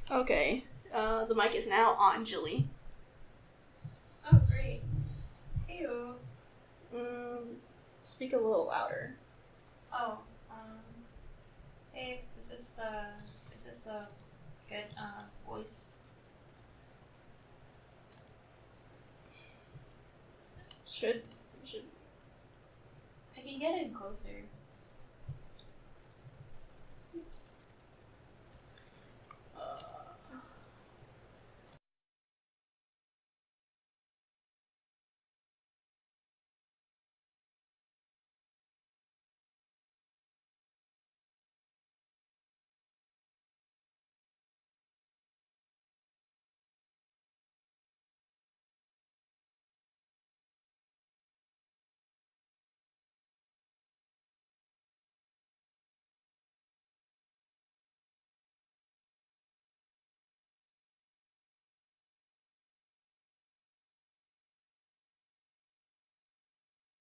Okay. The mic is now on, Julie. Oh, great. Heyo. Speak a little louder. Oh, hey, is this the good, voice? Should. I can get in closer.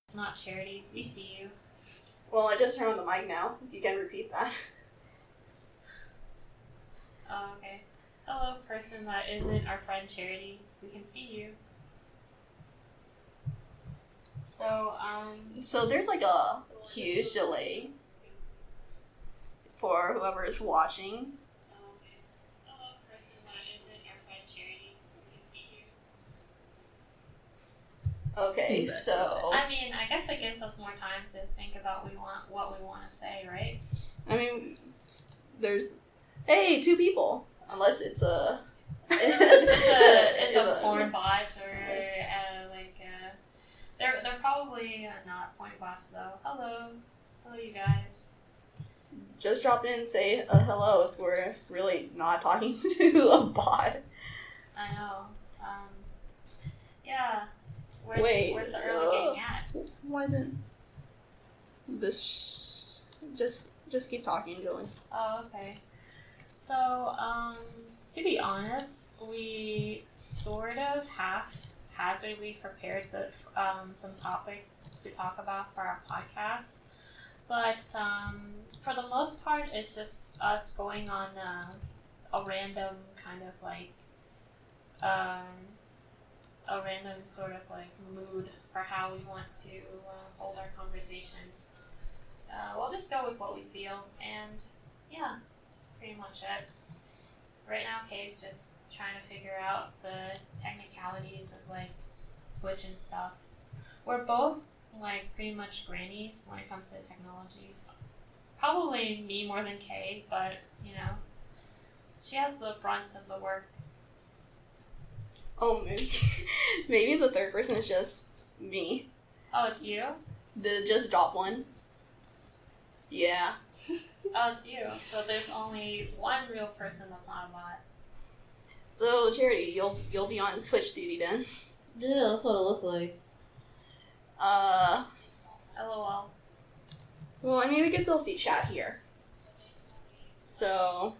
It's not Charity. We see you. Well, I just turned on the mic now. If you can repeat that. Oh, okay. Hello, person that isn't our friend Charity. We can see you. So, So there's like a huge delay for whoever is watching. Oh, okay. Hello, person that isn't our friend Charity. We can see you. Okay, so I mean, I guess it gives us more time to think about what we want to say, right? I mean, there's two people, unless it's a it's a porn bot or they're probably not porn bots though. Hello you guys. Just drop in and say hello if we're really not talking to a bot. I know. Yeah. Where's the early getting at? Why didn't this? Just keep talking, Julie. Oh, okay. So, to be honest, we sort of haphazardly prepared some topics to talk about for our podcast, but for the most part, it's just us going on a random kind of like a random sort of like mood for how we want to hold our conversations. We'll just go with what we feel, and yeah, that's pretty much it. Right now, Kay's just trying to figure out the technicalities of like Twitch and stuff. We're both like pretty much grannies when it comes to technology. Probably me more than Kay, but you know, she has the brunt of the work. Oh, maybe the third person is just me. Oh, it's you? Just drop one. Yeah. Oh, it's you. So there's only one real person that's not a bot. So Charity, you'll be on Twitch duty then. Yeah, that's what it looks like. LOL. Well, I mean, we can still see chat here. So.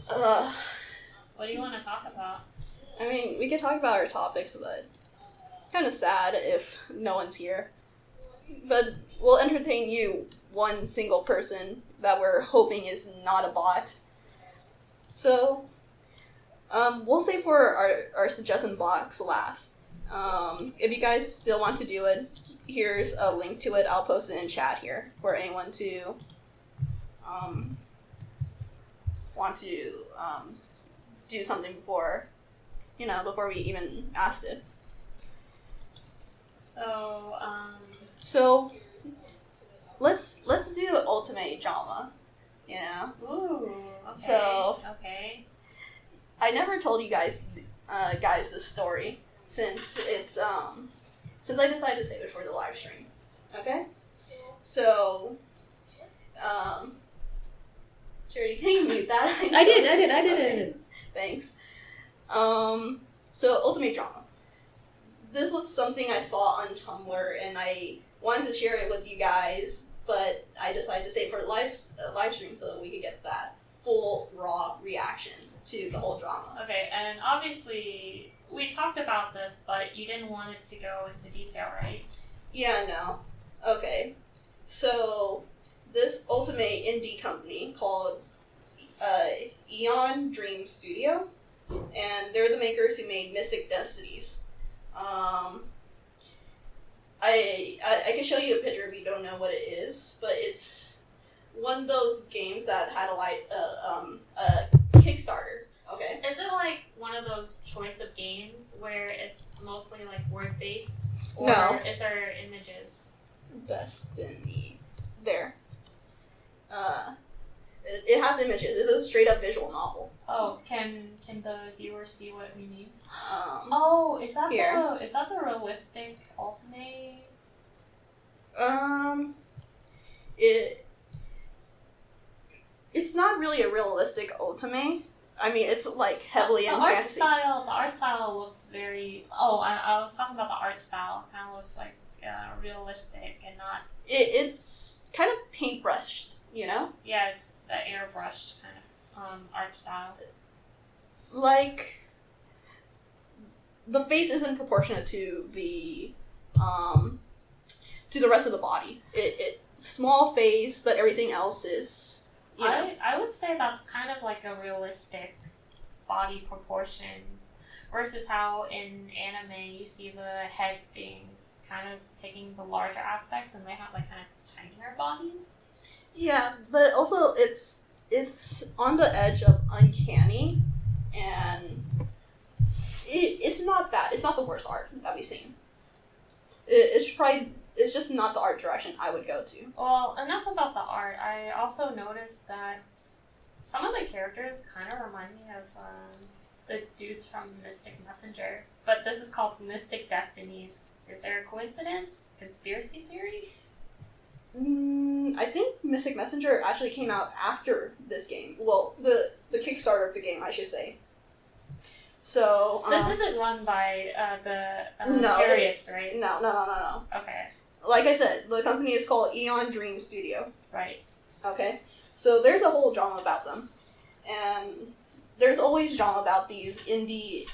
What do you want to talk about? I mean, we could talk about our topics, but it's kind of sad if no one's here. But we'll entertain you, one single person that we're hoping is not a bot. So, we'll save for our suggestion box last. If you guys still want to do it, here's a link to it. I'll post it in chat here for anyone to want to do something before we even asked it. So let's do ultimate drama, Ooh, okay. So okay. I never told you guys this story since it's since I decided to save it for the live stream. Okay? So Charity, can you mute that? I did. Thanks. So ultimate drama. This was something I saw on Tumblr, and I wanted to share it with you guys, but I decided to save it for the live stream so that we could get that full, raw reaction to the whole drama. Okay, and obviously we talked about this, but you didn't want it to go into detail, right? Yeah, no. Okay. So, this ultimate indie company called Eon Dream Studio, and they're the makers who made Mystic Destinies. I can show you a picture if you don't know what it is, but it's one of those games that had a Kickstarter. Okay. Is it like one of those choice of games where it's mostly like word based, or No. is there images? Destiny. There. It has images. It's a straight up visual novel. Oh, can the viewer see what we mean? Oh, is that here. is that the realistic ultimate? It's not really a realistic otome. I mean, it's like heavily in fantasy. The art style looks very. Oh, I was talking about the art style. It kind of looks like realistic and not. It's kind of paintbrushed, you know. Yeah, it's the airbrush kind of art style. Like, the face isn't proportionate to the rest of the body. It small face, but everything else is. You know. I would say that's kind of like a realistic body proportion versus how in anime you see the head being kind of taking the larger aspects and they have like kind of tinier bodies. Yeah, but also it's on the edge of uncanny, and it's not the worst art that we've seen. It's just not the art direction I would go to. Well, enough about the art. I also noticed that some of the characters kind of remind me of the dudes from Mystic Messenger, but this is called Mystic Destinies. Is there a coincidence? Conspiracy theory? I think Mystic Messenger actually came out after this game. Well, the Kickstarter of the game, I should say. So this isn't run by the No, Chariots, right? No. Okay, Like I said, the company is called Eon Dream Studio. right. Okay, so there's a whole drama about them, and there's always drama about these indie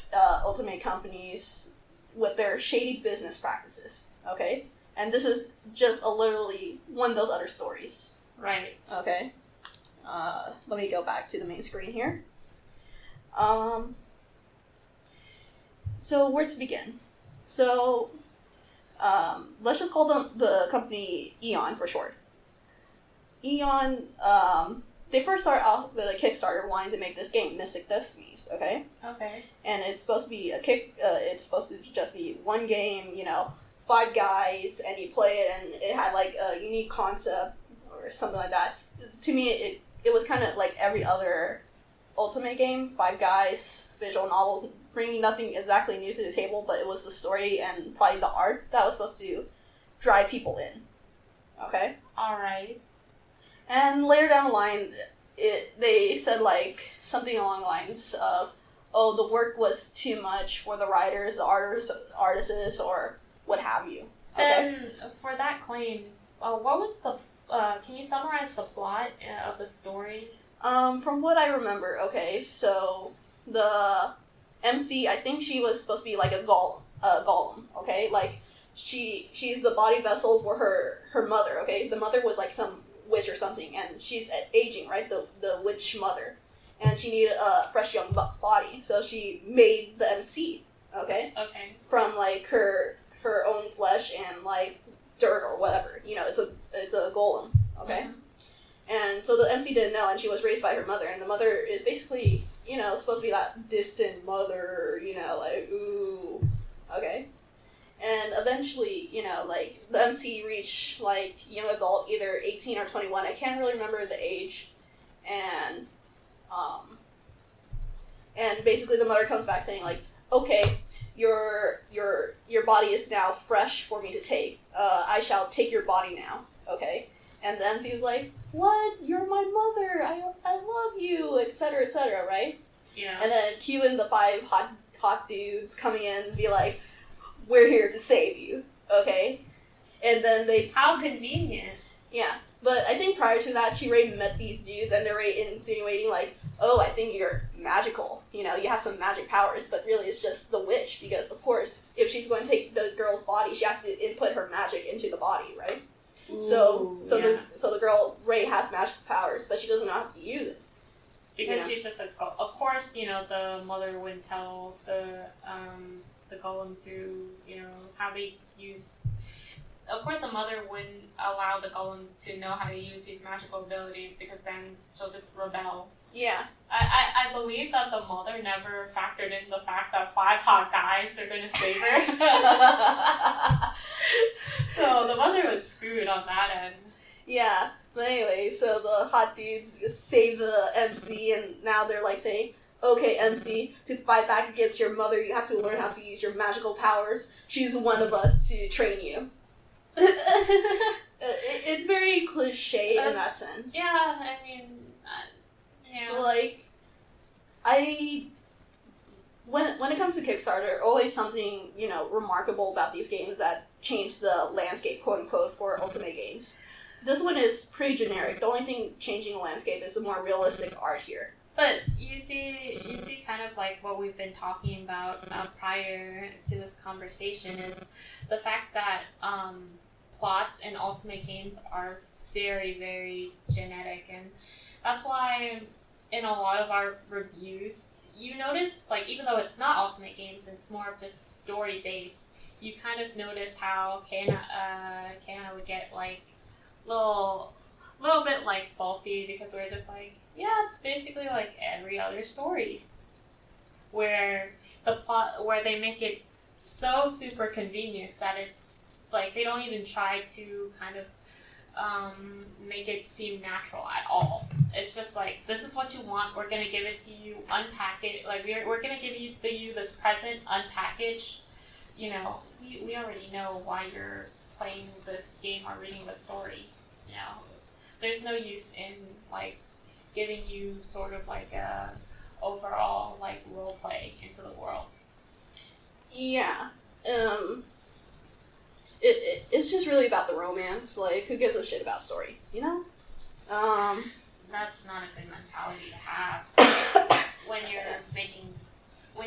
ultimate companies with their shady business practices. Okay, and this is just literally one of those other stories. Right. Okay, let me go back to the main screen here. So where to begin? So, let's just call them the company Eon for short. Eon, they first started out with a Kickstarter wanting to make this game, Mystic Destinies, okay? Okay. And it's supposed to be it's supposed to just be one game, 5 guys, and you play it, and it had like a unique concept or something like that. To me, it was kind of like every other Ultimate game, 5 guys, visual novels, bringing nothing exactly new to the table, but it was the story and probably the art that was supposed to drive people in. Okay? Alright. And later down the line, they said like something along the lines of, oh, the work was too much for the writers, the artists, or what have you. Okay? Then, for that claim, what was the, can you summarize the plot of the story? From what I remember, okay, so the MC, I think she was supposed to be like a golem, okay? Like, she's the body vessel for her mother, okay? The mother was like some witch or something, and she's aging, right? The witch mother. And she needed a fresh young body, so she made the MC, okay? Okay. From like her own flesh and like dirt or whatever. It's a golem, okay? Mm-hmm. And so the MC didn't know, and she was raised by her mother, and the mother is basically, supposed to be that distant mother, like, ooh, okay? And eventually, like, the MC reached, like, young adult, either 18 or 21, I can't really remember the age, and basically the mother comes back saying, like, okay, your body is now fresh for me to take, I shall take your body now, okay? And the MC was like, what? You're my mother. I love you, etc., right? Yeah. And then cue in the 5 hot dudes coming in and be like, we're here to save you, okay? And then they... How convenient. Yeah. But I think prior to that, she already met these dudes, and they're already insinuating, like, oh, I think you're magical. You have some magic powers, but really it's just the witch, because, of course, if she's going to take the girl's body, she has to input her magic into the body, right? Ooh, So yeah. the girl Ray has magical powers, but she doesn't know how to use it. Because Yeah. she's just a of course, you know, the mother wouldn't tell the golem to, you know, how they use. Of course, the mother wouldn't allow the golem to know how to use these magical abilities because then she'll just rebel. Yeah. I believe that the mother never factored in the fact that 5 hot guys are going to save her. So the mother was screwed on that end. Yeah. But anyway, so the hot dudes save the MC, and now they're like saying, okay, MC, to fight back against your mother, you have to learn how to use your magical powers. Choose one of us to train you. It's very cliche in that sense. Yeah, I mean, yeah. Like, when it comes to Kickstarter, always something, you know, remarkable about these games that change the landscape, quote unquote, for Ultimate games. This one is pretty generic. The only thing changing the landscape is the more realistic art here. But you see kind of like what we've been talking about prior to this conversation is the fact that plots in Ultimate games are very, very genetic, and that's why in a lot of our reviews, you notice, like, even though it's not Ultimate games, it's more of just story based, you kind of notice how Kana would get like little bit like salty because we're just like, yeah, it's basically like every other story where they make it so super convenient that it's like they don't even try to kind of make it seem natural at all. It's just like, this is what you want, we're gonna give it to you, unpack it, like we're gonna give you this present unpackaged. You know, we already know why you're playing this game or reading the story. You know, there's no use in like giving you sort of like a overall like role play into the world. Yeah. It's just really about the romance. Like, who gives a shit about story, you know? That's not a good mentality to have when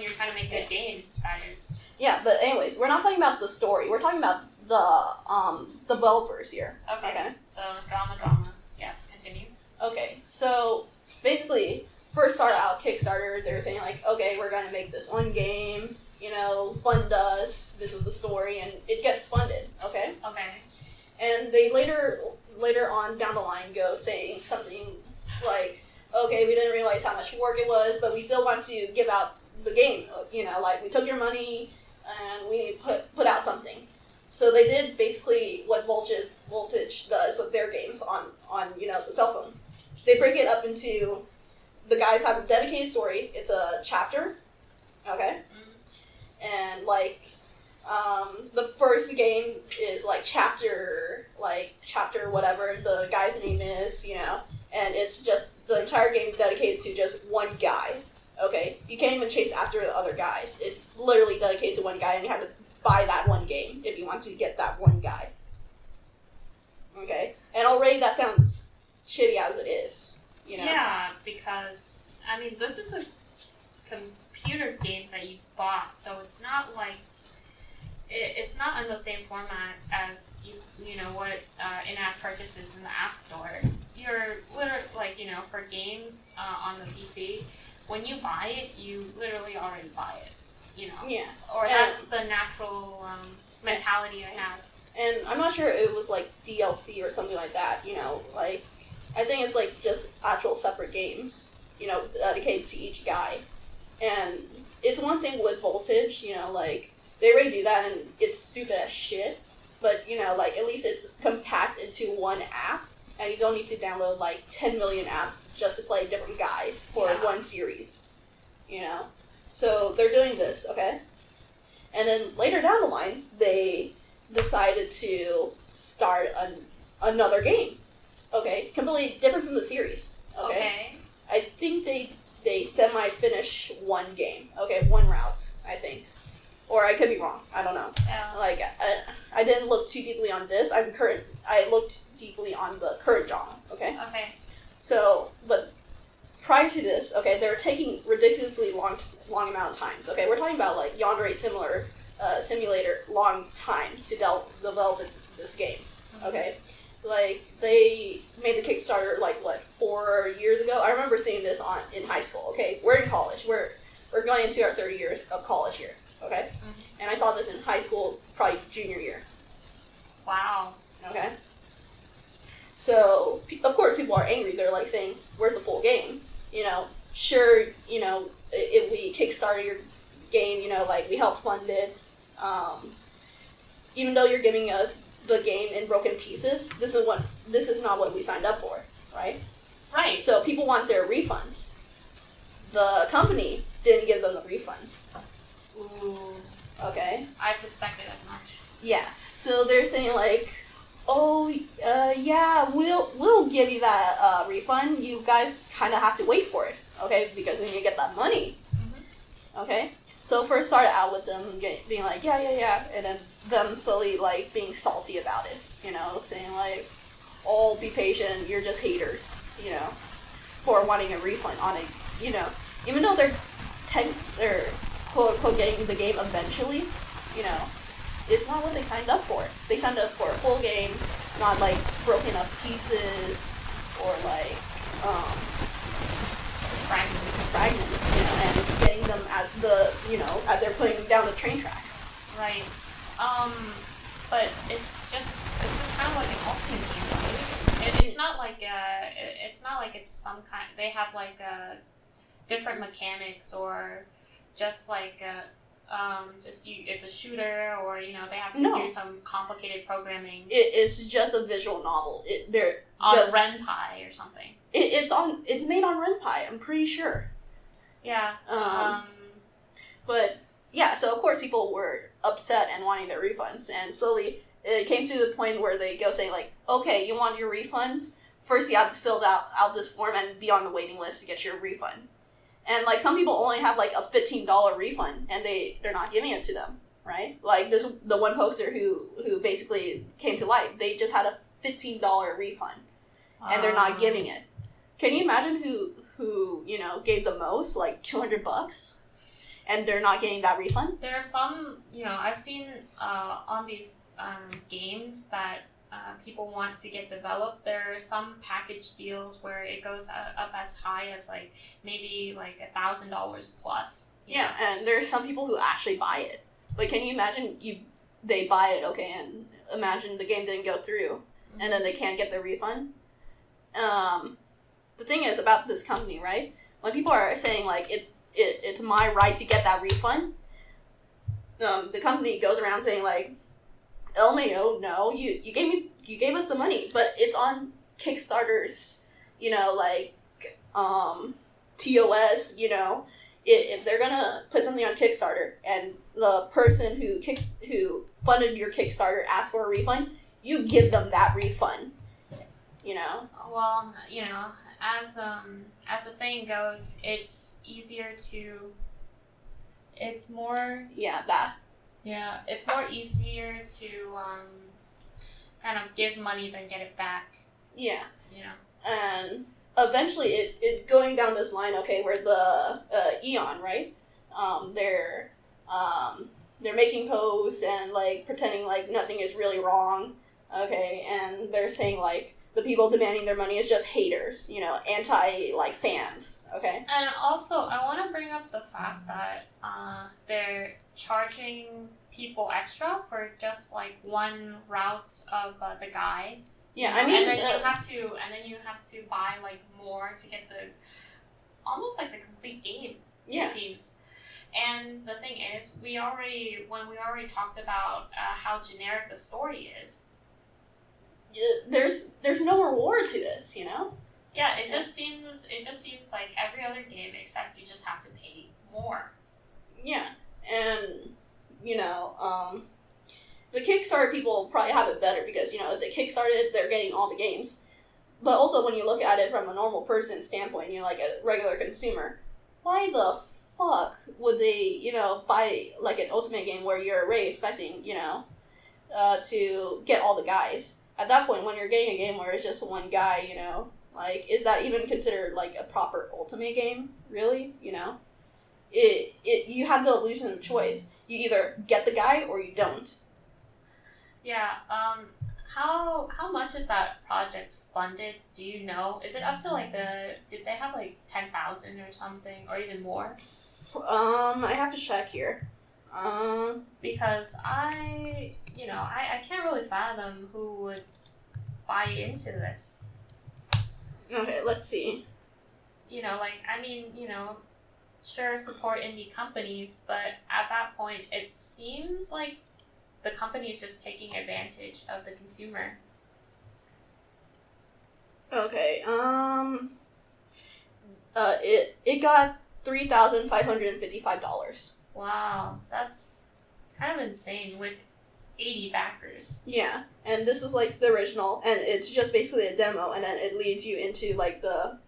you're trying to make good games, that is. Yeah, but anyways, we're not talking about the story. We're talking about the developers here. Okay. So drama. Yes, continue. Okay, so basically, first start out Kickstarter, they were saying like, okay, we're gonna make this one game, you know, fund us, this is the story, and it gets funded, okay? Okay. And they later on down the line go saying something like, okay, we didn't realize how much work it was, but we still want to give out the game, you know, like, we took your money, and we need to put out something. So they did basically what Voltage does with their games on you know, the cell phone. They break it up into, the guys have a dedicated story. It's a chapter, okay? And like, the first game is like chapter whatever the guy's name is, you know, and it's just the entire game dedicated to just one guy. Okay, you can't even chase after the other guys. It's literally dedicated to one guy, and you have to buy that one game if you want to get that one guy. Okay, and already that sounds shitty as it is, you know? Yeah, because, I mean, this is a computer game that you bought, so it's not like, it's not in the same format as, you know, what in-app purchases in the App Store. You're literally, like, you know, for games on the PC, when you buy it, you literally already buy it, you know? Yeah. Or that's the natural mentality I have. And I'm not sure it was like DLC or something like that, you know, like, I think it's like just actual separate games, you know, dedicated to each guy. And it's one thing with Voltage, you know, like, they already do that and it's stupid as shit, but, you know, like, at least it's compact into one app, and you don't need to download like 10 million apps just to play different guys for one series, you know? So they're doing this, okay? And then later down the line, they decided to start another game, okay? Completely different from the series, okay? I think they semi-finish one game, okay? One route, I think. Or I could be wrong. I don't know. Yeah. Like, I didn't look too deeply on this. I looked deeply on the current genre, okay? Okay. So, but prior to this, okay, they were taking ridiculously long amount of times, okay? We're talking about, like, Yandere Simulator long time to develop this game, okay? Like, they made the Kickstarter, 4 years ago? I remember seeing this in high school, okay? We're in college. We're going into our 30 years of college here, okay? Mm-hmm. And I saw this in high school, probably junior year. Wow. Okay? So, of course, people are angry. They're, saying, where's the full game? Sure, if we Kickstarter your game, we help fund it. Even though you're giving us the game in broken pieces, this is not what we signed up for, right? Right. So people want their refunds. The company didn't give them the refunds. Ooh. Okay. I suspected as much. Yeah. So they're saying yeah, we'll give you that refund. You guys kind of have to wait for it, okay? Because we need to get that money. Mm-hmm. Okay. So first started out with them being like, yeah, and then them slowly being salty about it, saying oh, be patient, you're just haters, for wanting a refund on it, even though they're quote unquote getting the game eventually, it's not what they signed up for. They signed up for a full game, not broken up pieces or fragments, and getting them as as they're putting down the train tracks. Right. But it's just kind of like an ultimate game, right? It's not like it's some kind. They have different mechanics or just it's a shooter or they have to do some complicated programming. It's just a visual novel. They're on Ren'Py or something. It's made on Ren'Py, I'm pretty sure. Yeah. But yeah, so of course people were upset and wanting their refunds, and slowly it came to the point where they go saying okay, you want your refunds? First you have to fill out this form and be on the waiting list to get your refund. And some people only have a $15 refund, and they're not giving it to them, right? The one poster who basically came to light, they just had a $15 refund, and they're not giving it. Can you imagine who gave the most, $200, and they're not getting that refund? There are some, I've seen on these games that people want to get developed. There are some package deals where it goes up as high as maybe $1,000 plus. Yeah, and there's some people who actually buy it. But can you imagine they buy it, okay, and imagine the game didn't go through, mm-hmm. and then they can't get their refund? The thing is about this company, right? When people are saying it's my right to get that refund, the company goes around saying LMAO, no, you gave us the money, but it's on Kickstarter's, TOS, if they're gonna put something on Kickstarter and the person who funded your Kickstarter asks for a refund, you give them that refund, Well, as the saying goes, it's more easier to kind of give money than get it back. Yeah. And eventually it going down this line, okay, where the Eon, right? They're making posts and pretending nothing is really wrong, okay, and they're saying the people demanding their money is just haters, anti fans, okay? And also, I want to bring up the fact that they're charging people extra for just one route of the guide. Yeah, I mean, and then you have to buy more to get almost the complete game. Yeah. It seems. And the thing is, when we already talked about how generic the story is. There's no reward to this, Yeah, it just seems like every other game except you just have to pay more. Yeah, and the Kickstarter people probably have it better because if they Kickstarted, they're getting all the games. But also when you look at it from a normal person standpoint, a regular consumer, why the fuck would they buy an Ultimate game where you're already expecting to get all the guys? At that point, when you're getting a game where it's just one guy, is that even considered a proper Ultimate game? Really? You have the illusion of choice. You either get the guy or you don't. Yeah, how much is that project funded? Do you know? Is it up to like did they have like 10,000 or something, or even more? I have to check here. Because I can't really fathom who would buy into this. Okay, let's see. Sure, support indie companies, but at that point, it seems like the company is just taking advantage of the consumer. Okay, it got $3,555. Wow, that's kind of insane with 80 backers. Yeah, and this is like the original, and it's just basically a demo, and then it leads you into like the,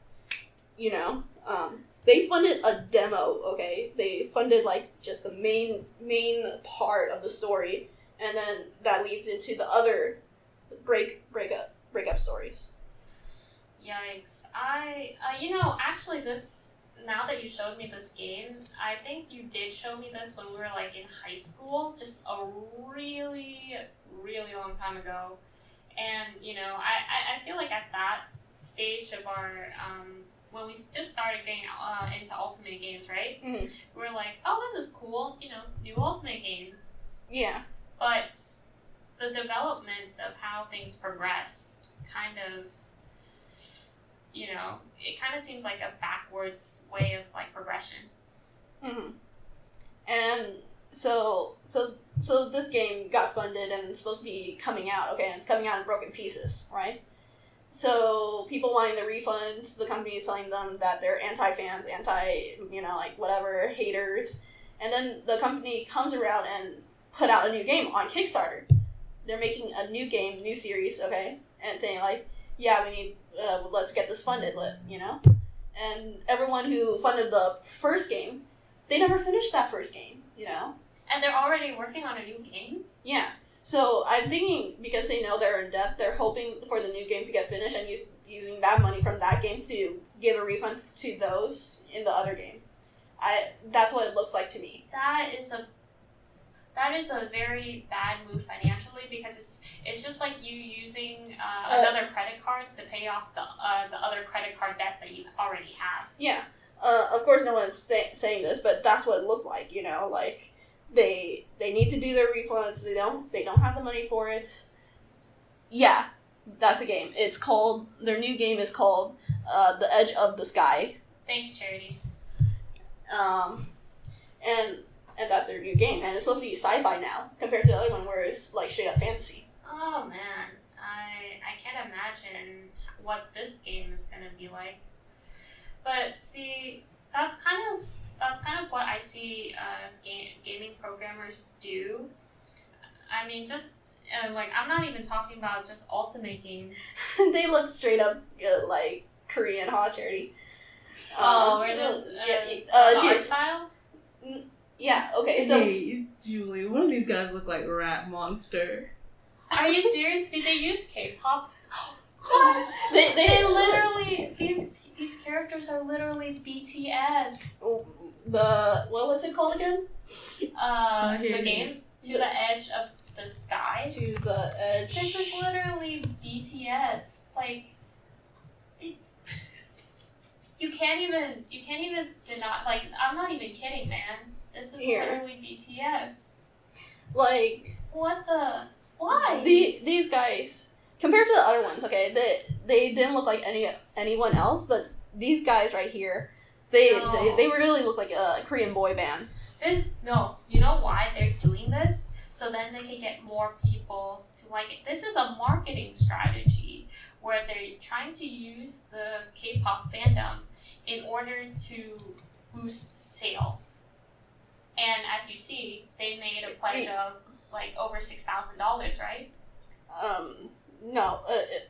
they funded a demo. Okay, they funded like just the main part of the story, and then that leads into the other breakup stories. Yikes! Actually, this, now that you showed me this game, I think you did show me this when we were like in high school, just a really, really long time ago. And I feel like at that stage of our when we just started getting into Ultimate games, right? Mm-hmm. We were like, oh, this is cool, new Ultimate games. Yeah. But the development of how things progressed kind of, it kind of seems like a backwards way of like progression. Mm-hmm. And so this game got funded and it's supposed to be coming out. Okay, and it's coming out in broken pieces, right? So people wanting the refunds, the company is telling them that they're anti-fans, whatever, haters. And then the company comes around and put out a new game on Kickstarter. They're making a new game, new series, okay? And saying like, yeah, we need, let's get this funded, And everyone who funded the first game, they never finished that first game, And they're already working on a new game? Yeah. So I'm thinking, because they know they're in debt, they're hoping for the new game to get finished and using that money from that game to give a refund to those in the other game. That's what it looks like to me. That is a very bad move financially, because it's just like you using another credit card to pay off the other credit card debt that you already have. Yeah. Of course, no one's saying this, but that's what it looked like. Like they need to do their refunds. They don't have the money for it. Yeah, that's a game. It's called, their new game is called The Edge of the Sky. Thanks, Charity. And that's their new game, and it's supposed to be sci-fi now compared to the other one where it's like straight up fantasy. Oh man, I can't imagine what this game is gonna be like. But see, that's kind of what I see gaming programmers do. I mean, just I'm not even talking about just Ultimate games. They look straight up like Korean hot charity. We're just art style. Yeah. Okay. So. Hey, Julie, one of these guys look like Rat Monster. Are you serious? Did they use K-pops? What? They literally these characters are literally BTS. What was it called again? The game To the Edge of the Sky. To the Edge. This is literally BTS. Like, you can't even deny. Like, I'm not even kidding, man. This is literally BTS. Like, what the? Why? These guys, compared to the other ones, okay, they didn't look like anyone else, but these guys right here, they really look like a Korean boy band. You know why they're doing this? So then they can get more people to like it. This is a marketing strategy where they're trying to use the K-pop fandom in order to boost sales. And as you see, they made a pledge of like over $6,000, right? No.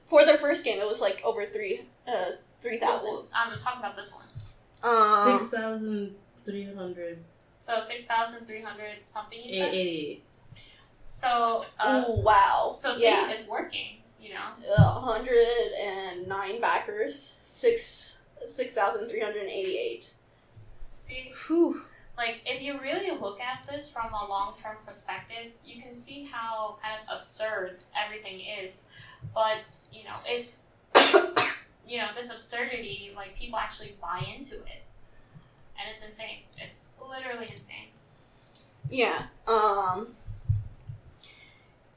For their first game, it was like over 3,000. I'm talking about this one. 6,300. So 6,300 something, you said? 88. So. Oh wow. So see, it's working. 109 backers, 6,388. See. Whew. like, if you really look at this from a long-term perspective, you can see how kind of absurd everything is. But, this absurdity, like, people actually buy into it. And it's insane. It's literally insane. Yeah.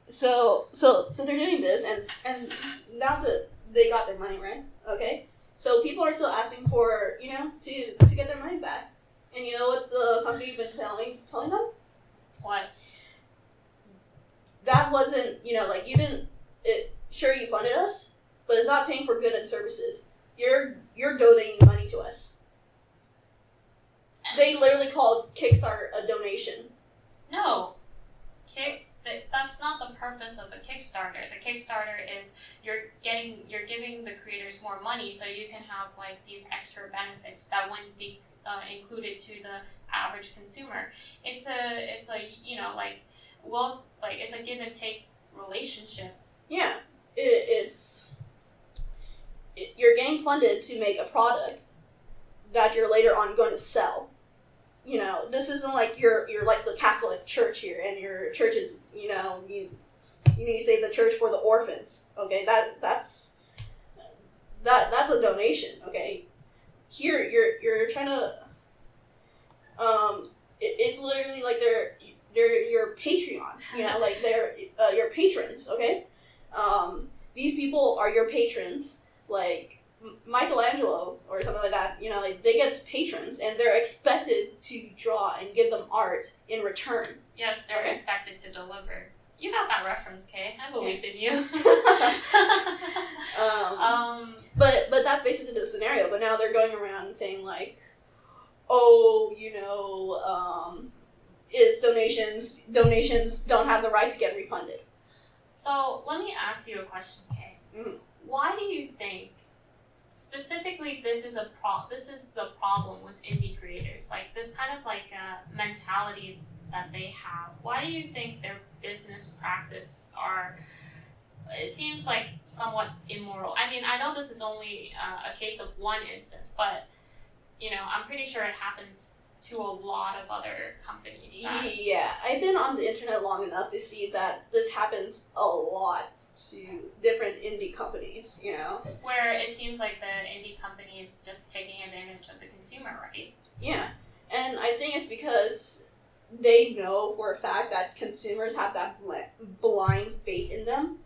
So they're doing this, and now that they got their money, right? Okay. So people are still asking for, to get their money back. And you know what the company's been telling them? What? That wasn't, sure you funded us, but it's not paying for goods and services. You're donating money to us. They literally called Kickstarter a donation. No. That's not the purpose of a Kickstarter. The Kickstarter is you're giving the creators more money so you can have like these extra benefits that wouldn't be included to the average consumer. It's a give and take relationship. Yeah, you're getting funded to make a product that you're later on going to sell. This isn't like you're like the Catholic Church here, and your church is, you need to save the church for the orphans. Okay, that's a donation. Okay, here you're trying to, it's literally like they're your Patreon. Like they're your patrons. Okay, these people are your patrons. Like Michelangelo or something like that, like they get patrons and they're expected to draw and give them art in return. Yes, they're expected to deliver. You got that reference, Kay. I believed in you. But that's basically the scenario. But now they're going around saying like, it's donations don't have the right to get refunded. So let me ask you a question, Kay. Mm-hmm. Why do you think specifically this is the problem with indie creators? Like this kind of like mentality that they have. Why do you think their business practice it seems like somewhat immoral? I mean, I know this is only a case of one instance, but I'm pretty sure it happens to a lot of other companies. Yeah, I've been on the internet long enough to see that this happens a lot to different indie companies, Where it seems like the indie company is just taking advantage of the consumer, right? Yeah, and I think it's because they know for a fact that consumers have that blind faith in them,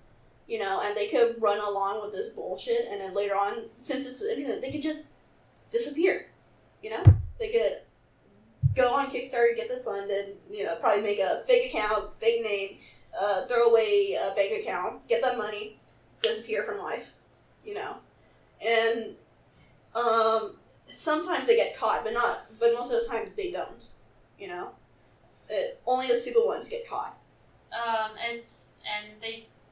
and they could run along with this bullshit, and then later on, since it's the internet, they could just disappear, They could go on Kickstarter, get the fund, and, probably make a fake account, fake name, throw away a bank account, get that money, disappear from life, and sometimes they get caught, but most of the time they don't, only the stupid ones get caught.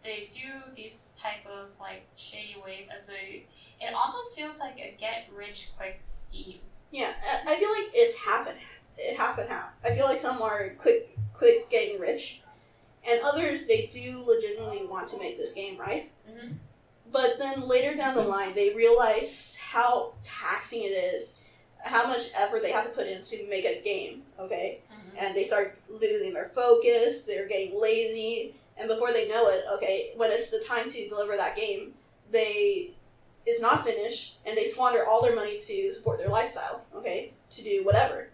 They do these type of like shady ways it almost feels like a get rich quick scheme. Yeah, I feel like it's half and half. I feel like some are quick getting rich. And others, they do legitimately want to make this game, right? Mm-hmm. But then later down the line, they realize how taxing it is, how much effort they have to put in to make a game, okay? Mm-hmm. And they start losing their focus, they're getting lazy, and before they know it, okay, when it's the time to deliver that game, it's not finished, and they squander all their money to support their lifestyle, okay? To do whatever,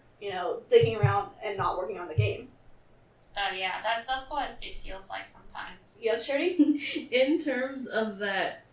digging around and not working on the game. Yeah, that's what it feels like sometimes. Yes, Shirley? In terms of that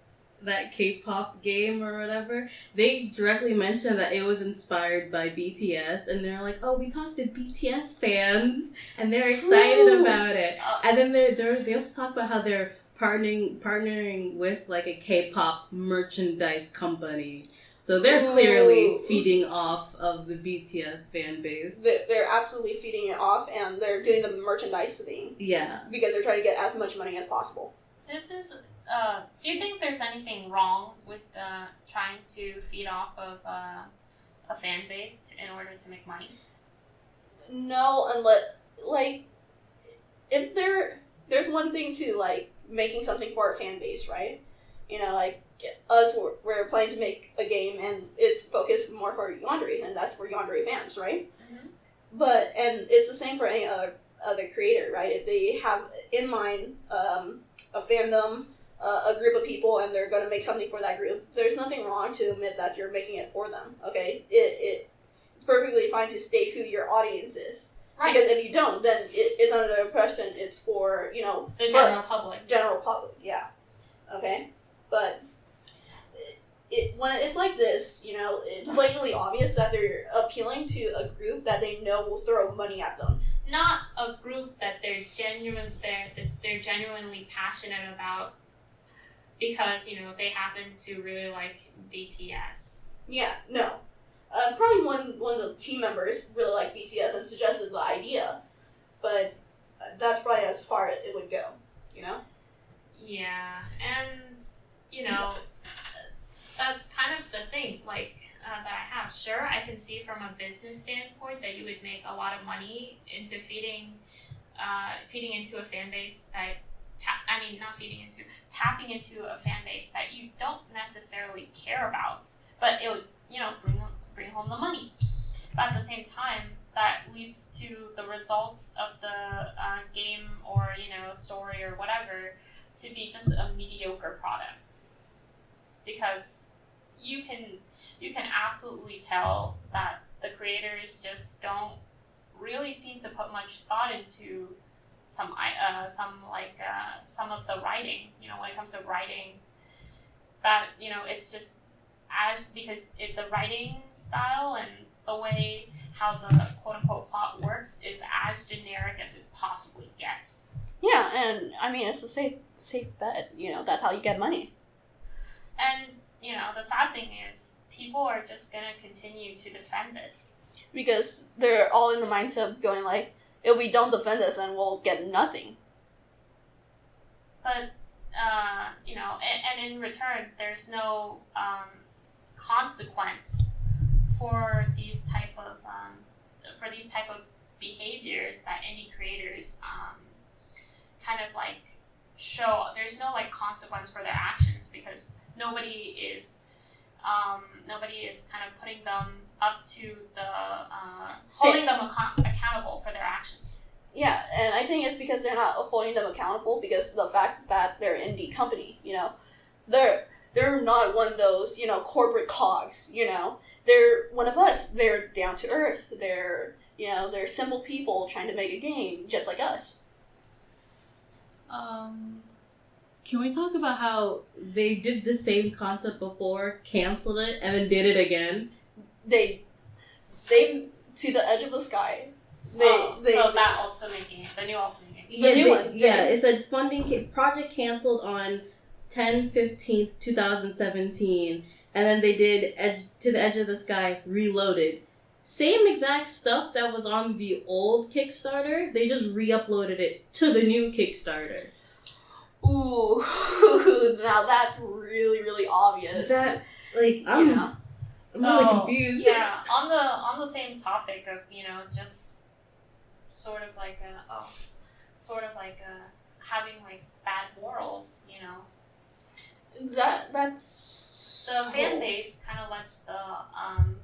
K-pop game or whatever, they directly mentioned that it was inspired by BTS, and they're like, we talked to BTS fans, and they're excited about it. And then they also talk about how they're partnering with like a K-pop merchandise company. So they're clearly feeding off of the BTS fan base. They're absolutely feeding it off, and they're doing the merchandise thing. Yeah. Because they're trying to get as much money as possible. This is, do you think there's anything wrong with trying to feed off of a fan base in order to make money? No, unless, like, if there's one thing to, like, making something for our fan base, right? Like, us, we're planning to make a game, and it's focused more for Yandere, and that's for Yandere fans, right? Mm-hmm. But, and it's the same for any other creator, right? If they have in mind a fandom, a group of people, and they're going to make something for that group, there's nothing wrong to admit that you're making it for them, okay? It's perfectly fine to state who your audience is. Right. Because if you don't, then it's under the impression it's for, the general public. General public, yeah. Okay? But when it's like this, it's blatantly obvious that they're appealing to a group that they know will throw money at them. Not a group that they're genuinely passionate about because, they happen to really like BTS. Yeah, no. Probably one of the team members really liked BTS and suggested the idea, but that's probably as far it would go, Yeah, and, that's kind of the thing, that I have. Sure, I can see from a business standpoint that you would make a lot of money into feeding into a fan base that, tapping into a fan base that you don't necessarily care about, but it would, bring home the money. But at the same time, that leads to the results of the game or, story or whatever to be just a mediocre product. Because you can absolutely tell that the creators just don't really seem to put much thought into some of the writing, when it comes to writing, that, it's just because the writing style and the way how the quote-unquote plot works is as generic as it possibly gets. Yeah, and it's a safe bet, that's how you get money. And, the sad thing is, people are just gonna continue to defend this. Because they're all in the mindset of going like, if we don't defend this, then we'll get nothing. But, and in return, there's no consequence for these type of behaviors that indie creators kind of show. There's no consequence for their actions because nobody is kind of putting them up to the holding them accountable for their actions. Yeah, and I think it's because they're not holding them accountable because of the fact that they're an indie company, They're not one of those, corporate cogs, They're one of us. They're down to earth. They're simple people trying to make a game just like us. Can we talk about how they did the same concept before, canceled it, and then did it again? They to the edge of the sky. So that Ultimate game, the new Ultimate game. The new one. Yeah, it said project canceled on 10/15/2017, 2017, and then they did to the edge of the sky, reloaded. Same exact stuff that was on the old Kickstarter, they just re-uploaded it to the new Kickstarter. Ooh, now that's really, really obvious. That, I'm really confused. Yeah, on the same topic of, just sort of having bad morals, That's the fan base kind of lets the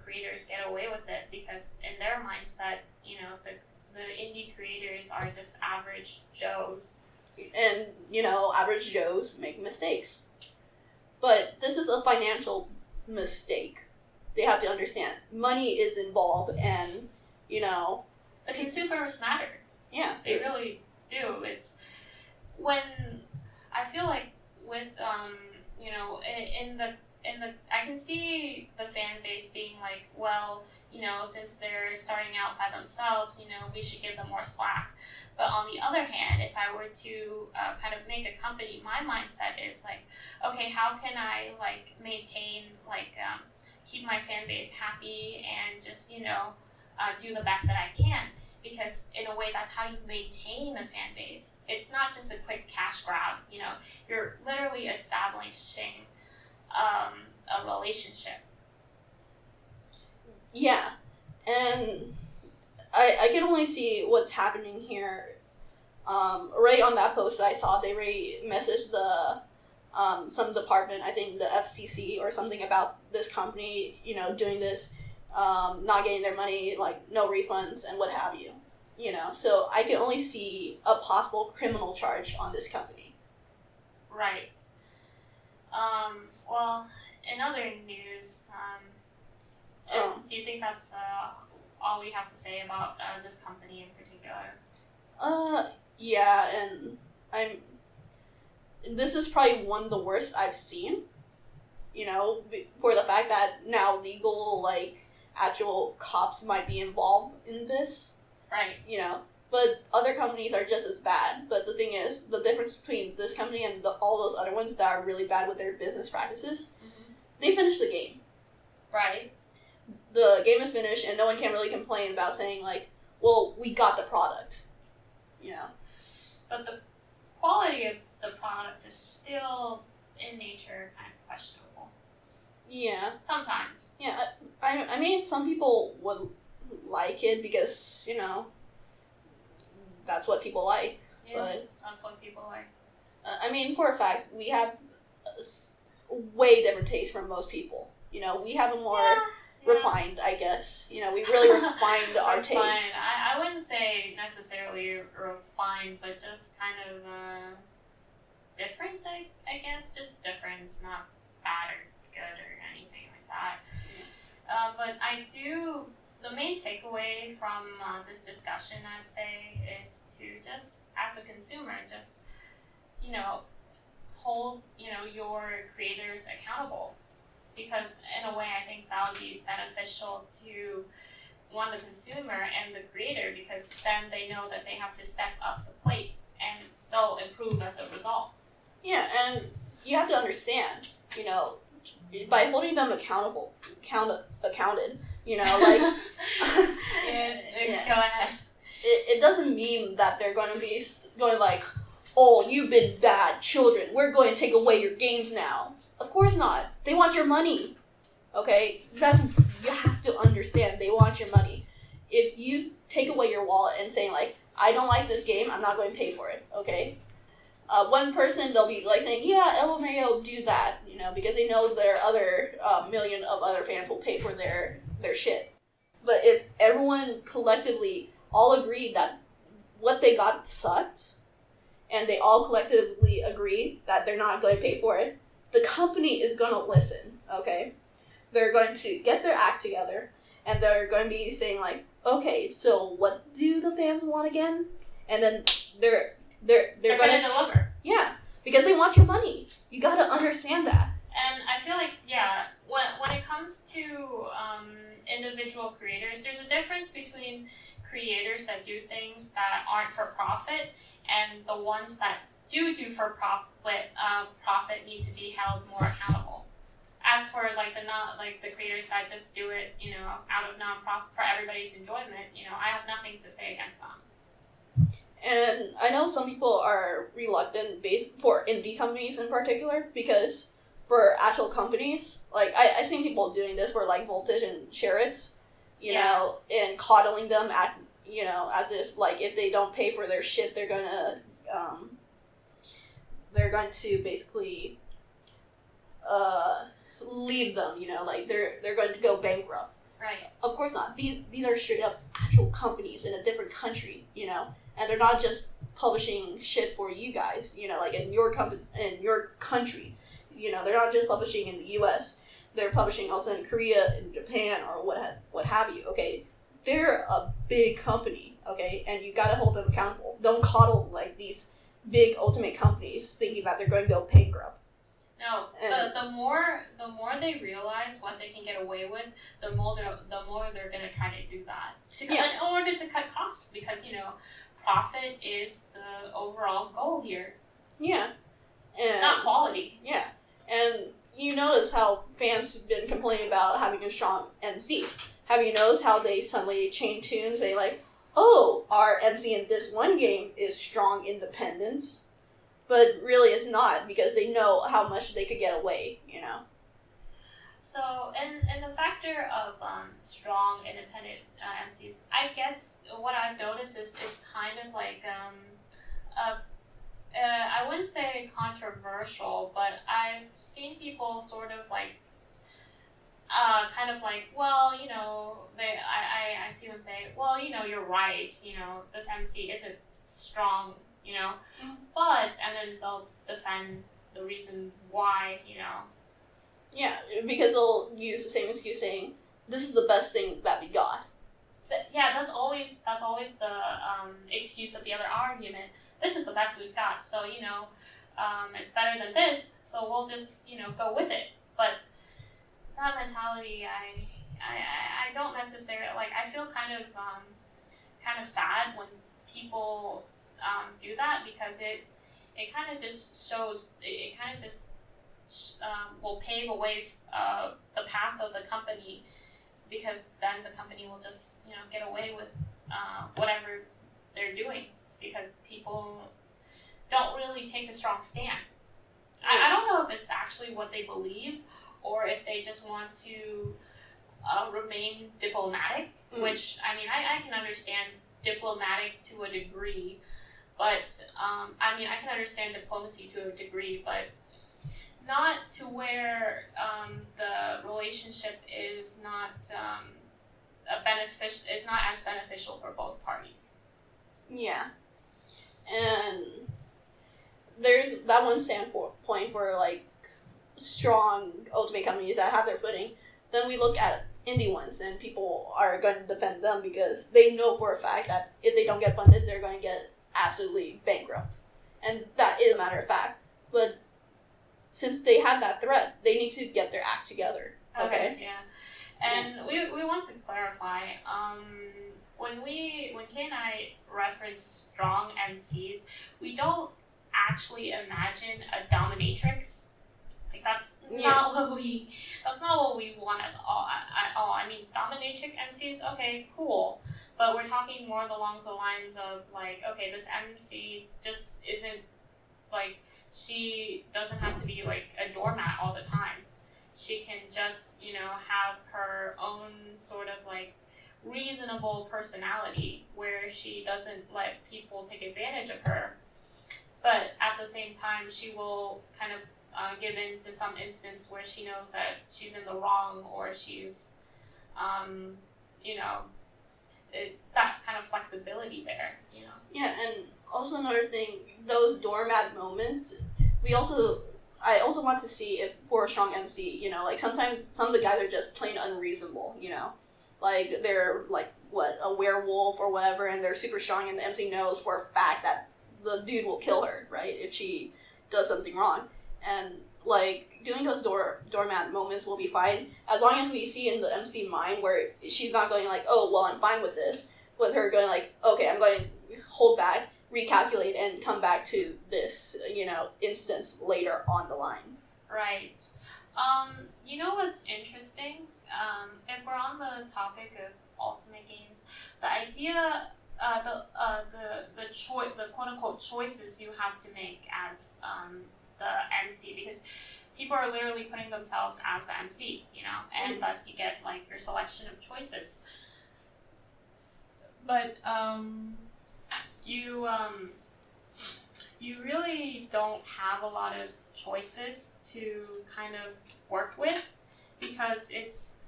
creators get away with it because in their mindset, the indie creators are just average Joes. And, average Joes make mistakes. But this is a financial mistake. They have to understand. Money is involved and, The consumers matter. Yeah. They really do. It's when I feel like with in the I can see the fan base being like, well, since they're starting out by themselves, we should give them more slack. But on the other hand, if I were to kind of make a company, my mindset is okay, how can I maintain keep my fan base happy and just do the best that I can, because in a way that's how you maintain a fan base. It's not just a quick cash grab. You're literally establishing a relationship. Yeah, and I can only see what's happening here. Right on that post I saw, they messaged the some department, I think the FCC or something, about this company, doing this not getting their money, like no refunds and what have you. So I can only see a possible criminal charge on this company. Right. Well, in other news, do you think that's all we have to say about this company in particular? Yeah, and this is probably one of the worst I've seen, for the fact that now legal, like, actual cops might be involved in this. Right. But other companies are just as bad. But the thing is, the difference between this company and all those other ones that are really bad with their business practices, they finish the game. Right. The game is finished, and no one can really complain about saying, like, well, we got the product. But the quality of the product is still, in nature, kind of questionable. Yeah. Sometimes. Yeah, I mean, some people would like it because, that's what people like. Yeah, but that's what people like. I mean, for a fact, we have way different tastes from most people. We have a more refined, I guess. We really refined our taste. I wouldn't say necessarily refined, but just kind of different, I guess. Just different. It's not bad or good or anything like that. But the main takeaway from this discussion, I'd say, is to just, as a consumer, just, hold, your creators accountable. Because in a way, I think that would be beneficial to, one, the consumer and the creator, because then they know that they have to step up the plate and they'll improve as a result. Yeah, and you have to understand, by holding them accounted, like... Go ahead. It doesn't mean that they're going to be going like, oh, you've been bad children, we're going to take away your games now. Of course not. They want your money. Okay? You have to understand, they want your money. If you take away your wallet and saying like, I don't like this game, I'm not going to pay for it, okay? One person, they'll be like saying, yeah, LMAO, do that, because they know there are other million of other fans will pay for their shit. But if everyone collectively all agreed that what they got sucked, and they all collectively agree that they're not going to pay for it, the company is going to listen, okay? They're going to get their act together, and they're going to be saying like, okay, so what do the fans want again? And then they're going to deliver. Yeah, because they want your money. You got to understand that. And I feel like, yeah, when it comes to individual creators, there's a difference between creators that do things that aren't for profit and the ones that do for profit need to be held more accountable. As for the creators that just do it, out of non-profit for everybody's enjoyment, I have nothing to say against them. And I know some people are reluctant for indie companies in particular, because for actual companies, like I've seen people doing this for like Voltage and Sharits, and coddling them at as if like if they don't pay for their shit, they're going to basically leave them, like they're going to go bankrupt. Right. Of course not. These are straight up actual companies in a different country, and they're not just publishing shit for you guys, like in your country. They're not just publishing in the U.S. They're publishing also in Korea, in Japan, or what have you. Okay, they're a big company. Okay, and you gotta hold them accountable. Don't coddle like these big ultimate companies thinking that they're going to go bankrupt. No, the more they realize what they can get away with, the more they're gonna try to do that in order to cut costs, because profit is the overall goal here. Yeah, and not quality. Yeah, and you notice how fans have been complaining about having a strong MC. Have you noticed how they suddenly change tunes? They like, oh, our MC in this one game is strong independent. But really it's not, because they know how much they could get away, So, in the factor of strong, independent MCs, I guess what I've noticed is it's kind of like, I wouldn't say controversial, but I've seen people sort of like kind of like, well, you know, I see them say, well, you know, you're right, you know, this MC isn't strong, you know, but, and then they'll defend the reason why, you know. Yeah, because they'll use the same excuse saying, this is the best thing that we got. Yeah, that's always the excuse of the other argument. This is the best we've got, so, you know, it's better than this, so we'll just, you know, go with it. But that mentality, I don't necessarily, like, I feel kind of sad when people do that, because it kind of just shows, it kind of just will pave a way the path of the company, because then the company will just, you know, get away with whatever they're doing, because people don't really take a strong stand. I don't know if it's actually what they believe, or if they just want to remain diplomatic, which, I mean, I can understand diplomatic to a degree, but, I mean, I can understand diplomacy to a degree, but not to where the relationship is not is not as beneficial for both parties. Yeah. And there's that one standpoint for, like, strong ultimate companies that have their footing. Then we look at indie ones, and people are going to defend them because they know for a fact that if they don't get funded, they're going to get absolutely bankrupt. And that is a matter of fact. But since they have that threat, they need to get their act together. Okay? Yeah. And we want to clarify, when Kay and I reference strong MCs, we don't actually imagine a dominatrix. Like, that's not what we want at all. I mean, dominatrix MCs, okay, cool. But we're talking more along the lines of, like, okay, this MC just isn't, like, she doesn't have to be, like, a doormat all the time. She can just, you know, have her own sort of, like, reasonable personality where she doesn't let people take advantage of her. But at the same time, she will kind of give in to some instance where she knows that she's in the wrong, or she's, you know, that kind of flexibility there, you know. Yeah, and also another thing, those doormat moments, I also want to see if, for a strong MC, you know, like, sometimes some of the guys are just plain unreasonable, you know. Like, they're, like, a werewolf or whatever, and they're super strong, and the MC knows for a fact that the dude will kill her, right, if she does something wrong. And, like, doing those doormat moments will be fine, as long as we see in the MC mind where she's not going, like, oh, well, I'm fine with this, with her going, like, okay, I'm going to hold back, recalculate, and come back to this, you know, instance later on the line. Right. You know what's interesting? If we're on the topic of ultimate games, the idea, the quote unquote choices you have to make as the MC, because people are literally putting themselves as the MC, you know, and thus you get, like, your selection of choices. But you really don't have a lot of choices to kind of work with, because it's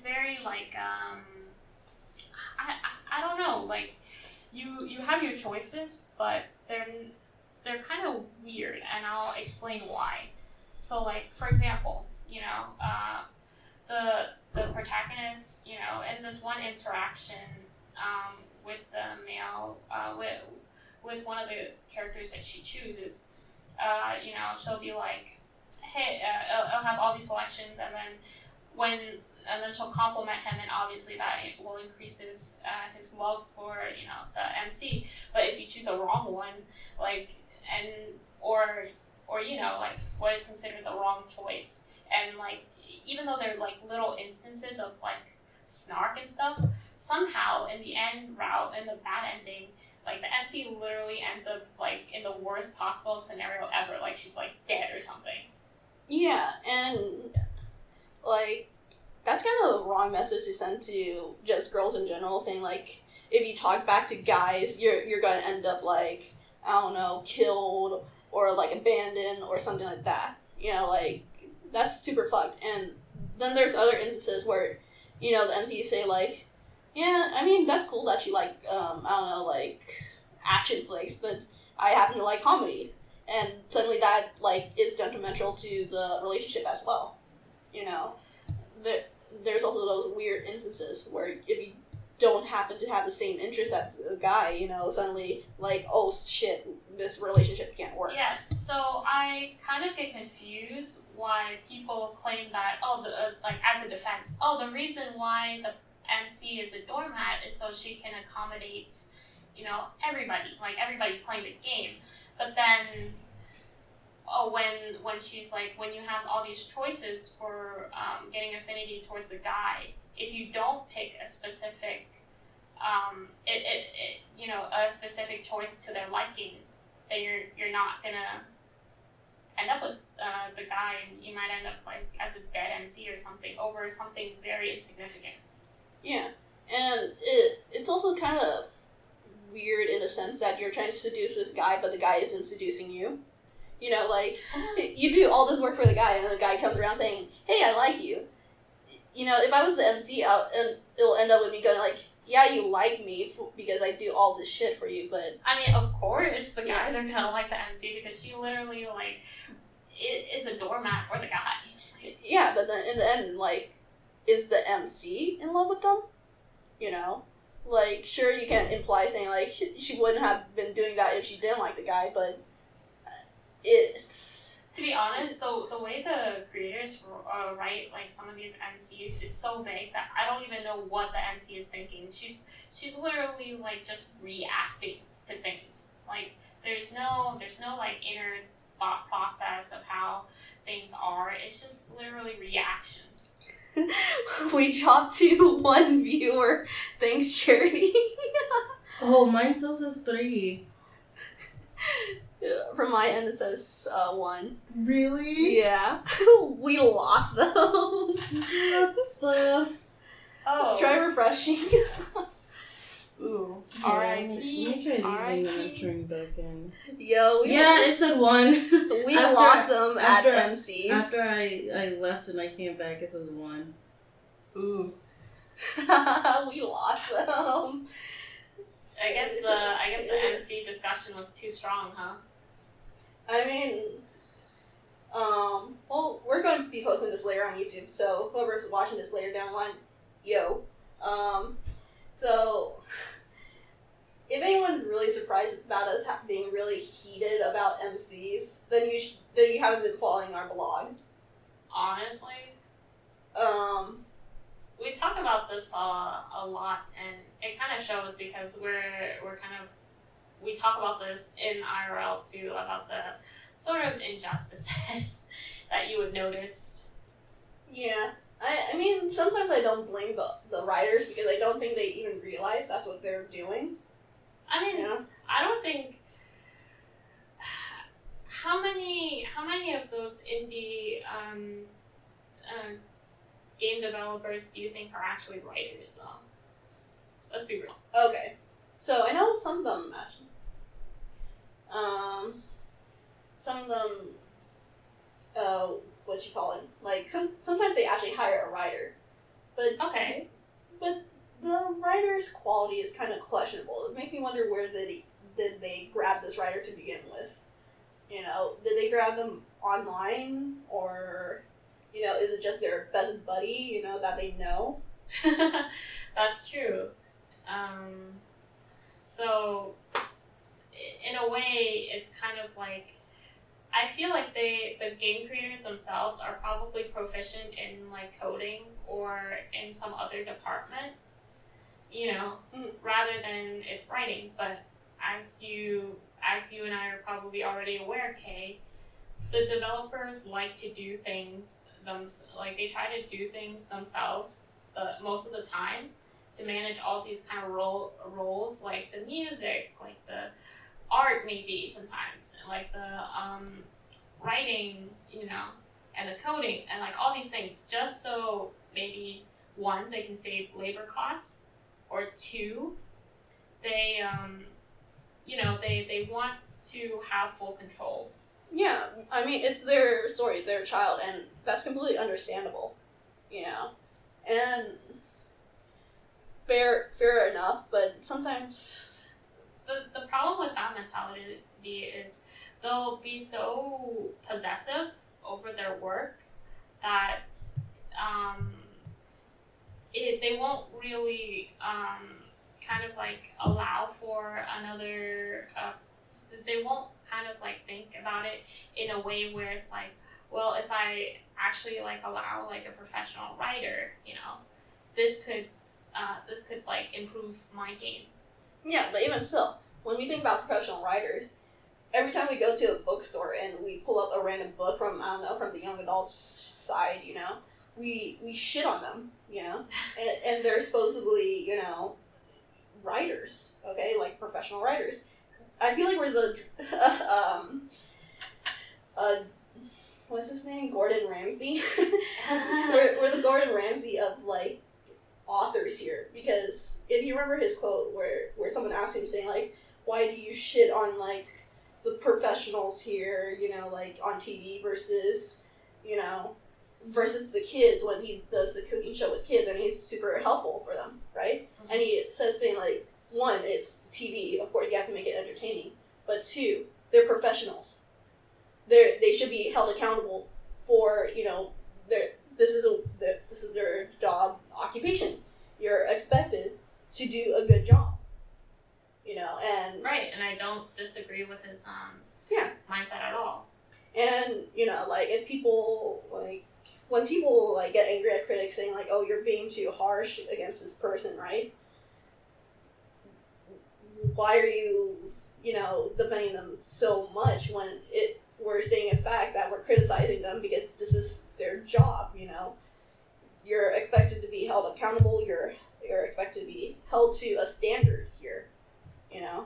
very, like, I don't know, like, you have your choices, but they're kind of weird, and I'll explain why. So, like, for example, you know, the protagonist, you know, in this one interaction with the male, with one of the characters that she chooses, you know, she'll be like, hey, I'll have all these selections, and then she'll compliment him, and obviously that it will increase his love for, you know, the MC. But if you choose a wrong one, like, or you know, like, what is considered the wrong choice, and, like, even though they're, like, little instances of, like, snark and stuff, somehow in the end route, in the bad ending, like, the MC literally ends up, like, in the worst possible scenario ever, like, she's, like, dead or something. Yeah, and, like, that's kind of the wrong message to send to just girls in general, saying, like, if you talk back to guys, you're going to end up, like, I don't know, killed, or, like, abandoned, or something like that. You know, like, that's super fucked. And then there's other instances where, you know, the MCs say, like, yeah, I mean, that's cool that you like, I don't know, like, action flicks, but I happen to like comedy. And suddenly that, like, is detrimental to the relationship as well. You know? There's also those weird instances where if you don't happen to have the same interest as a guy, you know, suddenly, like, oh shit, this relationship can't work. Yes, so I kind of get confused why people claim that, like, as a defense, the reason why the MC is a doormat is so she can accommodate, you know, everybody playing the game. But then, when she's like, when you have all these choices for getting affinity towards the guy, if you don't pick a specific, a specific choice to their liking, then you're not gonna end up with the guy, and you might end up like as a dead MC or something over something very insignificant. Yeah, and it's also kind of weird in the sense that you're trying to seduce this guy, but the guy isn't seducing you. You know, like, you do all this work for the guy, and the guy comes around saying, hey, I like you. You know, if I was the MC, it'll end up with me going like, yeah, you like me because I do all this shit for you, but... I mean, of course the guys are gonna like the MC because she literally, like, is a doormat for the guy. Yeah, but then in the end, like, is the MC in love with them? You know? Like, sure, you can imply saying, like, she wouldn't have been doing that if she didn't like the guy, but it's... To be honest, the way the creators write, like, some of these MCs is so vague that I don't even know what the MC is thinking. She's literally, like, just reacting to things. Like, there's no like, inner thought process of how things are. It's just literally reactions. We dropped to 1 viewer. Thanks, Charity. Oh, mine still says 3. From my end, it says 1. Really? Yeah. We lost them. What the? Oh. Try refreshing. Ooh. Yeah, R.I.P. Let me try leaving R.I.P. and entering back in. Yo, It said 1. We lost them at MCs. After I left and I came back, it says 1. Ooh. We lost them. I guess the MC discussion was too strong, huh? I mean, well, we're going to be posting this later on YouTube, so whoever's watching this later down the line, yo. So, if anyone's really surprised about us being really heated about MCs, then you haven't been following our blog. Honestly, we talk about this a lot, and it kind of shows because we talk about this in IRL too, about the sort of injustices that you would notice. Yeah. I mean, sometimes I don't blame the writers because I don't think they even realize that's what they're doing. I mean, Yeah. I don't think... How many of those indie game developers do you think are actually writers, though? Let's be real. Okay. So, I know some of them, actually. Some of them, what you call it? Like, sometimes they actually hire a writer. But Okay. But the writer's quality is kind of questionable. It makes me wonder where did they grab this writer to begin with? You know, did they grab them online? Or, you know, is it just their best buddy, you know, that they know? That's true. So, in a way, it's kind of like, I feel like the game creators themselves are probably proficient in, like, coding or in some other department, you know, rather than it's writing. But as you and I are probably already aware, Kay, the developers like to do things they try to do things themselves most of the time to manage all these kind of roles, like the music, like the art maybe sometimes, like the writing, you know, and the coding, and like all these things, just so maybe 1, they can save labor costs, or 2, they they want to have full control. Yeah, I mean, it's their story, their child, and that's completely understandable. you know, and fair enough, but sometimes The problem with that mentality is they'll be so possessive over their work that they won't really kind of like allow for another. They won't kind of like think about it in a way where it's like, well, if I actually like allow like a professional writer, you know, this could like improve my game. yeah, but even still, when we think about professional writers, every time we go to a bookstore and we pull up a random book from, I don't know, from the young adults side, you know, we shit on them, you know, and they're supposedly, you know, writers, okay, like professional writers. I feel like we're the, what's his name? Gordon Ramsay? we're the Gordon Ramsay of, like, authors here, because if you remember his quote where someone asked him saying, like, why do you shit on, like, the professionals here, you know, like, on TV versus, you know, versus the kids when he does the cooking show with kids, and he's super helpful for them, right? Mm-hmm. And he said saying, like, one, it's TV, of course you have to make it entertaining, but two, they're professionals. They should be held accountable for, you know, this is their job occupation. You're expected to do a good job, you know, and right. And I don't disagree with his mindset at all. And you know, like if people like when people like get angry at critics saying like, oh, you're being too harsh against this person, right? Why are you, you know, defending them so much when we're saying in fact that we're criticizing them because this is their job, you know? You're expected to be held accountable, you're expected to be held to a standard here, you know?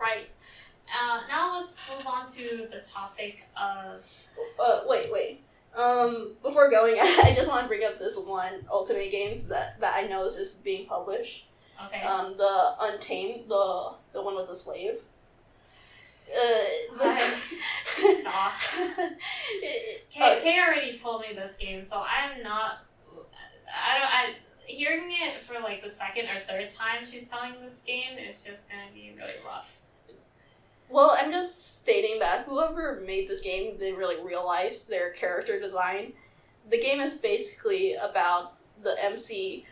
Right. Now let's move on to the topic of... Wait. Before going, I just want to bring up this one Ultimate Games that I noticed is being published. Okay. The Untamed, the one with the slave. Stop. Kay already told me this game, so hearing it for like the second or third time she's telling this game is just gonna be really rough. Well, I'm just stating that whoever made this game didn't really realize their character design. The game is basically about the MC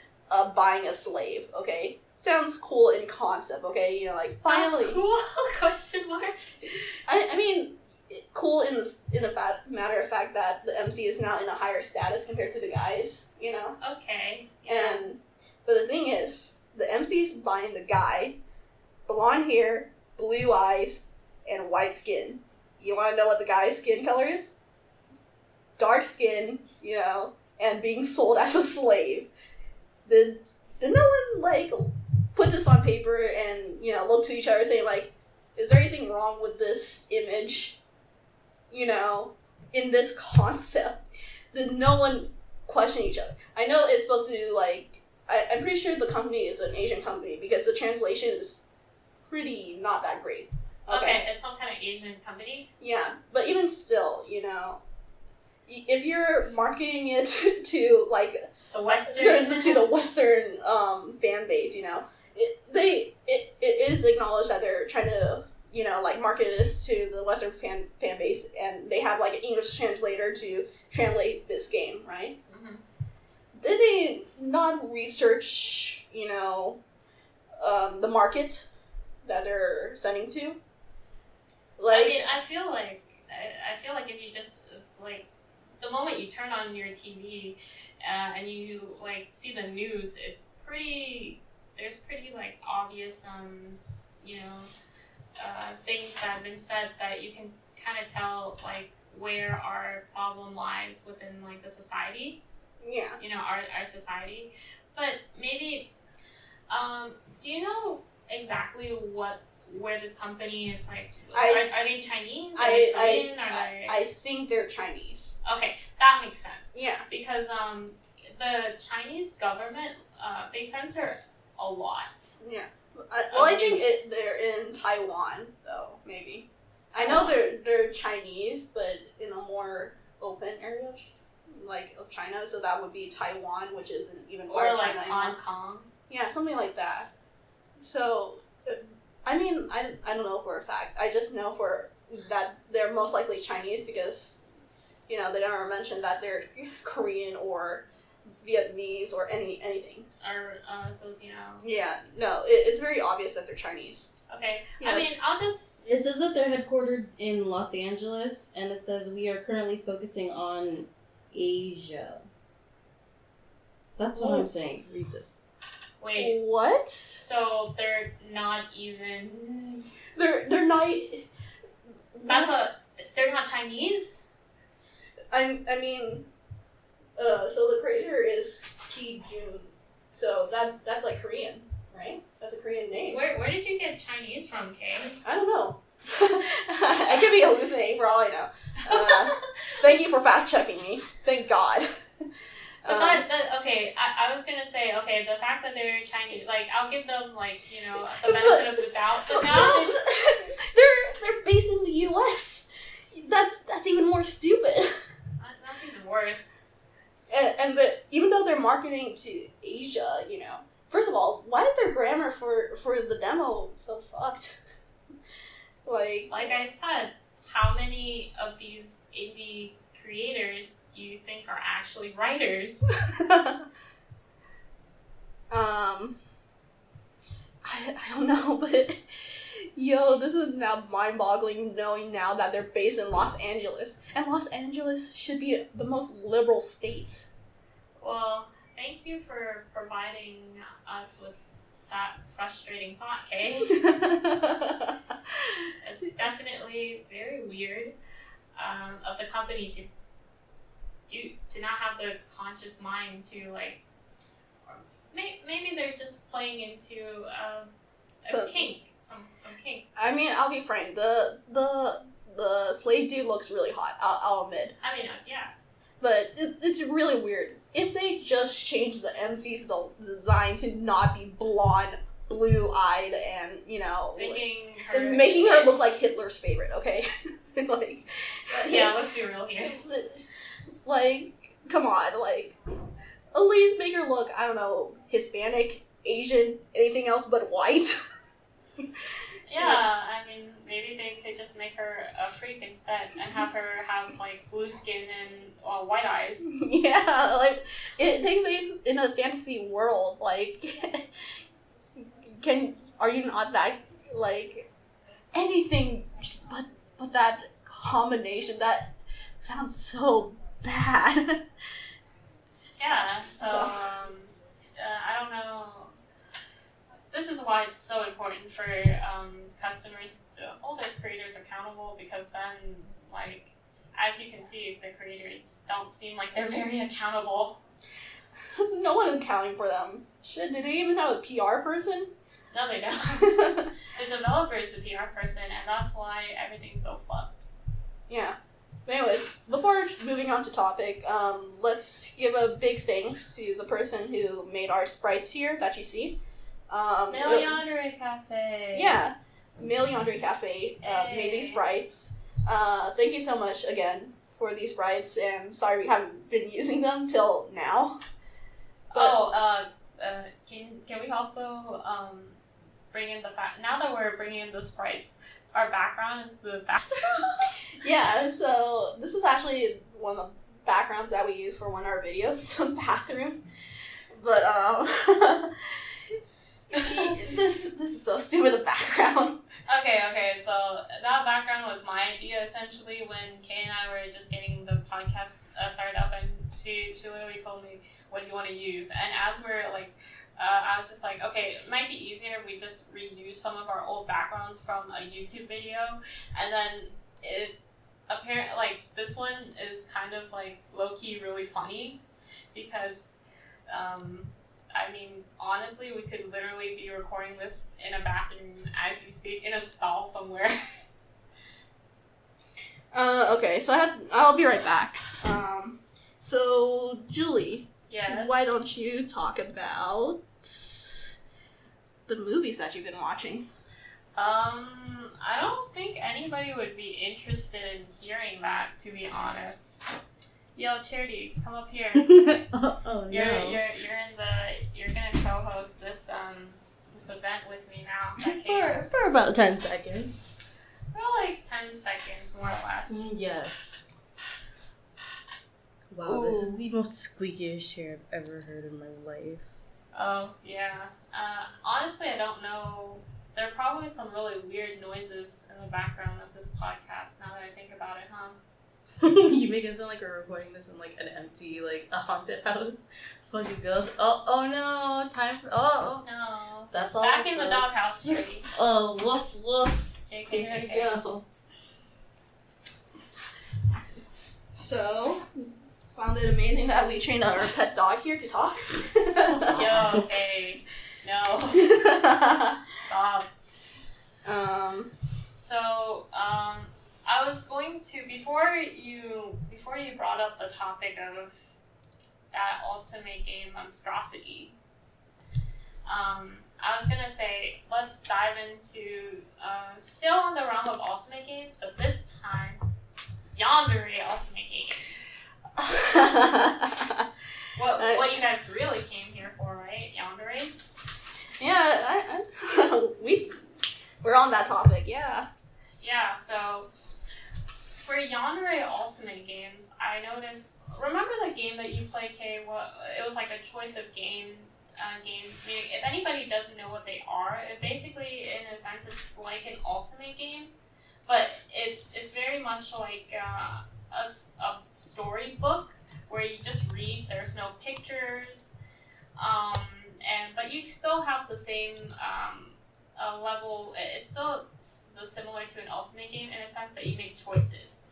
buying a slave, okay? Sounds cool in concept, okay? You know, like, finally... Sounds cool? Question mark? I mean, cool in the matter of fact that the MC is now in a higher status compared to the guys, you know? Okay. Yeah. But the thing is, the MC is buying the guy, blonde hair, blue eyes, and white skin. You want to know what the guy's skin color is? Dark skin, you know, and being sold as a slave. Did no one, like, put this on paper and, you know, look to each other saying, like, is there anything wrong with this image? You know, in this concept? Did no one question each other? I know it's supposed to, like, I'm pretty sure the company is an Asian company because the translation is pretty not that great. Okay, it's some kind of Asian company? Yeah, but even still, you know, if you're marketing it to like the Western to the Western fan base, you know, it is acknowledged that they're trying to, you know, like market this to the Western fan base, and they have like an English translator to translate this game, right? Mm-hmm. Did they not research, you know, the market that they're sending to? Like, I mean, I feel like if you just like the moment you turn on your TV and you like see the news, it's there's pretty like obvious you know things that have been said that you can kind of tell like where our problem lies within like the society. Yeah. You know, our society. But maybe do you know exactly where this company is like? Are they Chinese? Are they Korean? I think they're Chinese. Okay, that makes sense. Yeah. Because the Chinese government they censor a lot. Yeah. I think they're in Taiwan though. Maybe. I know they're Chinese, but in a more open area. like of China, so that would be Taiwan, which isn't even Or part of like China Hong anymore. Kong. Yeah, something like that. So, I mean, I don't know for a fact. I just know for that they're most likely Chinese because, you know, they never mention that they're Korean or Vietnamese or anything. Or Filipino. Yeah, no, it's very obvious that they're Chinese. Okay. Yes. I mean, I'll just. It says that they're headquartered in Los Angeles, and it says we are currently focusing on Asia. That's what I'm saying. Read this. Wait. What? So they're not even. They're not. They're not Chinese? I mean, so the creator is Ki Jun, so that's like Korean, right? That's a Korean name. Where did you get Chinese from, Kay? I don't know. I could be hallucinating for all I know. Thank you for fact checking me. Thank God. But okay, I was gonna say, okay, the fact that they're Chinese, like, I'll give them, like, you know, the benefit of the doubt, but now they're based in the U.S. That's even more stupid. That's even worse. And even though they're marketing to Asia, you know, first of all, why is their grammar for the demo so fucked? Like I said, how many of these indie creators do you think are actually writers? I don't know, but yo, this is now mind-boggling knowing now that they're based in Los Angeles, and Los Angeles should be the most liberal state. Well, thank you for providing us with that frustrating thought, Kay. It's definitely very weird of the company to not have the conscious mind to, like, or maybe they're just playing into a kink, some kink. I mean, I'll be frank. The slave dude looks really hot. I'll admit. I mean, yeah. But it's really weird. If they just changed the MC's design to not be blonde, blue-eyed, and, you know, making her look like Hitler's favorite, okay? Like, yeah, let's be real here. Like, come on, like, at least make her look, I don't know, Hispanic, Asian, anything else but white. Yeah, I mean, maybe they could just make her a freak instead and have her have, like, blue skin and white eyes. Yeah, like, it takes place in a fantasy world, like, are you not that, like, anything but that combination, that sounds so bad. Yeah, so, I don't know. This is why it's so important for customers to hold their creators accountable, because then, like, as you can see, the creators don't seem like they're very accountable. There's no one accounting for them. Shit, do they even have a PR person? No, they don't. The developer is the PR person, and that's why everything's so fucked. Yeah. But anyways, before moving on to topic, let's give a big thanks to the person who made our sprites here that you see. maleyanderecafe. Yeah, maleyanderecafe made these sprites. Thank you so much again for these sprites, and sorry we haven't been using them till now. But, can we also bring in the fact, now that we're bringing in the sprites, our background is the bathroom? Yeah, so this is actually one of the backgrounds that we use for one of our videos, the bathroom. But this is so stupid, the background. Okay, so that background was my idea essentially when Kay and I were just getting the podcast started up, and she literally told me, what do you want to use? And as we're like, I was just like, okay, it might be easier if we just reuse some of our old backgrounds from a YouTube video, and then it apparently, like, this one is kind of like low-key really funny because I mean, honestly, we could literally be recording this in a bathroom as we speak, in a stall somewhere. Okay, so I'll be right back. So Julie, Yes. why don't you talk about the movies that you've been watching? I don't think anybody would be interested in hearing that, to be honest. Yo, Charity, come up here. Oh You're no. you're gonna co-host this event with me now. That case. For about 10 seconds. For like 10 seconds, more or less. Yes. Wow, this is the most squeakiest chair I've ever heard in my life. Oh, yeah. Honestly, I don't know. There are probably some really weird noises in the background of this podcast now that I think about it, huh? You make it sound like we're recording this in like an empty, like a haunted house. Fucking ghost. Oh no! Time for No. That's all. Back in the doghouse, Charity. Oh, woof woof. JK, Here JK. we go. So, found it amazing that we trained our pet dog here to talk. Yo, hey. No. Stop. So, I was going to before you brought up the topic of that ultimate game monstrosity. I was gonna say let's dive into still in the realm of ultimate games, but this time yandere ultimate games. What you guys really came here for, right? Yanderes? Yeah, we're on that topic, yeah. Yeah, so for yandere ultimate games, I noticed. Remember the game that you played, Kay? It was like a choice of games. Meaning, if anybody doesn't know what they are, it basically, in a sense, it's like an ultimate game, but it's very much like a storybook where you just read. There's no pictures, but you still have the same level. It's still similar to an ultimate game in a sense that you make choices.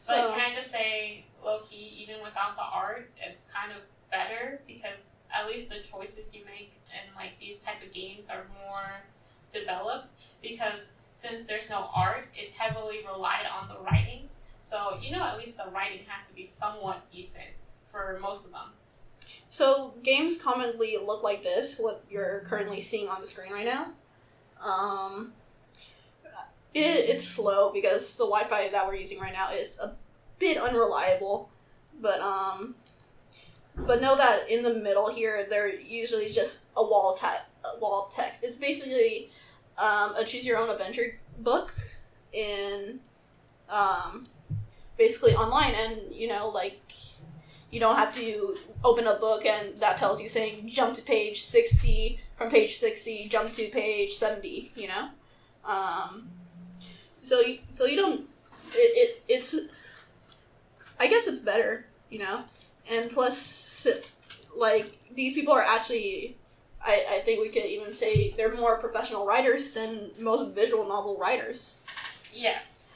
But can I just say, low-key, even without the art, it's kind of better because at least the choices you make in like these type of games are more developed, because since there's no art, it's heavily relied on the writing. So, at least the writing has to be somewhat decent for most of them. So, games commonly look like this, what you're currently seeing on the screen right now. It's slow because the Wi-Fi that we're using right now is a bit unreliable, but know that in the middle here, there usually just a wall text. It's basically a choose your own adventure book in basically online, and you don't have to open a book and that tells you saying jump to page 60, from page 60 jump to page 70, so you don't, it's, I guess it's better, and plus, like, these people are actually, I think we could even say they're more professional writers than most visual novel writers. Yes.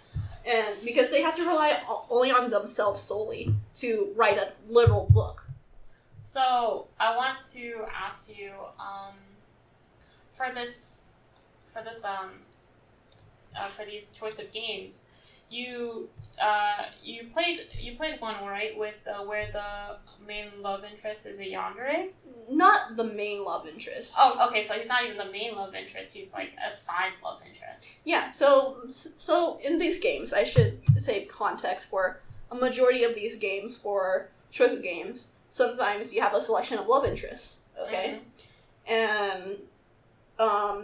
And because they have to rely only on themselves solely to write a literal book. So I want to ask you, for these choice of games, you played one, right, with where the main love interest is a yandere? Not the main love interest. Oh, okay, so he's not even the main love interest, he's like a side love interest. Yeah, so in these games, I should say context for a majority of these games for choice of games, sometimes you have a selection of love interests, okay? Mm-hmm. And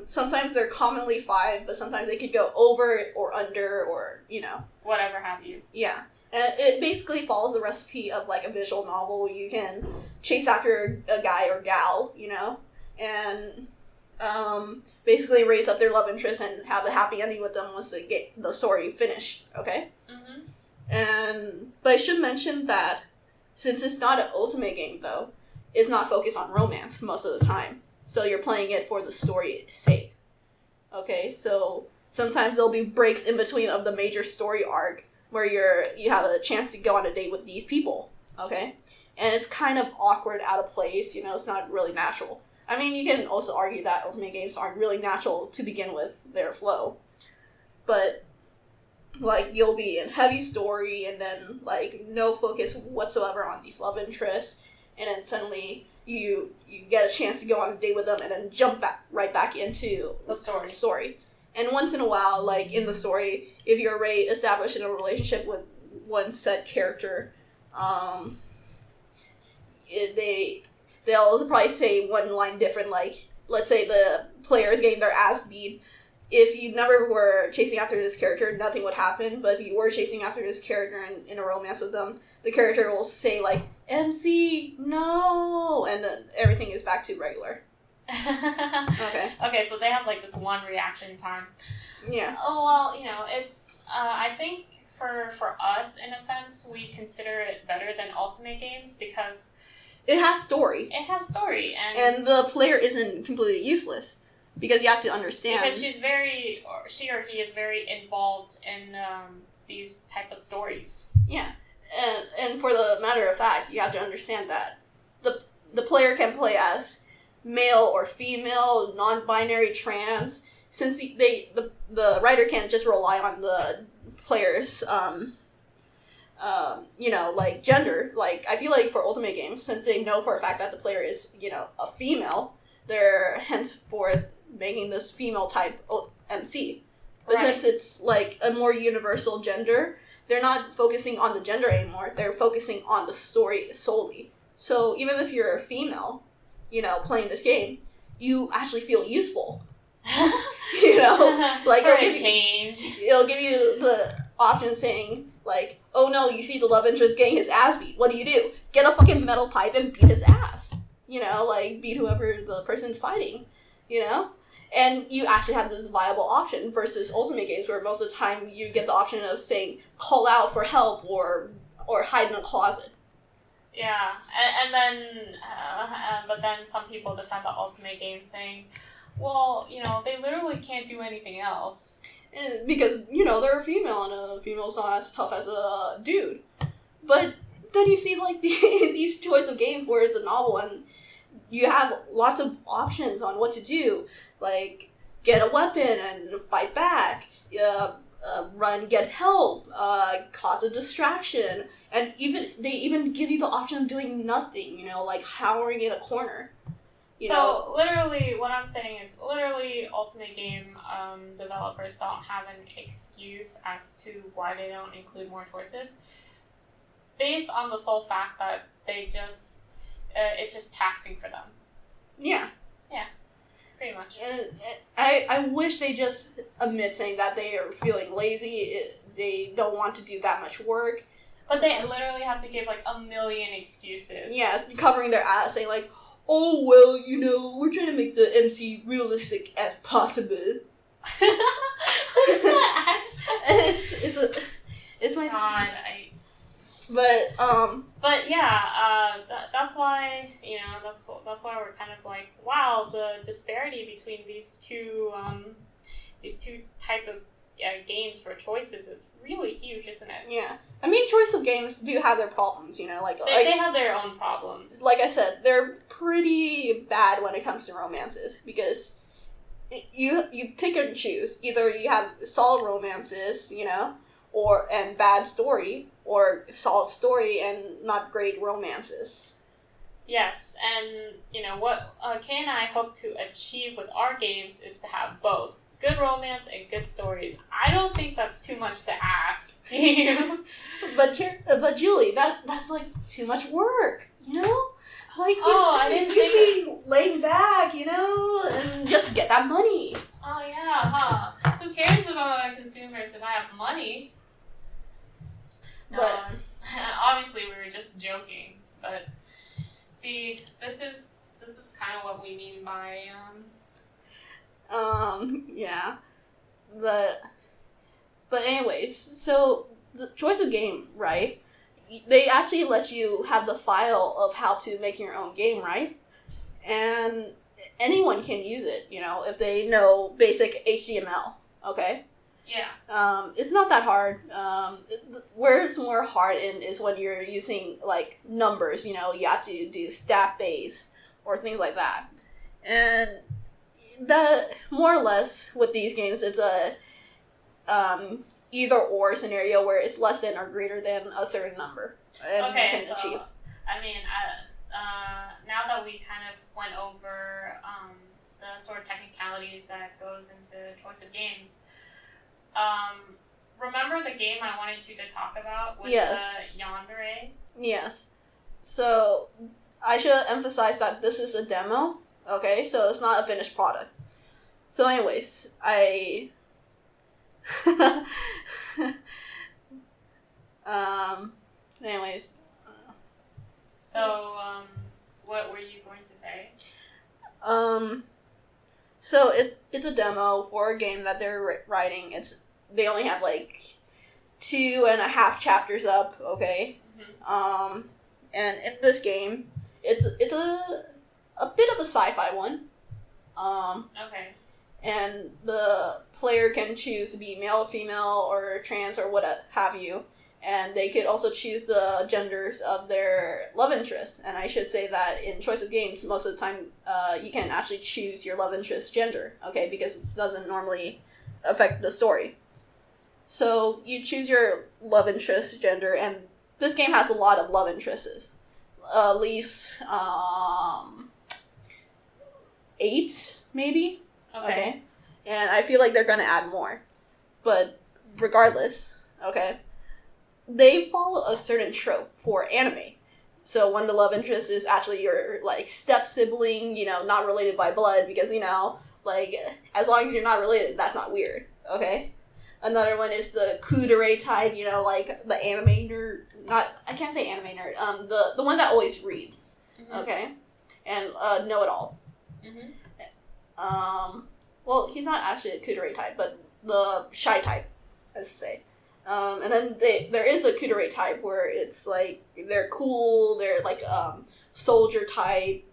sometimes they're commonly 5, but sometimes they could go over or under or, whatever have you. Yeah. And it basically follows the recipe of, like, a visual novel. You can chase after a guy or gal, and basically raise up their love interest and have a happy ending with them once they get the story finished, okay? Mm-hmm. But I should mention that since it's not an ultimate game, though, it's not focused on romance most of the time. So you're playing it for the story's sake. Okay, so sometimes there'll be breaks in between of the major story arc where you have a chance to go on a date with these people. Okay? And it's kind of awkward, out of place, it's not really natural. I mean, you can also argue that ultimate games aren't really natural to begin with, their flow. But, like, you'll be in heavy story and then, like, no focus whatsoever on these love interests, and then suddenly you get a chance to go on a date with them and then jump right back into the story. And once in a while, like in the story, if you're already established in a relationship with one set character, They'll probably say one line different, like, let's say the player is getting their ass beat. If you never were chasing after this character, nothing would happen. But if you were chasing after this character in a romance with them, the character will say, like, MC, no! And then everything is back to regular. Okay. Okay, so they have, like, this one reaction time. Yeah. Oh, well, you know, it's, I think for us, in a sense, we consider it better than Ultimate games because it has story. It has story. And the player isn't completely useless. Because you have to understand. Because she or he is very involved in these type of stories. Yeah. And for the matter of fact, you have to understand that the player can play as male or female, non-binary, trans, since the writer can't just rely on the player's like gender. Like, I feel like for Ultimate games, since they know for a fact that the player is, a female, they're henceforth making this female type MC. But since it's like a more universal gender, they're not focusing on the gender anymore. They're focusing on the story solely. So even if you're a female, playing this game, you actually feel useful. Like for a change. It'll give you the option saying, like, oh no, you see the love interest getting his ass beat. What do? Get a fucking metal pipe and beat his ass. Like, beat whoever the person's fighting. And you actually have this viable option versus Ultimate games where most of the time you get the option of saying, call out for help or hide in a closet. Yeah, and then, but then some people defend the Ultimate game saying, well, they literally can't do anything else. Because, they're a female and a female's not as tough as a dude. But then you see, like, these choice of games where it's a novel and you have lots of options on what to do. Like, get a weapon and fight back, run, get help, cause a distraction, and they even give you the option of doing nothing, like cowering in a corner. So literally, what I'm saying is, Ultimate Game developers don't have an excuse as to why they don't include more choices, based on the sole fact that they just it's just taxing for them. Yeah. Yeah. Pretty much. And I wish they just admit saying that they are feeling lazy, they don't want to do that much work. But they literally have to give, like, a million excuses. Yeah, covering their ass, saying, like, oh, well, we're trying to make the MC realistic as possible. What is that accent? It's my... God, But yeah, that's why, that's why we're kind of like, wow, the disparity between these two type of games for choices is really huge, isn't it? Yeah. I mean, choice of games do have their problems, like... They have their own problems. Like I said, they're pretty bad when it comes to romances, because you pick and choose. Either you have solid romances, and bad story, or solid story and not great romances. Yes, and what Kay and I hope to achieve with our games is to have both good romance and good stories. I don't think that's too much to ask. Do you? But Julie, that's like too much work, Like, I didn't you should be laying back, and just get that money. Oh yeah, huh? Who cares about consumers if I have money? No, But obviously we were just joking. But see, this is kind of what we mean by yeah, but anyways, so the choice of game, right? They actually let you have the file of how to make your own game, right? And anyone can use it, if they know basic HTML, okay? Yeah. It's not that hard. Where it's more hard in is when you're using, like, numbers, you have to do stat base or things like that. And that, more or less, with these games, it's a either or scenario where it's less than or greater than a certain number and you can achieve. I mean, now that we kind of went over the sort of technicalities that goes into choice of games, remember the game I wanted you to talk about with Yes. the yandere? Yes. So, I should emphasize that this is a demo, okay? So, it's not a finished product. So, anyways, anyways. So, what were you going to say? So, it's a demo for a game that they're writing. They only have, like, 2.5 chapters up, okay? Mm-hmm. And in this game, it's a bit of a sci-fi one. Okay. And the player can choose to be male, female, or trans, or what have you. And they could also choose the genders of their love interest. And I should say that in choice of games, most of the time, you can actually choose your love interest gender, okay? Because it doesn't normally affect the story. So you choose your love interest gender, and this game has a lot of love interests. At least 8, maybe? Okay. And I feel like they're gonna add more. But regardless, okay, they follow a certain trope for anime. So when the love interest is actually your, like, step-sibling, not related by blood, because, like, as long as you're not related, that's not weird, okay? Another one is the kudere type, like the anime nerd. I can't say anime nerd. The one that always reads, okay, and know-it-all. Mm-hmm. Well, he's not actually a kudere type, but the shy type, let's say. And then there is a kudere type where it's like they're cool, they're like soldier type,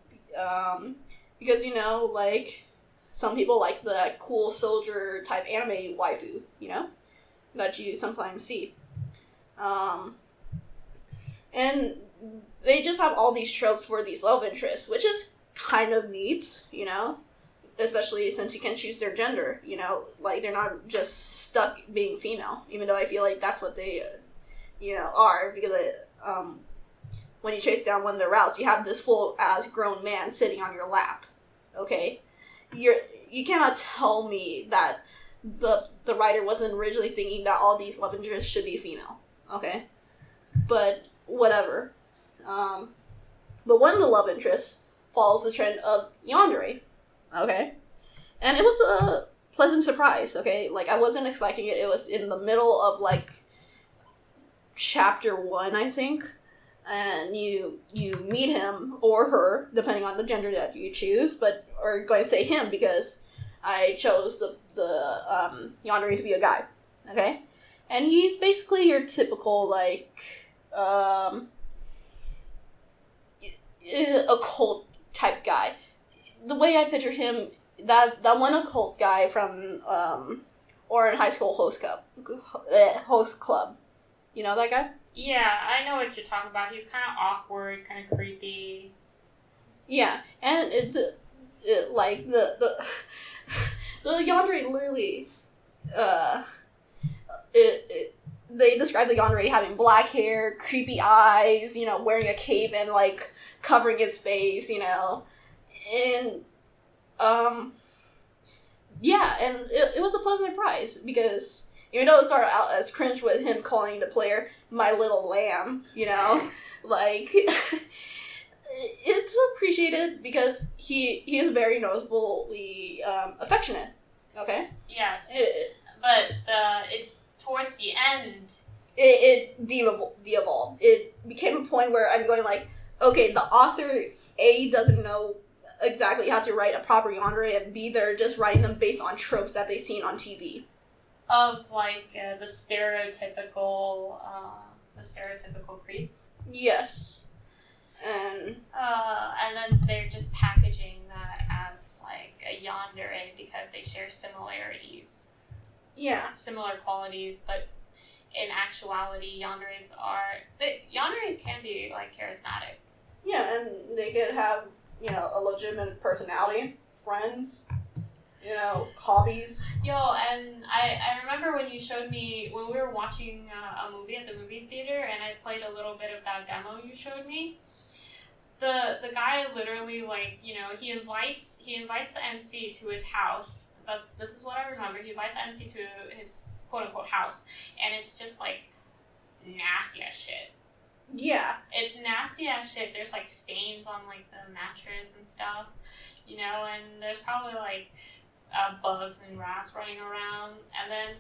because like some people like the cool soldier type anime waifu, that you sometimes see. And they just have all these tropes for these love interests, which is kind of neat, especially since you can choose their gender, like they're not just stuck being female, even though I feel like that's what they, are, because when you chase down one of their routes, you have this full-ass grown man sitting on your lap, okay? You cannot tell me that the writer wasn't originally thinking that all these love interests should be female, okay? But whatever. But one of the love interests follows the trend of yandere, okay? And it was a pleasant surprise, okay? Like, I wasn't expecting it. It was in the middle of, like, chapter 1, I think. And you meet him or her, depending on the gender that you choose, or going to say him because I chose the yandere to be a guy, okay? And he's basically your typical, like, occult type guy. The way I picture him, that one occult guy from Orin High School Host Club. You know that guy? Yeah, I know what you're talking about. He's kind of awkward, kind of creepy. Yeah, and it's like the yandere literally, they describe the yandere having black hair, creepy eyes, wearing a cape and like covering its face, and yeah, and it was a pleasant surprise because even though it started out as cringe with him calling the player my little lamb, like it's appreciated because he is very noticeably affectionate. Okay. Yes, but towards the end, it de-evolved. It became a point where I'm going like, okay, the author A doesn't know exactly how to write a proper yandere, and B, they're just writing them based on tropes that they've seen on TV. Of like the stereotypical creep. Yes, and then they're just packaging that as like a yandere because they share similarities. Yeah, similar qualities, but in actuality, yanderes can be like charismatic. Yeah, and they could have a legitimate personality, friends, hobbies. Yo, and I remember when you showed me, when we were watching a movie at the movie theater, and I played a little bit of that demo you showed me. The guy literally, like, he invites the MC to his house. This is what I remember. He invites the MC to his quote-unquote house, and it's just, like, nasty as shit. Yeah. It's nasty as shit. There's, like, stains on, like, the mattress and stuff, you know, and there's probably, like, bugs and rats running around, and then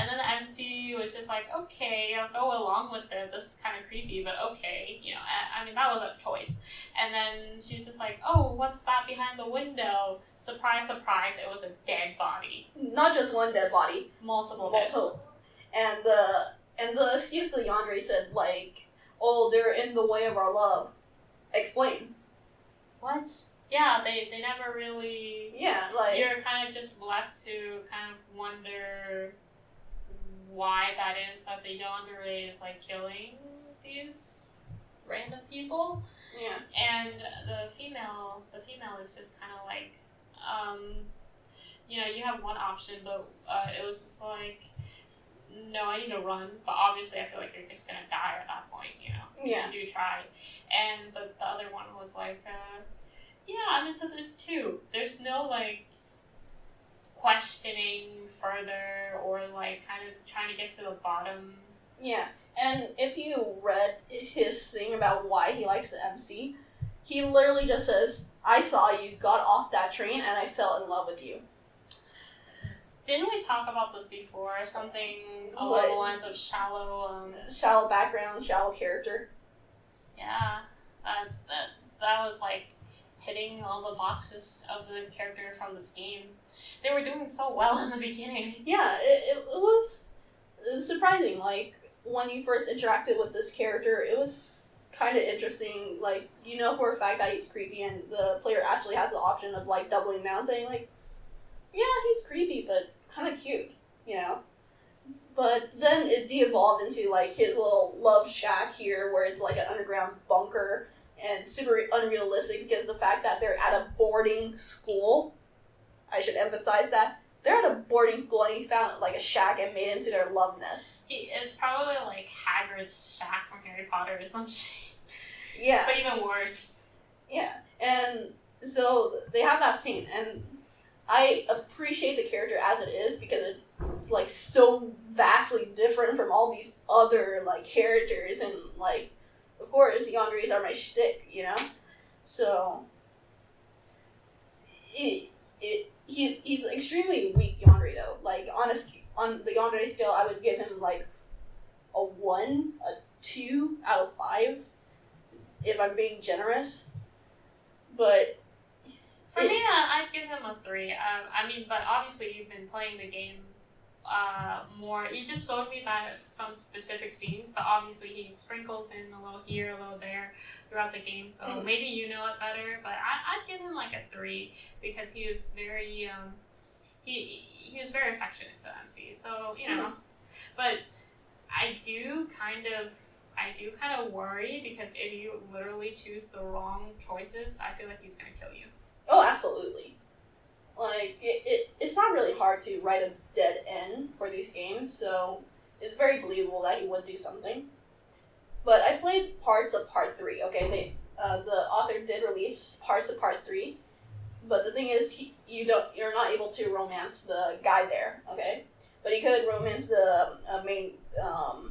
the MC was just like, okay, I'll go along with it. This is kind of creepy, but okay, you know. I mean, that was a choice. And then she's just like, oh, what's that behind the window? Surprise, surprise! It was a dead body. Not just one dead body. Multiple. And the excuse that Yandere said, like, oh, they're in the way of our love. Explain. What? Yeah, they never really... Yeah, like... You're kind of just left to kind of wonder why that is that the yandere is, like, killing these random people. Yeah. And the female is just kind of like, you know, you have one option, but it was just like, no, I need to run. But obviously I feel like you're just going to die at that point, you know. Yeah. You do try. But the other one was like... yeah, I'm into this too. There's no, like, questioning further or, like, kind of trying to get to the bottom. Yeah, and if you read his thing about why he likes the MC, he literally just says, I saw you, got off that train, and I fell in love with you. Didn't we talk about this before? Something along the lines of shallow... Shallow background, shallow character. Yeah, that was, like... hitting all the boxes of the character from this game. They were doing so well in the beginning. Yeah, it was surprising. Like, when you first interacted with this character, it was kind of interesting. Like, you know for a fact that he's creepy, and the player actually has the option of, like, doubling down, saying, like, yeah, he's creepy, but kind of cute, you know? But then it de-evolved into, like, his little love shack here, where it's, like, an underground bunker, and super unrealistic because the fact that they're at a boarding school, I should emphasize that, they're at a boarding school and he found like a shack and made it into their love nest. It's probably like Hagrid's shack from Harry Potter or some shit. Yeah. But even worse. Yeah. And so they have that scene, and I appreciate the character as it is because it's like so vastly different from all these other like characters, and like of course, yanderes are my shtick, you know? So, he's extremely weak yandere, though. Like, on the yandere scale, I would give him, like, a 1, a 2 out of 5, if I'm being generous. But... For me, I'd give him a 3. I mean, but obviously you've been playing the game more. You just showed me that some specific scenes, but obviously he sprinkles in a little here, a little there throughout the game, so maybe you know it better, but I'd give him like a 3 because he was very he was very affectionate to MC, so you know. But I do kind of worry because if you literally choose the wrong choices, I feel like he's gonna kill you. Oh, absolutely. Like, it's not really hard to write a dead end for these games, so it's very believable that he would do something. But I played parts of Part 3, okay? The author did release parts of Part 3, but the thing is, you're not able to romance the guy there, okay? But you could romance the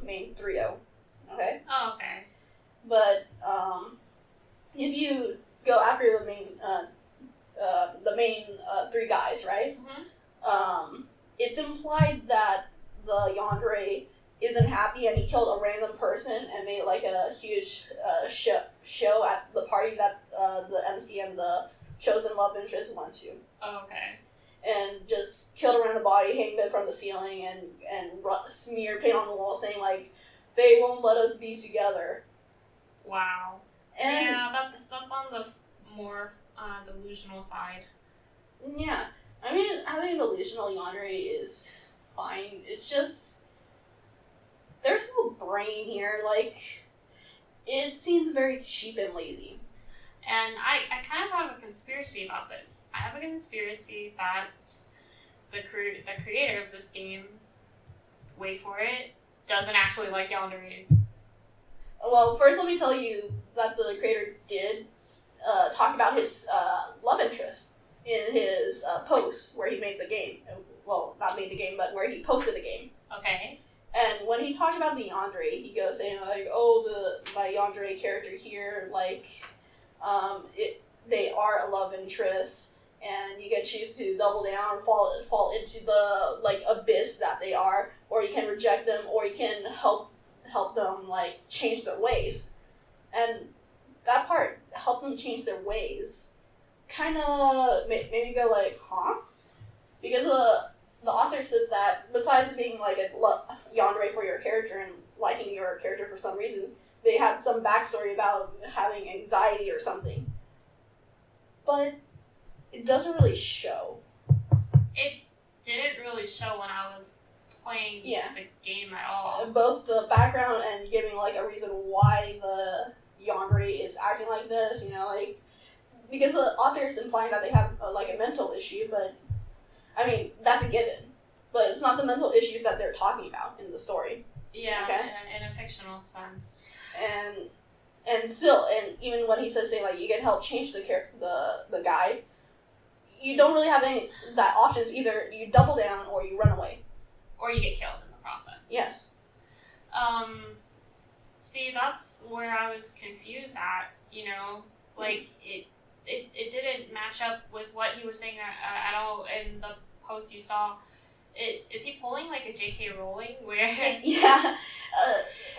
main trio, okay? Oh, okay. But if you go after the main 3 guys, right? Mm-hmm. It's implied that the yandere isn't happy and he killed a random person and made like a huge show at the party that the MC and the chosen love interest went to. Oh, okay. And just killed a random body, hanged it from the ceiling, and smeared paint on the wall saying like, they won't let us be together. Wow. And yeah, that's on the more delusional side. Yeah. I mean, having a delusional yandere is fine. It's just, there's no brain here. Like, it seems very cheap and lazy. And I kind of have a conspiracy about this. I have a conspiracy that the creator of this game, wait for it, doesn't actually like yanderes. Well, first let me tell you that the creator did talk about his love interest in his post where he made the game. Well, not made the game, but where he posted the game. Okay. And when he talked about the yandere, he goes saying like, "Oh, my yandere character here, like, they are a love interest, and you can choose to double down or fall into the like abyss that they are, or you can reject them, or you can help them like change their ways." And that part, help them change their ways, kind of made me go like, huh? Because the author said that besides being like a yandere for your character and liking your character for some reason, they have some backstory about having anxiety or something. But it doesn't really show. It didn't really show when I was playing the game at all. Both the background and giving like a reason why the yandere is acting like this, you know, like, because the author is implying that they have like a mental issue, but I mean, that's a given. But it's not the mental issues that they're talking about in the story. Yeah, okay? in a fictional sense. And still, and even when he says, say, like, you can help change the guy, you don't really have any that options. Either you double down or you run away. Or you get killed in the process. Yes. See, that's where I was confused at, you know? Like, it didn't match up with what he was saying at all in the post you saw. Is he pulling like a J.K. Rowling where... Yeah.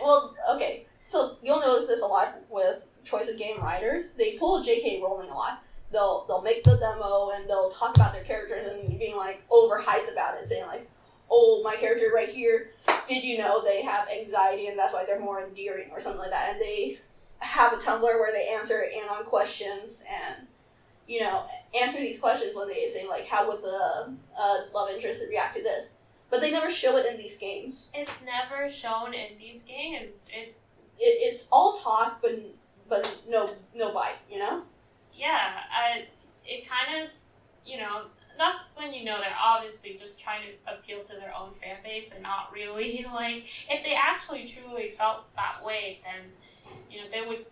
Well, okay. So you'll notice this a lot with choice of game writers. They pull J.K. Rowling a lot. They'll make the demo and they'll talk about their characters and being like overhyped about it, saying like, "Oh, my character right here, did you know they have anxiety and that's why they're more endearing," or something like that. And they have a Tumblr where they answer anon questions and, you know, answer these questions when they say like, how would the love interest react to this? But they never show it in these games. It's never shown in these games. It's all talk, but no bite, you know? Yeah, it kind of, you know, that's when you know they're obviously just trying to appeal to their own fan base and not really, like, if they actually truly felt that way, then, you know, they would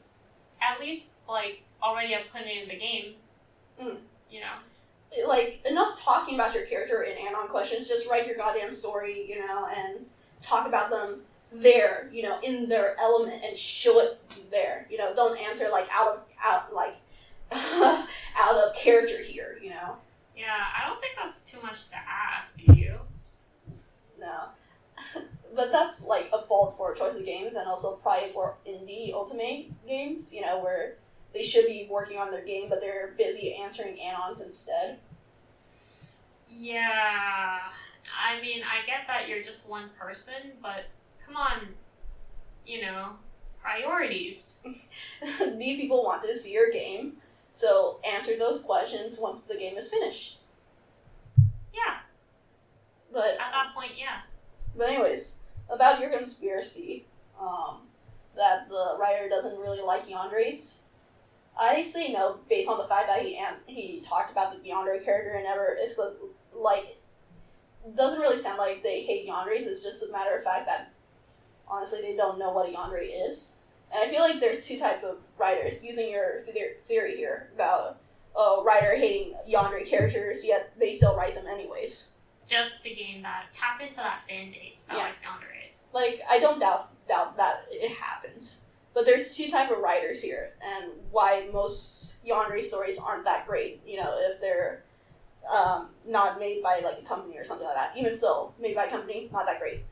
at least, like, already have put it in the game, you know? Like, enough talking about your character in anon questions, just write your goddamn story, you know, and talk about them there, you know, in their element and show it there, you know, don't answer, like, out of character here, you know? Yeah, I don't think that's too much to ask, do you? No. But that's, like, a fault for choice of games and also probably for indie ultimate games, you know, where they should be working on their game, but they're busy answering anons instead. Yeah, I mean, I get that you're just one person, but come on, you know, priorities. These people want to see your game, so answer those questions once the game is finished. Yeah. But at that point, yeah. But anyways, about your conspiracy, that the writer doesn't really like yanderes, I say no based on the fact that he talked about the yandere character and it's like, doesn't really sound like they hate yanderes. It's just a matter of fact that honestly they don't know what a yandere is. And I feel like there's two types of writers, using your theory here about a writer hating yandere characters, yet they still write them anyways. Just to gain that, tap into that fan base that likes yanderes. Like, I don't doubt that it happens. But there's two type of writers here, and why most yandere stories aren't that great, you know, if they're not made by, like, a company or something like that. Even so, made by a company, not that great.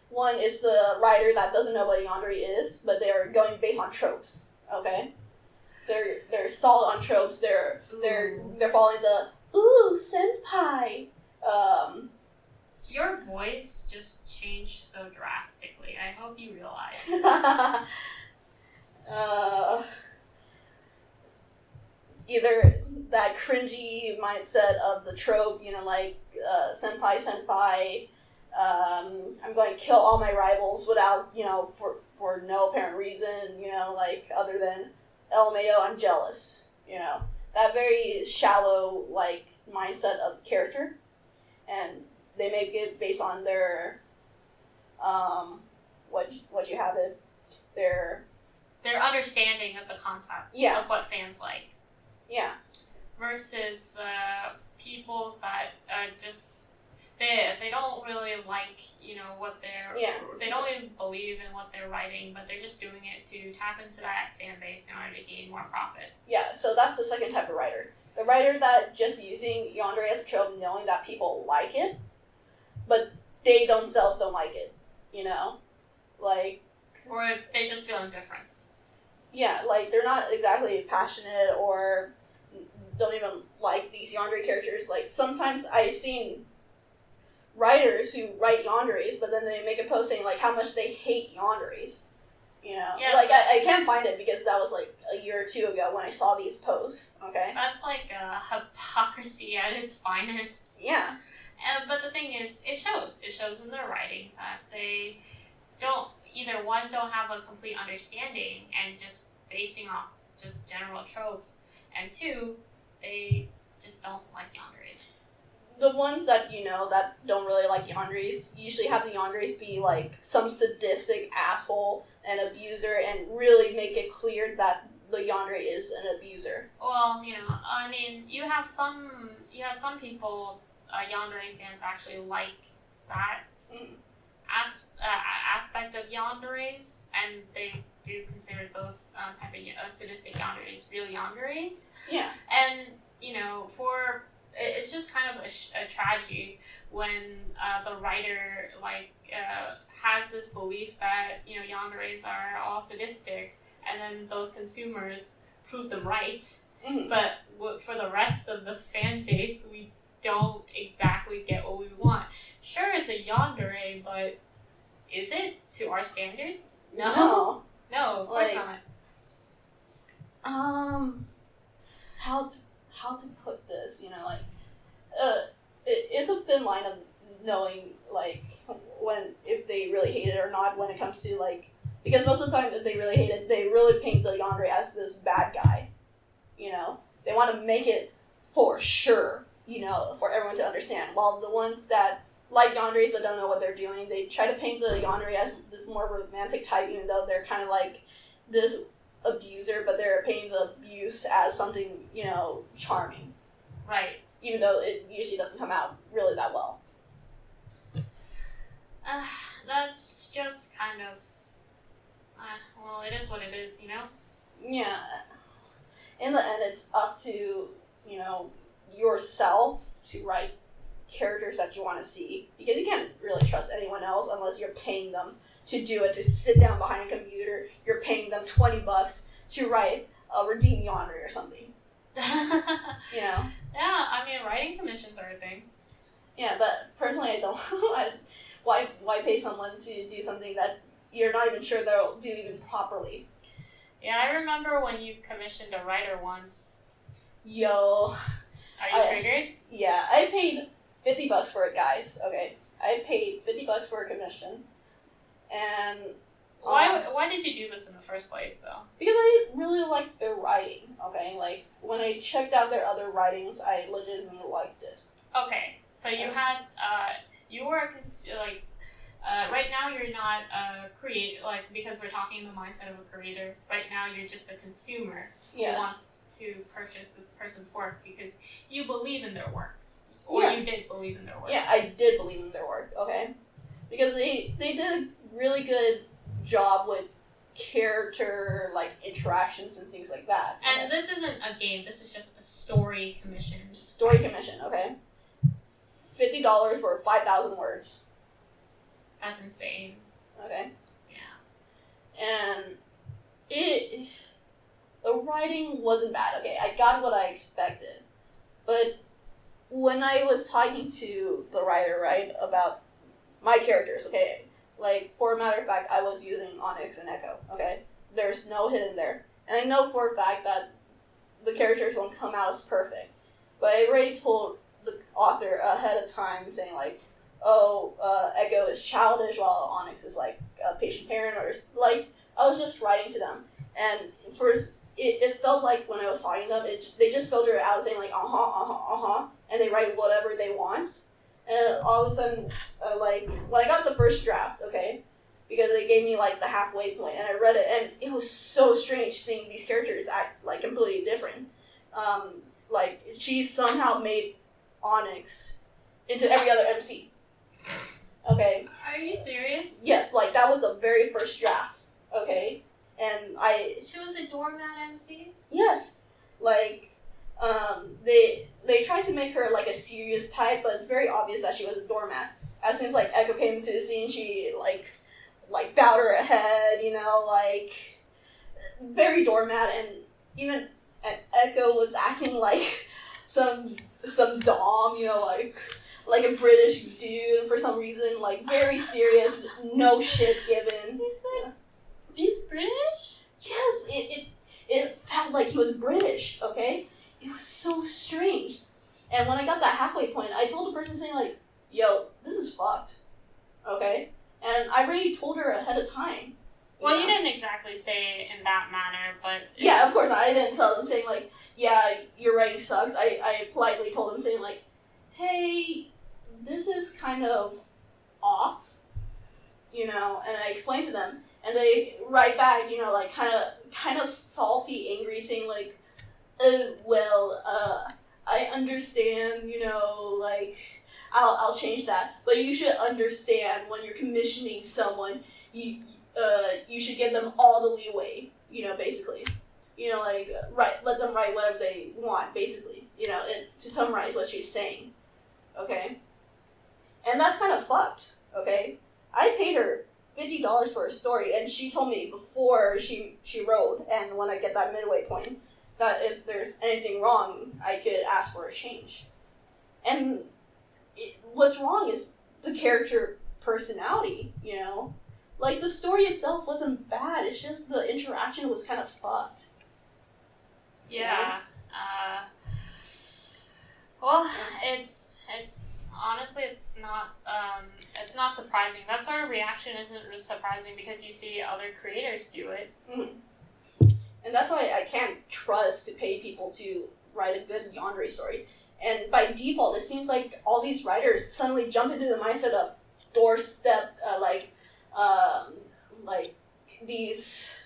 One is the writer that doesn't know what a yandere is, but they're going based on tropes, okay? They're solid on tropes, they're following the, ooh, senpai, Your voice just changed so drastically. I hope you realize this. Either that cringy mindset of the trope, you know, like, senpai, I'm going to kill all my rivals without, you know, for no apparent reason, you know, like, other than, LMAO, I'm jealous, you know. That very shallow, like, mindset of character. And they make it based on their, what you have it, their understanding of the concept of what fans like. Yeah. Versus people that just they don't really like, what they're, Yeah. they don't even believe in what they're writing, but they're just doing it to tap into that fan base in order to gain more profit. Yeah, so that's the second type of writer. The writer that just using yandere as a trope, knowing that people like it, but they themselves don't like it, Like, Or they just feel indifference. yeah, like, they're not exactly passionate or don't even like these yandere characters. Like, sometimes I've seen writers who write yanderes, but then they make a post saying, like, how much they hate yanderes. Yes. Like, I can't find it because that was, like, a year or two ago when I saw these posts, okay? That's like hypocrisy at its finest. Yeah. But the thing is, it shows. It shows in their writing that they don't, either one, don't have a complete understanding and just basing off just general tropes, and two, they just don't like yanderes. The ones that, that don't really like yanderes usually have the yanderes be, like, some sadistic asshole and abuser and really make it clear that the yandere is an abuser. Well, I mean, you have some people, yandere fans actually like that aspect of yanderes, and they do consider those type of sadistic yanderes real yanderes. Yeah. And, it's just kind of a tragedy when the writer, has this belief that, yanderes are all sadistic, and then those consumers prove them right. Mm-hmm. But for the rest of the fan base, we don't exactly get what we want. Sure, it's a yandere, but is it to our standards? No, of course not. How to put this, it's a thin line of knowing, like, if they really hate it or not when it comes to, like, because most of the time if they really hate it, they really paint the yandere as this bad guy, They want to make it for sure, for everyone to understand. While the ones that like yanderes but don't know what they're doing, they try to paint the yandere as this more romantic type, even though they're kind of like this abuser, but they're painting the abuse as something, charming. Right. Even though it usually doesn't come out really that well. That's just kind of, well, it is what it is, Yeah. In the end, it's up to, yourself to write characters that you want to see. Because you can't really trust anyone else unless you're paying them to do it, to sit down behind a computer. You're paying them $20 to write a redeem yandere or something. Yeah, I mean, writing commissions are a thing. Yeah, but personally, I don't. Why pay someone to do something that you're not even sure they'll do even properly? Yeah, I remember when you commissioned a writer once. Yo. Are you triggered? Yeah, I paid $50 for it, guys. Okay, I paid $50 for a commission, and why did you do this in the first place, though? Because I really liked their writing. Okay, like when I checked out their other writings, I legitimately liked it. Okay, so you had you were right now you're not a creator, because we're talking in the mindset of a creator. Right now you're just a consumer who wants to purchase this person's work because you believe in their work, or you did believe in their work. Yeah, I did believe in their work. Okay, because they did a really good job with character interactions and things like that. And this isn't a game. This is just a story commission. Story commission. Okay, $50 for 5,000 words. That's insane. Okay. Yeah. And the writing wasn't bad. Okay, I got what I expected, but when I was talking to the writer, right, about my characters, okay, for a matter of fact, I was using Onyx and Echo. Okay, there's no hidden there, and I know for a fact that the characters won't come out as perfect, but I already told the author ahead of time, saying Echo is childish while Onyx is a patient parent, or I was just writing to them, and first it felt like when I was talking to them, they just filter it out saying and they write whatever they want, and all of a sudden, when I got the first draft, okay, because they gave me the halfway point, and I read it, and it was so strange seeing these characters act completely different. She somehow made Onyx into every other MC. Okay? Are you serious? Yes, like, that was the very first draft. Okay? And She was a doormat MC? Yes. Like, they tried to make her, like, a serious type, but it's very obvious that she was a doormat. As soon as, like, Echo came into the scene, she, like bowed her head, you know, like, very doormat, and even Echo was acting like some dom, you know, like a British dude for some reason, like, very serious, no shit given. He said he's British? Yes, it felt like he was British, okay? It was so strange. And when I got that halfway point, I told the person saying, like, yo, this is fucked, okay? And I already told her ahead of time. Well, you didn't exactly say it in that manner, but... Yeah, of course, I didn't tell them saying, like, yeah, your writing sucks. I politely told them saying, like, hey, this is kind of off, you know, and I explained to them, and they write back, you know, like, kind of salty, angry, saying, like, I understand, you know, like, I'll change that, but you should understand when you're commissioning someone, you should give them all the leeway, you know, basically. You know, like, let them write whatever they want, basically, you know, and to summarize what she's saying, okay? And that's kind of fucked, okay? I paid her $50 for a story, and she told me before she wrote, and when I get that midway point, that if there's anything wrong, I could ask for a change. And what's wrong is the character personality, you know? Like, the story itself wasn't bad, it's just the interaction was kind of fucked. Yeah. Well, it's honestly, it's not surprising. That sort of reaction isn't surprising because you see other creators do it. Mm-hmm. And that's why I can't trust to pay people to write a good yandere story. And by default, it seems like all these writers suddenly jump into the mindset of doorstep, like these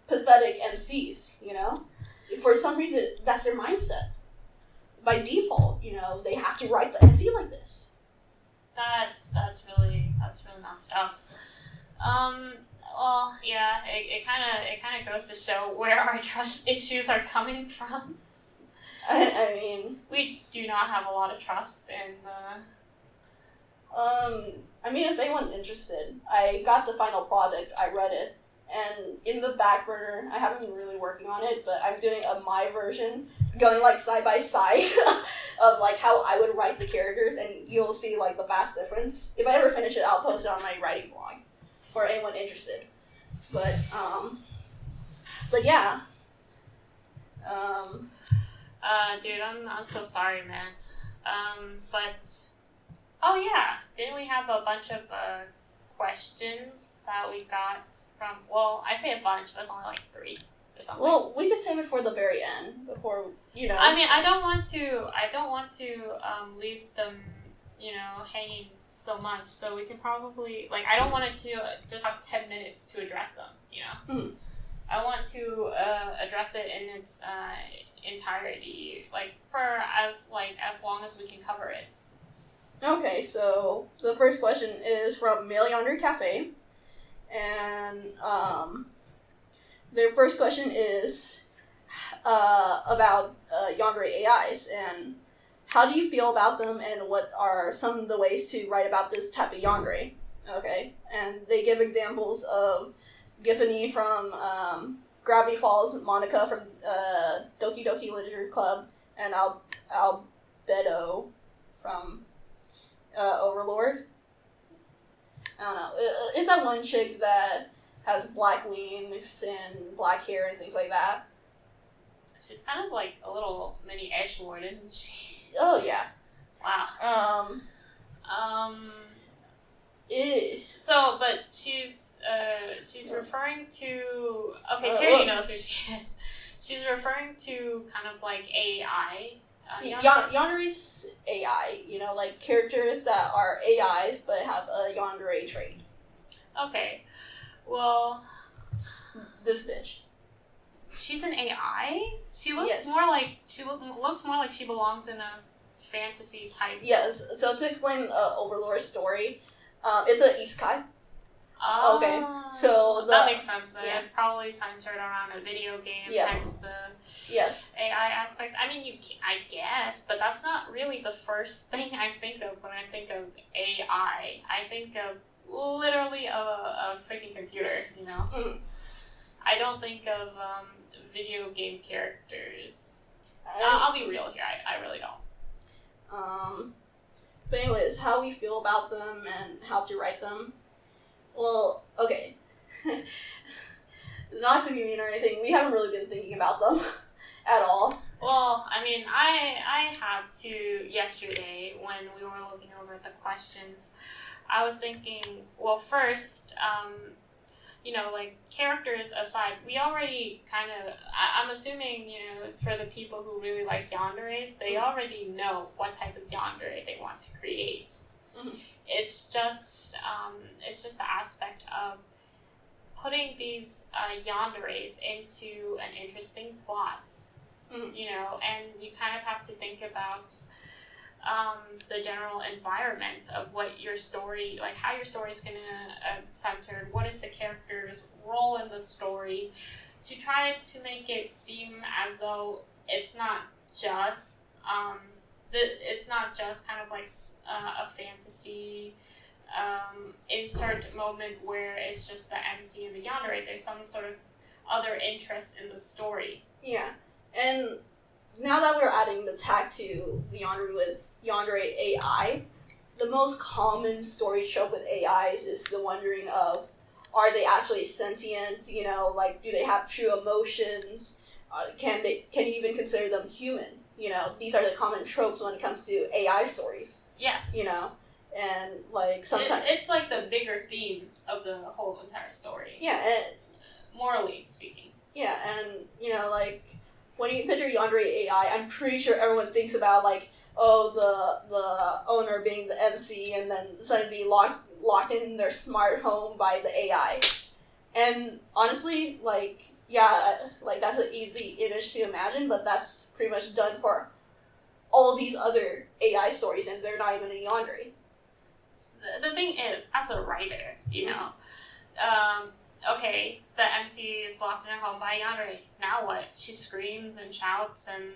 pathetic MCs, you know? For some reason, that's their mindset. By default, you know, they have to write the MC like this. That's really messed up. Well, yeah, it kind of goes to show where our trust issues are coming from. I mean, we do not have a lot of trust in I mean, if anyone's interested, I got the final product, I read it, and in the back burner, I haven't been really working on it, but I'm doing my version, going, like, side by side of, like, how I would write the characters, and you'll see, like, the vast difference. If I ever finish it, I'll post it on my writing blog for anyone interested. But yeah. Dude, I'm so sorry, man. But, oh yeah, didn't we have a bunch of, questions that we got from, well, I say a bunch, but it's only like 3 or something. Well, we could save it for the very end, before, you know. I mean, I don't want to leave them, you know, hanging so much, so we can probably, like, I don't want it to just have 10 minutes to address them, you know? Mm-hmm. I want to address it in its entirety, like, for as long as we can cover it. Okay, so the first question is from maleyanderecafe, and their first question is about yandere AIs, and how do you feel about them, and what are some of the ways to write about this type of yandere? Okay, and they give examples of Giffany from Gravity Falls, Monica from Doki Doki Literature Club, and Albedo from Overlord. I don't know. Is that one chick that has black wings and black hair and things like that? She's kind of like a little mini edgelord, isn't she? Oh yeah. Wow. So, but she's referring to, okay, Charity knows who she is. She's referring to kind of like AI. Yandere's AI, you know, like characters that are AIs but have a yandere trait. Okay, well, this bitch. She's an AI. She looks Yes. more like looks more like she belongs in a fantasy type. Yes. So to explain Overlord's story, it's an isekai. Oh, Okay, so that makes sense then. yeah. It's probably centered around a video game, Yeah. hence the Yes. AI aspect. I mean, I guess, but that's not really the first thing I think of when I think of AI. I think of literally a freaking computer, you know? Mm. I don't think of video game characters. I'll be real here, I really don't. But anyways, how we feel about them and how to write them. Well, okay. Not to be mean or anything, we haven't really been thinking about them at all. Well, I mean, I had to yesterday when we were looking over the questions. I was thinking, well, first, you know, like, characters aside, we already kind of, I'm assuming, you know, for the people who really like yanderes, they already know what type of yandere they want to create. Mm-hmm. It's just the aspect of putting these yanderes into an interesting plot, you know, and you kind of have to think about the general environment of what your story, like how your story is going to center, what is the character's role in the story, to try to make it seem as though it's not just kind of like a fantasy insert moment where it's just the MC and the yandere. There's some sort of other interest in the story. Yeah, and now that we're adding the tag to the yandere with yandere AI, the most common story trope with AIs is the wondering of, are they actually sentient? You know, like, do they have true emotions? Can you even consider them human? You know, these are the common tropes when it comes to AI stories. Yes. You know, and like sometimes it's like the bigger theme of the whole entire story. Yeah, and morally speaking. Yeah, and you know, like when you picture yandere AI, I'm pretty sure everyone thinks about like, oh, the owner being the MC and then suddenly locked in their smart home by the AI. And honestly, like, yeah, like that's an easy image to imagine, but that's pretty much done for all these other AI stories, and they're not even a yandere. The thing is, as a writer, you know, okay, the MC is locked in her home by a yandere. Now what? She screams and shouts and,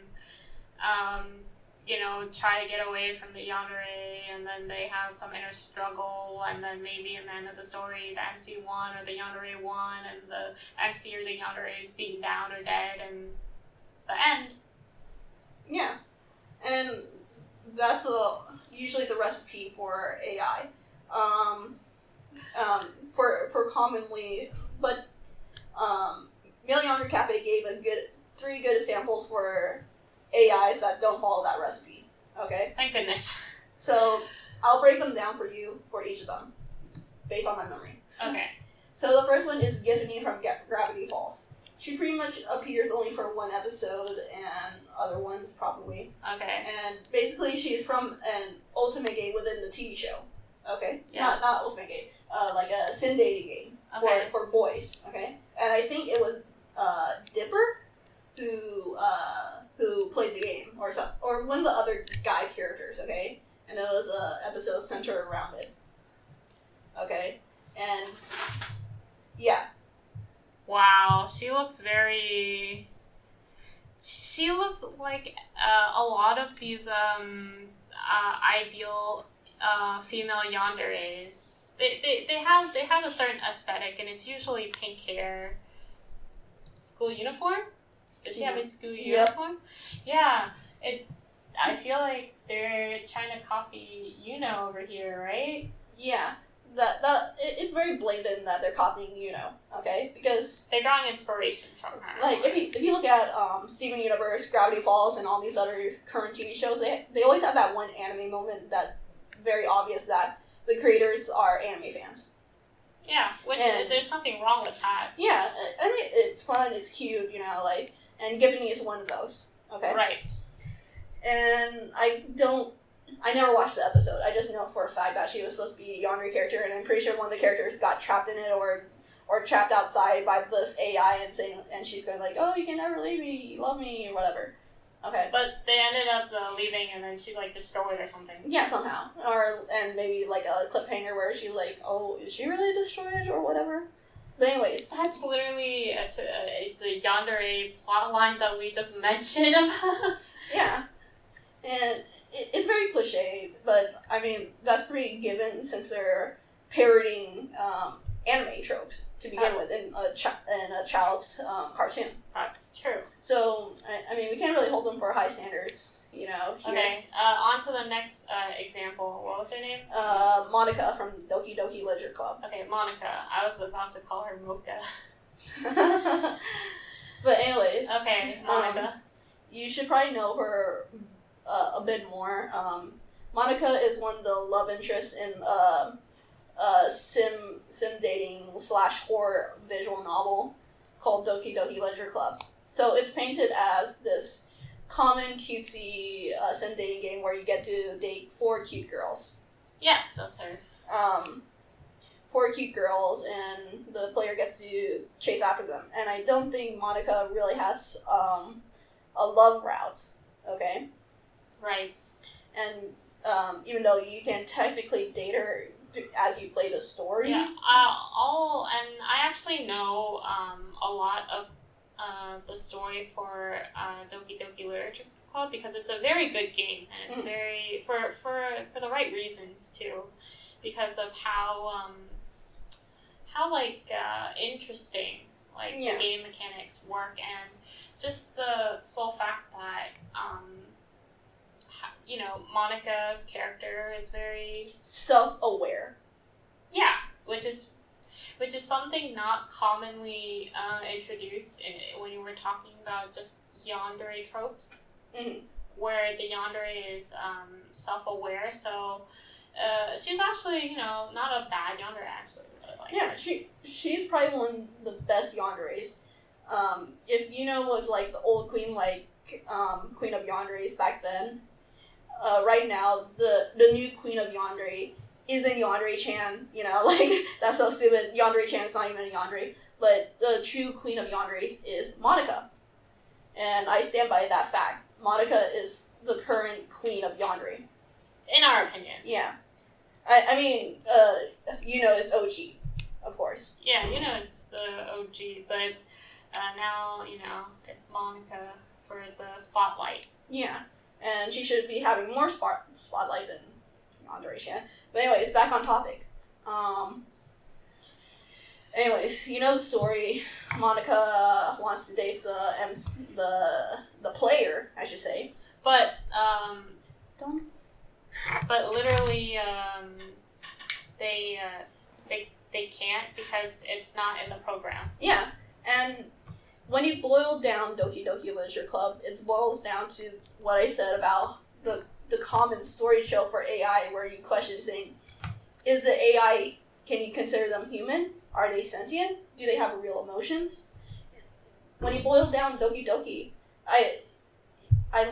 you know, try to get away from the yandere, and then they have some inner struggle, and then maybe in the end of the story, the MC won or the yandere won, and the MC or the yandere is beaten down or dead, and the end. Yeah, and that's usually the recipe for AI. For commonly, but maleyanderecafe gave three good examples for AIs that don't follow that recipe. Okay? Thank goodness. So I'll break them down for you for each of them, based on my memory. Okay. So the first one is Giffany from Gravity Falls. She pretty much appears only for one episode and other ones probably. Okay. And basically she's from an ultimate game within the TV show. Okay? Yes. Not ultimate game. Like a sim dating game for boys. Okay? And I think it was Dipper who played the game or one of the other guy characters, okay? And it was an episode centered around it. Okay? And yeah. Wow, she looks like a lot of these ideal female yanderes. They have a certain aesthetic, and it's usually pink hair. School uniform? Does she have a school uniform? Yeah. I feel like they're trying to copy Yuno over here, right? Yeah. It's very blatant that they're copying Yuno, okay? Because they're drawing inspiration from her. Like if you look at Steven Universe, Gravity Falls, and all these other current TV shows, they always have that one anime moment that very obvious that the creators are anime fans. Yeah, there's nothing wrong with that. Yeah, I mean it's fun, it's cute, you know, like, and Giffany is one of those. Okay. Right. And I never watched the episode. I just know for a fact that she was supposed to be a yandere character, and I'm pretty sure one of the characters got trapped in it or trapped outside by this AI and she's going like, oh, you can never leave me, you love me, or whatever. Okay. But they ended up leaving, and then she's like destroyed or something. Yeah, somehow. And maybe like a cliffhanger where she's like, oh, is she really destroyed or whatever? But anyways. That's literally the yandere plotline that we just mentioned about. Yeah. And it's very cliche, but I mean, that's pretty given since they're parodying anime tropes to begin with in a child's cartoon. That's true. So, I mean, we can't really hold them for high standards, you know. Here. Okay, on to the next example. What was her name? Monica from Doki Doki Literature Club. Okay, Monica. I was about to call her Mocha. But anyways. Okay, Monica. You should probably know her a bit more. Monica is one of the love interests in sim dating / horror visual novel called Doki Doki Literature Club. So it's painted as this common cutesy sim dating game where you get to date 4 cute girls. Yes, that's her. 4 cute girls, and the player gets to chase after them. And I don't think Monica really has a love route. Okay. Right. And even though you can technically date her as you play the story. Yeah. And I actually know a lot of the story for Doki Doki Literature Club because it's a very good game and it's very for the right reasons too, because of how interesting the game mechanics work and just the sole fact that Monica's character is very self-aware. Yeah, which is something not commonly introduced when you were talking about just yandere tropes, where the yandere is self-aware. So she's actually not a bad yandere actually. Yeah, she's probably one of the best yanderes. If was like the old queen, queen of yanderes back then. Right now, the new queen of yandere isn't Yandere-chan, that's so stupid. Yandere-chan is not even a yandere. But the true queen of yanderes is Monica. And I stand by that fact. Monica is the current queen of yandere. In our opinion. Yeah. I mean, it's OG, of course. Yeah, it's the OG, but now, it's Monica for the spotlight. Yeah. And she should be having more spotlight than Yandere-chan. But anyways, back on topic. Anyways, the story. Monica wants to date the player, I should say. But Don't. But literally, they can't because it's not in the program. Yeah, and when you boil down Doki Doki Literature Club, it boils down to what I said about the common story show for AI, where you question saying, is the AI, can you consider them human? Are they sentient? Do they have real emotions? When you boil down Doki Doki, I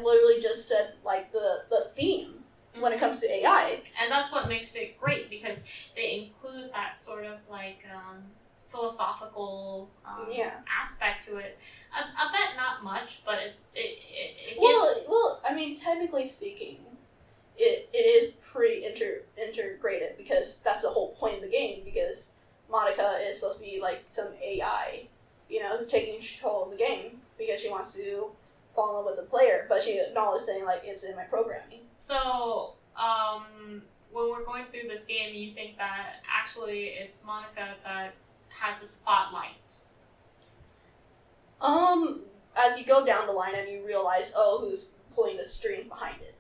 literally just said the theme when it comes to AI. And that's what makes it great, because they include that sort of philosophical aspect to it. I bet not much, but it gives... Well, I mean, technically speaking, it is pretty integrated, because that's the whole point of the game, because Monica is supposed to be some AI, taking control of the game, because she wants to fall in love with the player, but she acknowledged saying, it's in my programming. So, when we're going through this game, you think that actually it's Monica that has the spotlight? As you go down the line and you realize, who's pulling the strings behind it.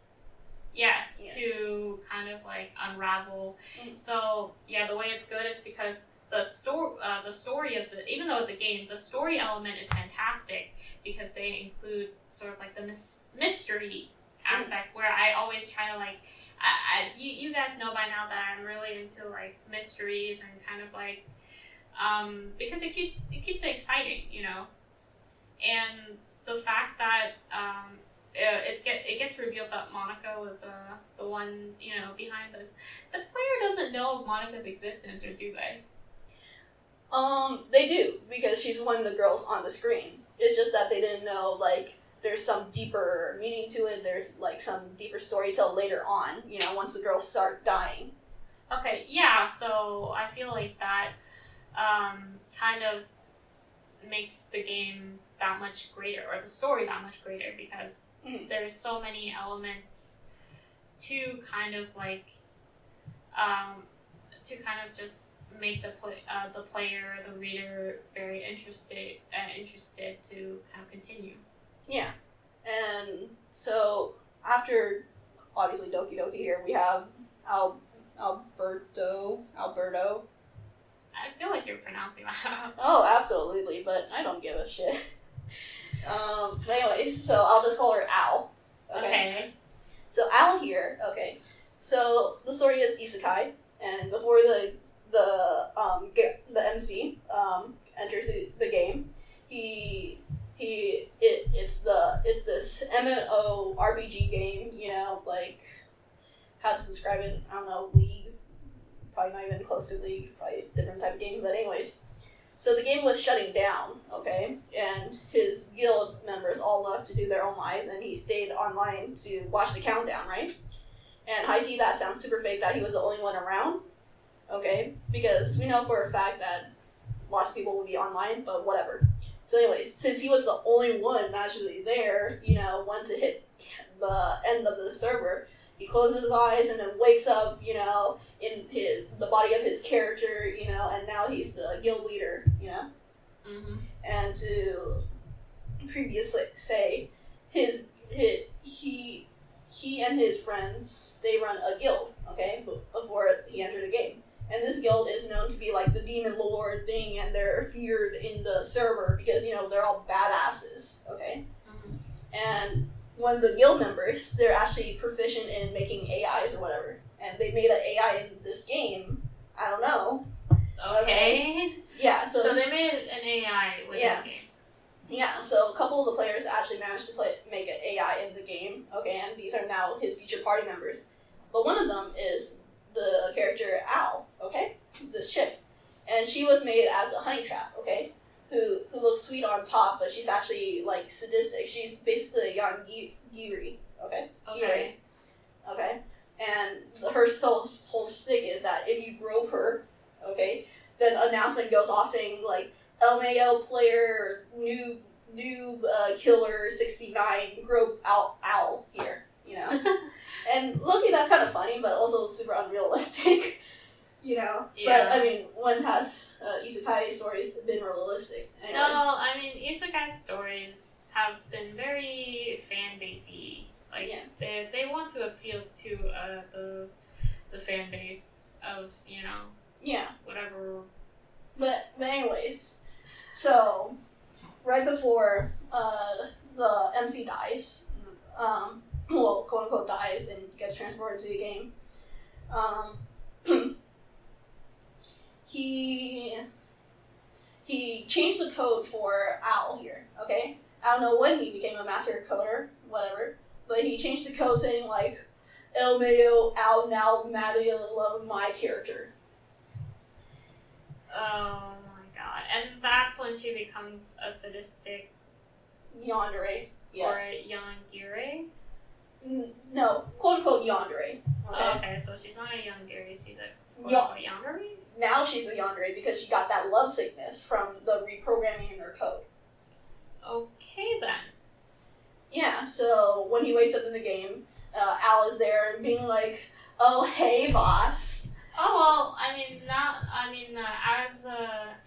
Yes, to kind of unravel. Mm-hmm. So, yeah, the way it's good is because the story of even though it's a game, the story element is fantastic because they include sort of the mystery aspect, where I always try to you guys know by now that I'm really into mysteries and kind of because it keeps it exciting, and the fact that it gets revealed that Monica was the one behind this. The player doesn't know of Monica's existence, or do they? They do, because she's one of the girls on the screen. It's just that they didn't know there's some deeper meaning to it. There's like some deeper story till later on, once the girls start dying. Okay, yeah, so I feel like that kind of makes the game that much greater, or the story that much greater, because there's so many elements to kind of like just make the player, the reader, very interested to kind of continue. Yeah, and so after obviously Doki Doki here, we have Alberto. I feel like you're pronouncing that. Oh, absolutely, but I don't give a shit. But anyways, so I'll just call her Al. Okay. So Al here, okay. So the story is isekai, and before the MC enters the game, it's this MMO RPG game, like how to describe it, I don't know, League. Probably not even close to League, probably a different type of game, but anyways. So the game was shutting down, okay? And his guild members all left to do their own lives, and he stayed online to watch the countdown, right? And high-key, that sounds super fake that he was the only one around, okay? Because we know for a fact that lots of people will be online, but whatever. So anyways, since he was the only one actually there, once it hit the end of the server, he closes his eyes and then wakes up, in the body of his character, and now he's the guild leader, Mm-hmm. And to previously say, he and his friends, they run a guild, okay, before he entered the game. And this guild is known to be like the demon lord thing, and they're feared in the server because, they're all badasses, okay? Mm-hmm. And when the guild members, they're actually proficient in making AIs or whatever. And they made an AI in this game. I don't know. Okay. Yeah, so they made an AI within the game. Yeah, so a couple of the players actually managed to make an AI in the game, okay, and these are now his future party members. But one of them is the character Al, okay? This chick. And she was made as a honey trap, okay? Who looks sweet on top, but she's actually, like, sadistic. She's basically a Yangiri, okay? Okay. Yuri, okay? And her whole shtick is that if you grope her, okay, then an announcement goes off saying, like, LMAO player, noob killer 69, grope Al here, And looking, that's kind of funny, but also super unrealistic. Yeah. But I mean, when has isekai stories been realistic? Anyway. No, I mean isekai stories have been very fan basey. Like they want to appeal to the fan base of whatever. But anyways, so right before the MC dies, well, quote unquote dies and gets transported to the game. He changed the code for Al here, okay? I don't know when he became a master coder, whatever, but he changed the code saying, like, LMAO, Al now madly in love with my character. Oh my god. And that's when she becomes a sadistic... Yandere, yes. Or Yangire? No, quote-unquote Yandere. Okay, so she's not a Yangire, she's a quote-unquote Yandere? Now she's a yandere because she got that love sickness from the reprogramming in her code. Okay, then. Yeah, so when he wakes up in the game, Al is there being like, "Oh, hey, boss." Oh, well, as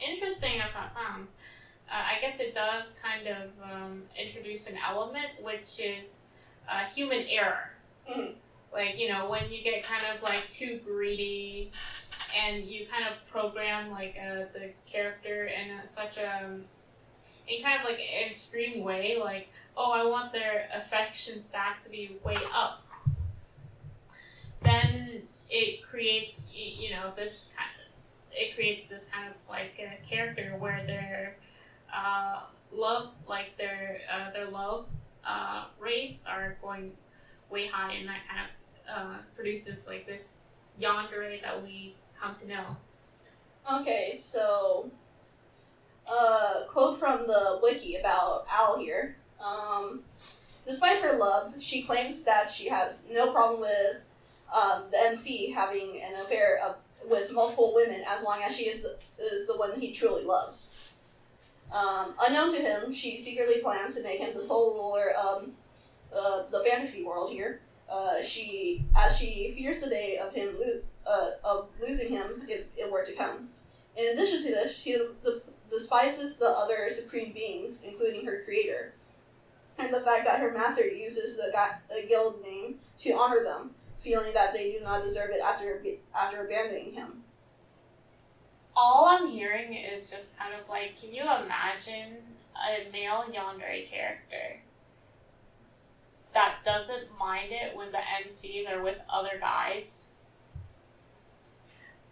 interesting as that sounds, I guess it does kind of introduce an element, which is human error. Mm-hmm. Like, when you get kind of like too greedy and you kind of program like the character in in kind of like an extreme way, like, oh, I want their affection stats to be way up. Then it creates this kind of like a character where their love rates are going way high, and that kind of produces like this yandere that we come to know. Okay, so quote from the wiki about Al here. Despite her love, she claims that she has no problem with the MC having an affair with multiple women as long as she is the one he truly loves. Unknown to him, she secretly plans to make him the sole ruler of the fantasy world here. She fears the day of him of losing him if it were to come. In addition to this, she despises the other supreme beings, including her creator, and the fact that her master uses the guild name to honor them, feeling that they do not deserve it after abandoning him. All I'm hearing is just kind of like, can you imagine a male yandere character that doesn't mind it when the MCs are with other guys?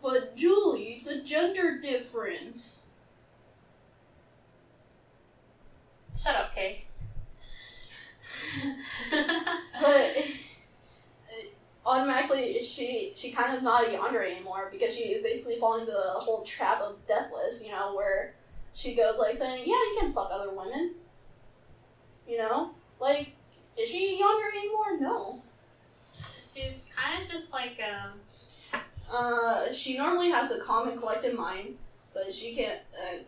But Julie, the gender difference. Shut up, Kay. But automatically, she kind of not a yandere anymore because she is basically falling the whole trap of Deathless, you know, where she goes like saying, yeah, you can fuck other women. You know? Like, is she yandere anymore? No. She's kind of just like she normally has a calm and collected mind, but she can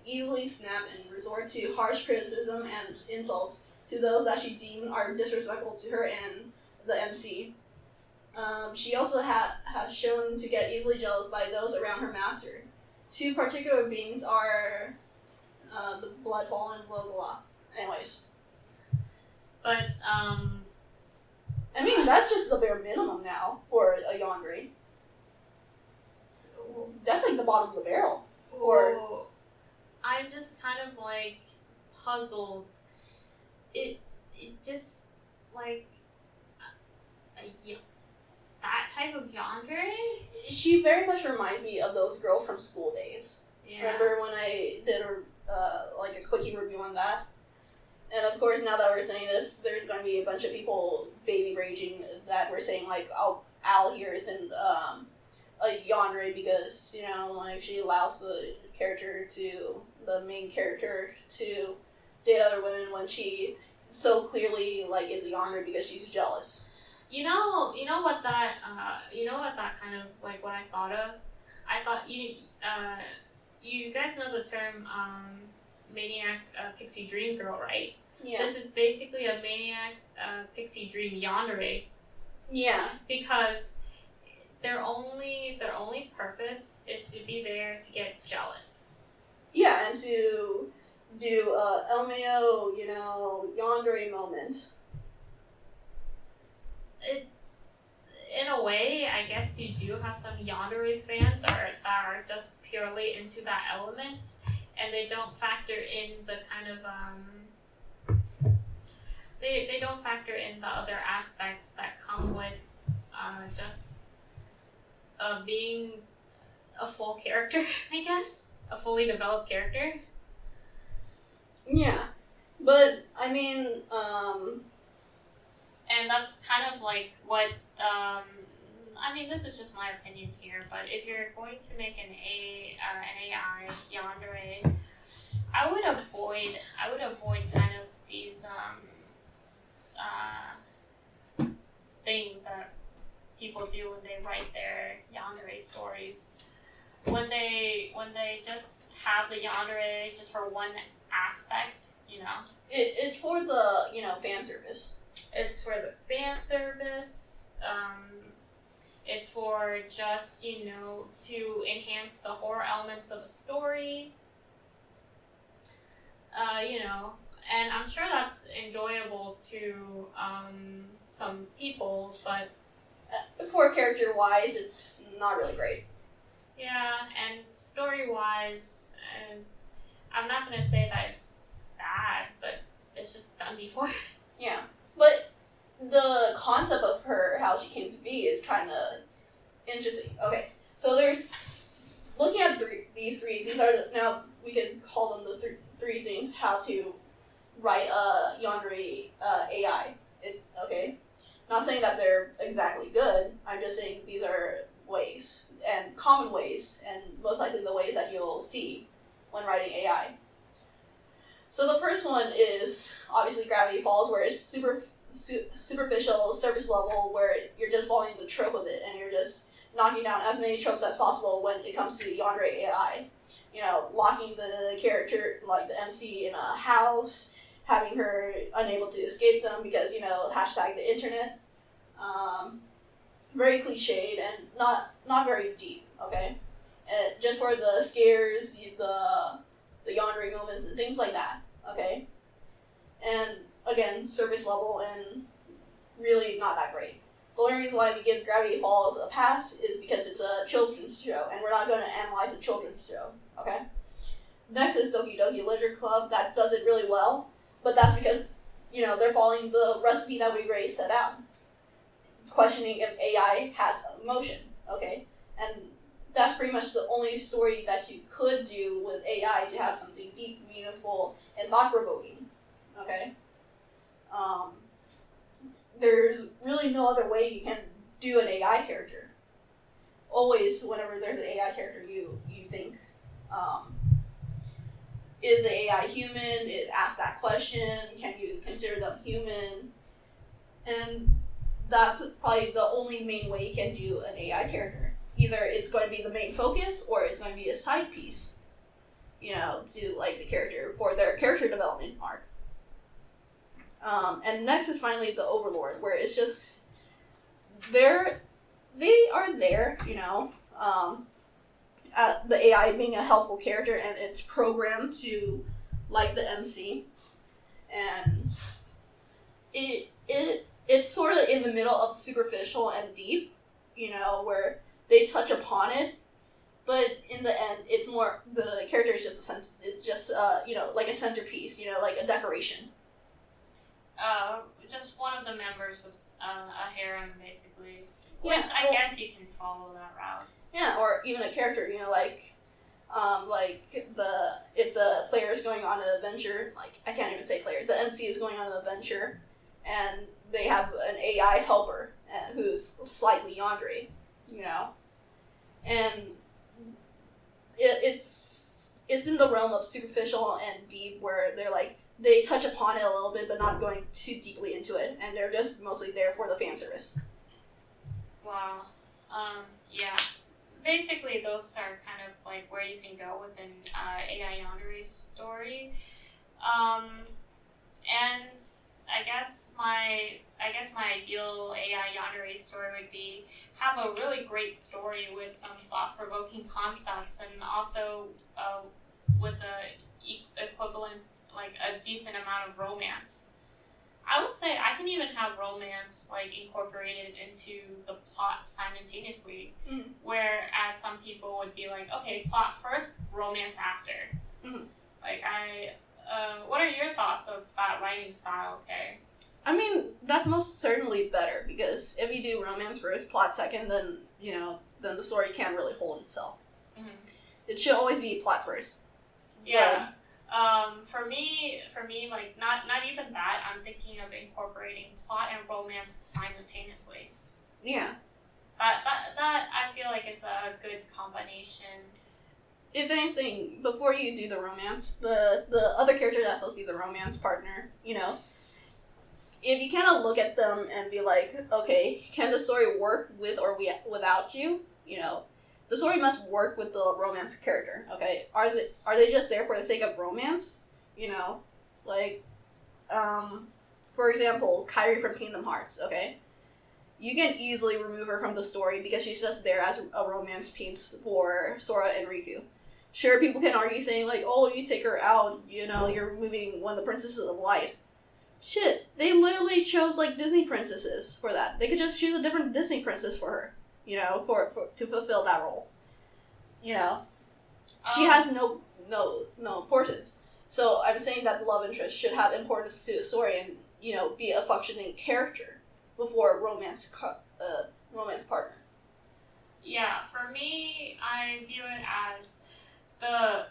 easily snap and resort to harsh criticism and insults to those that she deems are disrespectful to her and the MC. She also has shown to get easily jealous by those around her master. Two particular beings are the Bloodfall and blah blah blah. Anyways. But, I mean, that's just the bare minimum now for a yandere. That's like the bottom of the barrel. Or I'm just kind of like puzzled. It just like that type of yandere. She very much reminds me of those girls from school days. Yeah. Remember when I did a quickie review on that? And of course, now that we're saying this, there's going to be a bunch of people baby raging that we're saying like, oh, Al here isn't a yandere because, you know, like she allows the main character to date other women when she so clearly like is a yandere because she's jealous. You know what that kind of like what I thought of. I thought you guys know the term maniac pixie dream girl, right? Yeah. This is basically a maniac pixie dream yandere. Yeah. Because their only purpose is to be there to get jealous. Yeah, and to do LMAO, you know, yandere moment. In a way, I guess you do have some yandere fans that are just purely into that element, and they don't factor in the kind of they don't factor in the other aspects that come with just being a full character, I guess, a fully developed character. Yeah, but I mean, and that's kind of like what I mean, this is just my opinion here, but if you're going to make an AI yandere, I would avoid kind of these things that people do when they write their yandere stories. When they just have the yandere just for one aspect, you know. It's for the, you know, fan service. It's for the fan service. It's for just, you know, to enhance the horror elements of a story. You know, and I'm sure that's enjoyable to some people, but For character-wise, it's not really great. yeah, and story-wise, I'm not gonna say that it's bad, but it's just done before. Yeah, but the concept of her, how she came to be, is kind of interesting. Okay, so there's looking at these three. These are now we can call them the three things how to write a yandere AI. Okay, not saying that they're exactly good. I'm just saying these are ways and common ways, and most likely the ways that you'll see when writing AI. So the first one is obviously Gravity Falls, where it's super superficial surface level where you're just following the trope of it and you're just knocking down as many tropes as possible when it comes to yandere AI. You know, locking the character, like the MC, in a house, having her unable to escape them because, you know, hashtag the internet. Very cliched and not very deep, okay? Just for the scares, the yandere moments and things like that, okay? And again, surface level and really not that great. The only reason why we give Gravity Falls a pass is because it's a children's show, and we're not going to analyze a children's show, okay? Next is Doki Doki Literature Club. That does it really well, but that's because, you know, they're following the recipe that we already set out. Questioning if AI has emotion, okay? And that's pretty much the only story that you could do with AI to have something deep, meaningful, and thought-provoking, okay? There's really no other way you can do an AI character. Always, whenever there's an AI character, you think, is the AI human? It asks that question. Can you consider them human? And that's probably the only main way you can do an AI character. Either it's going to be the main focus, or it's going to be a side piece, you know, to like the character for their character development arc. And next is finally the Overlord, where it's just they are there, you know, the AI being a helpful character, and it's programmed to like the MC, and it's sort of in the middle of superficial and deep, you know, where they touch upon it, but in the end, it's more the character is just you know, like a centerpiece, you know, like a decoration. Just one of the members of a harem, basically. Yeah, Which I guess you can follow that route. Yeah, or even a character, you know, like if the player is going on an adventure, like I can't even say player, the MC is going on an adventure, and they have an AI helper who's slightly yandere, you know, and it's in the realm of superficial and deep, where they're like, they touch upon it a little bit, but not going too deeply into it, and they're just mostly there for the fan service. Wow. Yeah. Basically, those are kind of like where you can go with an AI yandere story. And I guess my ideal AI yandere story would be have a really great story with some thought-provoking concepts, and also with the equivalent, like a decent amount of romance. I would say I can even have romance like incorporated into the plot simultaneously, whereas some people would be like, okay, plot first, romance after. Like what are your thoughts of that writing style, okay? I mean, that's most certainly better, because if you do romance first, plot second, then, you know, then the story can't really hold itself. It should always be plot first. Yeah. For me, like not even that. I'm thinking of incorporating plot and romance simultaneously. Yeah. That I feel like is a good combination. If anything, before you do the romance, the other character that's supposed to be the romance partner, you know, if you kind of look at them and be like, okay, can the story work with or without you? You know, the story must work with the romance character, okay? Are they just there for the sake of romance? You know, like, for example, Kairi from Kingdom Hearts, okay? You can easily remove her from the story because she's just there as a romance piece for Sora and Riku. Sure, people can argue saying, like, oh, you take her out, you know, you're removing one of the princesses of light. Shit, they literally chose, like, Disney princesses for that. They could just choose a different Disney princess for her, you know, for to fulfill that role. You know? She has no importance. So I'm saying that the love interest should have importance to the story and, you know, be a functioning character before a romance partner. Yeah, for me, I view it as the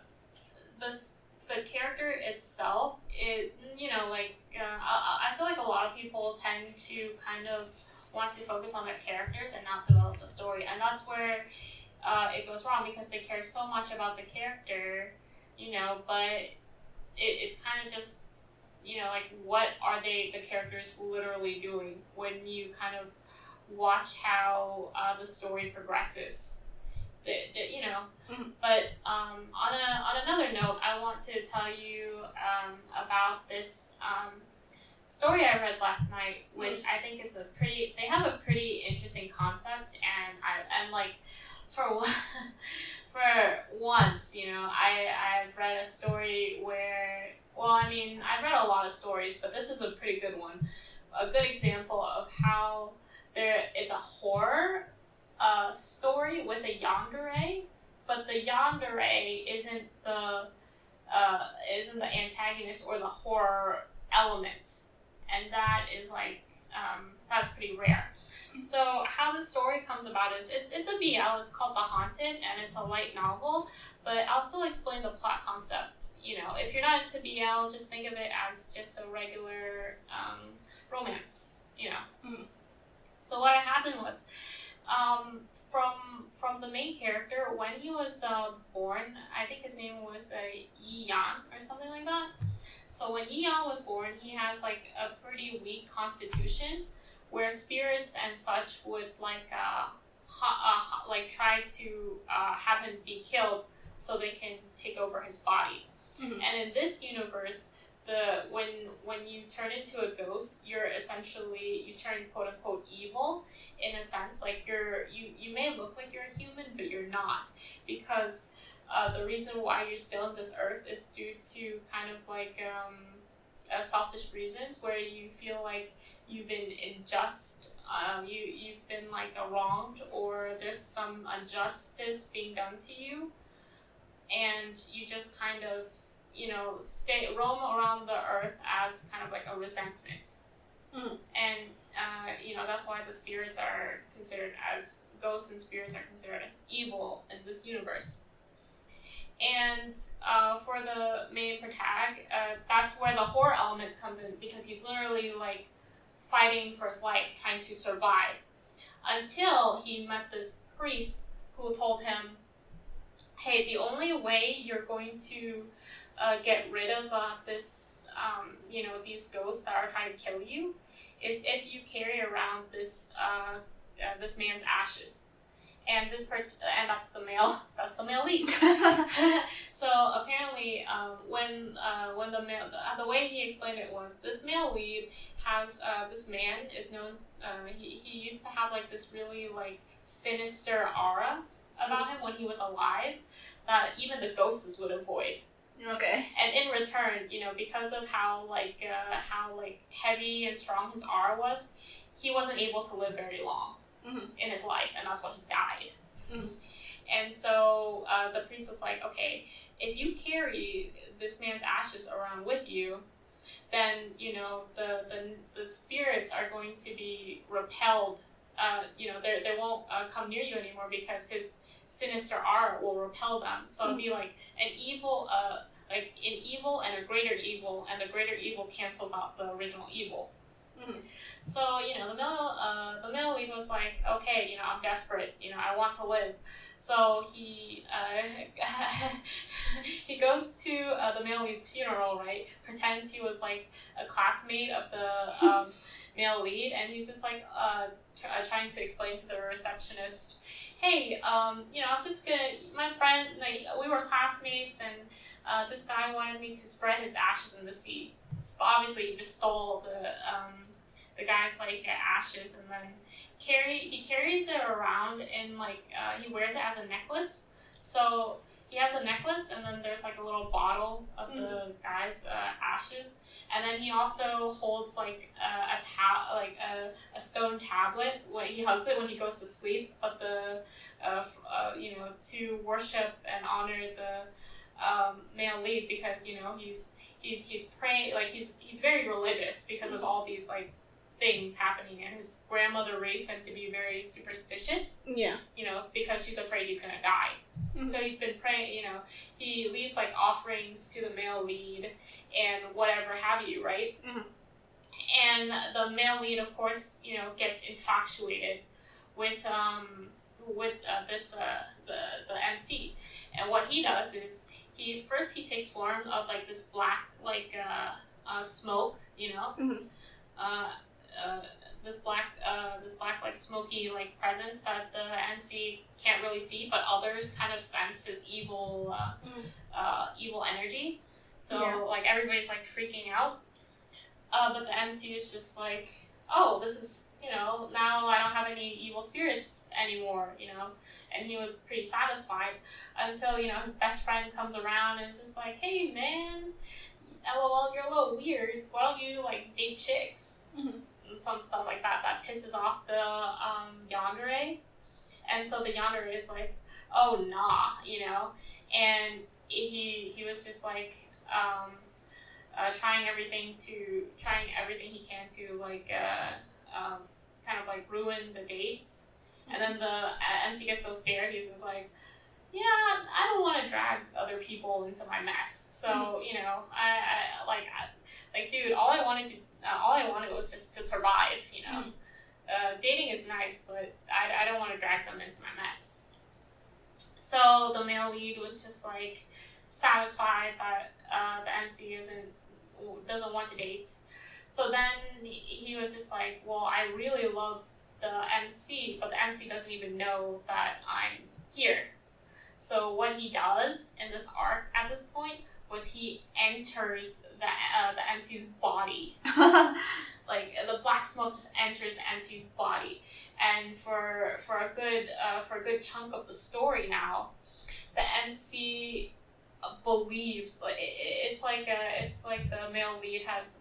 character itself. It, you know, like I feel like a lot of people tend to kind of want to focus on their characters and not develop the story, and that's where it goes wrong, because they care so much about the character, you know, but it's kind of just, you know, like what are the characters literally doing when you kind of watch how the story progresses. You know, but on another note, I want to tell you about this story I read last night, which I think is they have a pretty interesting concept, and like for once, you know, I've read a story where, well, I mean, I've read a lot of stories, but this is a pretty good one, a good example of how it's a horror story with a yandere, but the yandere isn't the antagonist or the horror element, and that is like that's pretty rare. So how the story comes about is it's a BL. It's called The Haunted, and it's a light novel. But I'll still explain the plot concept. You know, if you're not into BL, just think of it as just a regular romance. You know. So what happened was, from the main character, when he was born, I think his name was Yi Yan or something like that. So when Yi Yan was born, he has like a pretty weak constitution, where spirits and such would like try to have him be killed so they can take over his body. And in this universe, when you turn into a ghost, you turn quote unquote evil, in a sense. Like you may look like you're a human, but you're not, because the reason why you're still on this earth is due to kind of like selfish reasons, where you feel like you've been unjust, you've been like wronged, or there's some injustice being done to you, and you just kind of, you know, roam around the earth as kind of like a resentment. And you know, that's why the spirits are considered as ghosts, and spirits are considered as evil in this universe. And for the main protagonist, that's where the horror element comes in, because he's literally like fighting for his life, trying to survive, until he met this priest who told him, hey, the only way you're going to get rid of this, you know, these ghosts that are trying to kill you, is if you carry around this this man's ashes. And that's the male lead. So apparently, when the way he explained it was, this male lead has this man is known. He used to have like this really like sinister aura about him when he was alive, that even the ghosts would avoid. Okay. And in return, you know, because of how heavy and strong his aura was, he wasn't able to live very long in his life, and that's why he died. And so the priest was like, okay, if you carry this man's ashes around with you, then, you know, the spirits are going to be repelled. You know, they won't come near you anymore, because his sinister aura will repel them. So it'll be like an evil and a greater evil, and the greater evil cancels out the original evil. So, you know, the male lead was like, okay, you know, I'm desperate, you know, I want to live. So he he goes to the male lead's funeral, right? Pretends he was like a classmate of the male lead, and he's just like trying to explain to the receptionist, hey, you know, I'm just gonna, my friend, like, we were classmates, and this guy wanted me to spread his ashes in the sea. But obviously he just stole the guy's like ashes, and then he carries it around in like he wears it as a necklace. So he has a necklace, and then there's like a little bottle of the guy's ashes, and then he also holds like a stone tablet when he hugs it when he goes to sleep. But you know, to worship and honor the male lead, because, you know, he's praying, like he's very religious because of all these like things happening, and his grandmother raised him to be very superstitious. Yeah. You know, because she's afraid he's gonna die. So he's been praying, you know, he leaves like offerings to the male lead and whatever have you, right? And the male lead, of course, you know, gets infatuated with this the MC, and what he does is he takes form of like this black like smoke, you know, Mhm. this black like smoky like presence that the MC can't really see, but others kind of sense his evil evil energy. So Yeah. like everybody's like freaking out, but the MC is just like, oh, this is, you know, now I don't have any evil spirits anymore, you know. And he was pretty satisfied until, you know, his best friend comes around and is just like, hey man, LOL, you're a little weird. Why don't you like date chicks? Mhm. And some stuff like that pisses off the yandere. And so the yandere is like, oh nah, you know. And he was just like trying everything he can to like kind of like ruin the dates. And then the MC gets so scared, he's just like, yeah, I don't want to drag other people into my mess. So, you know, I dude, all I wanted was just to survive, you know. Dating is nice, but I don't want to drag them into my mess. So the male lead was just like satisfied that the MC doesn't want to date. So then he was just like, well, I really love the MC, but the MC doesn't even know that I'm here. So what he does in this arc at this point was he enters the MC's body. Like the black smoke just enters the MC's body, and for a good chunk of the story now, the MC believes, like it's like the male lead has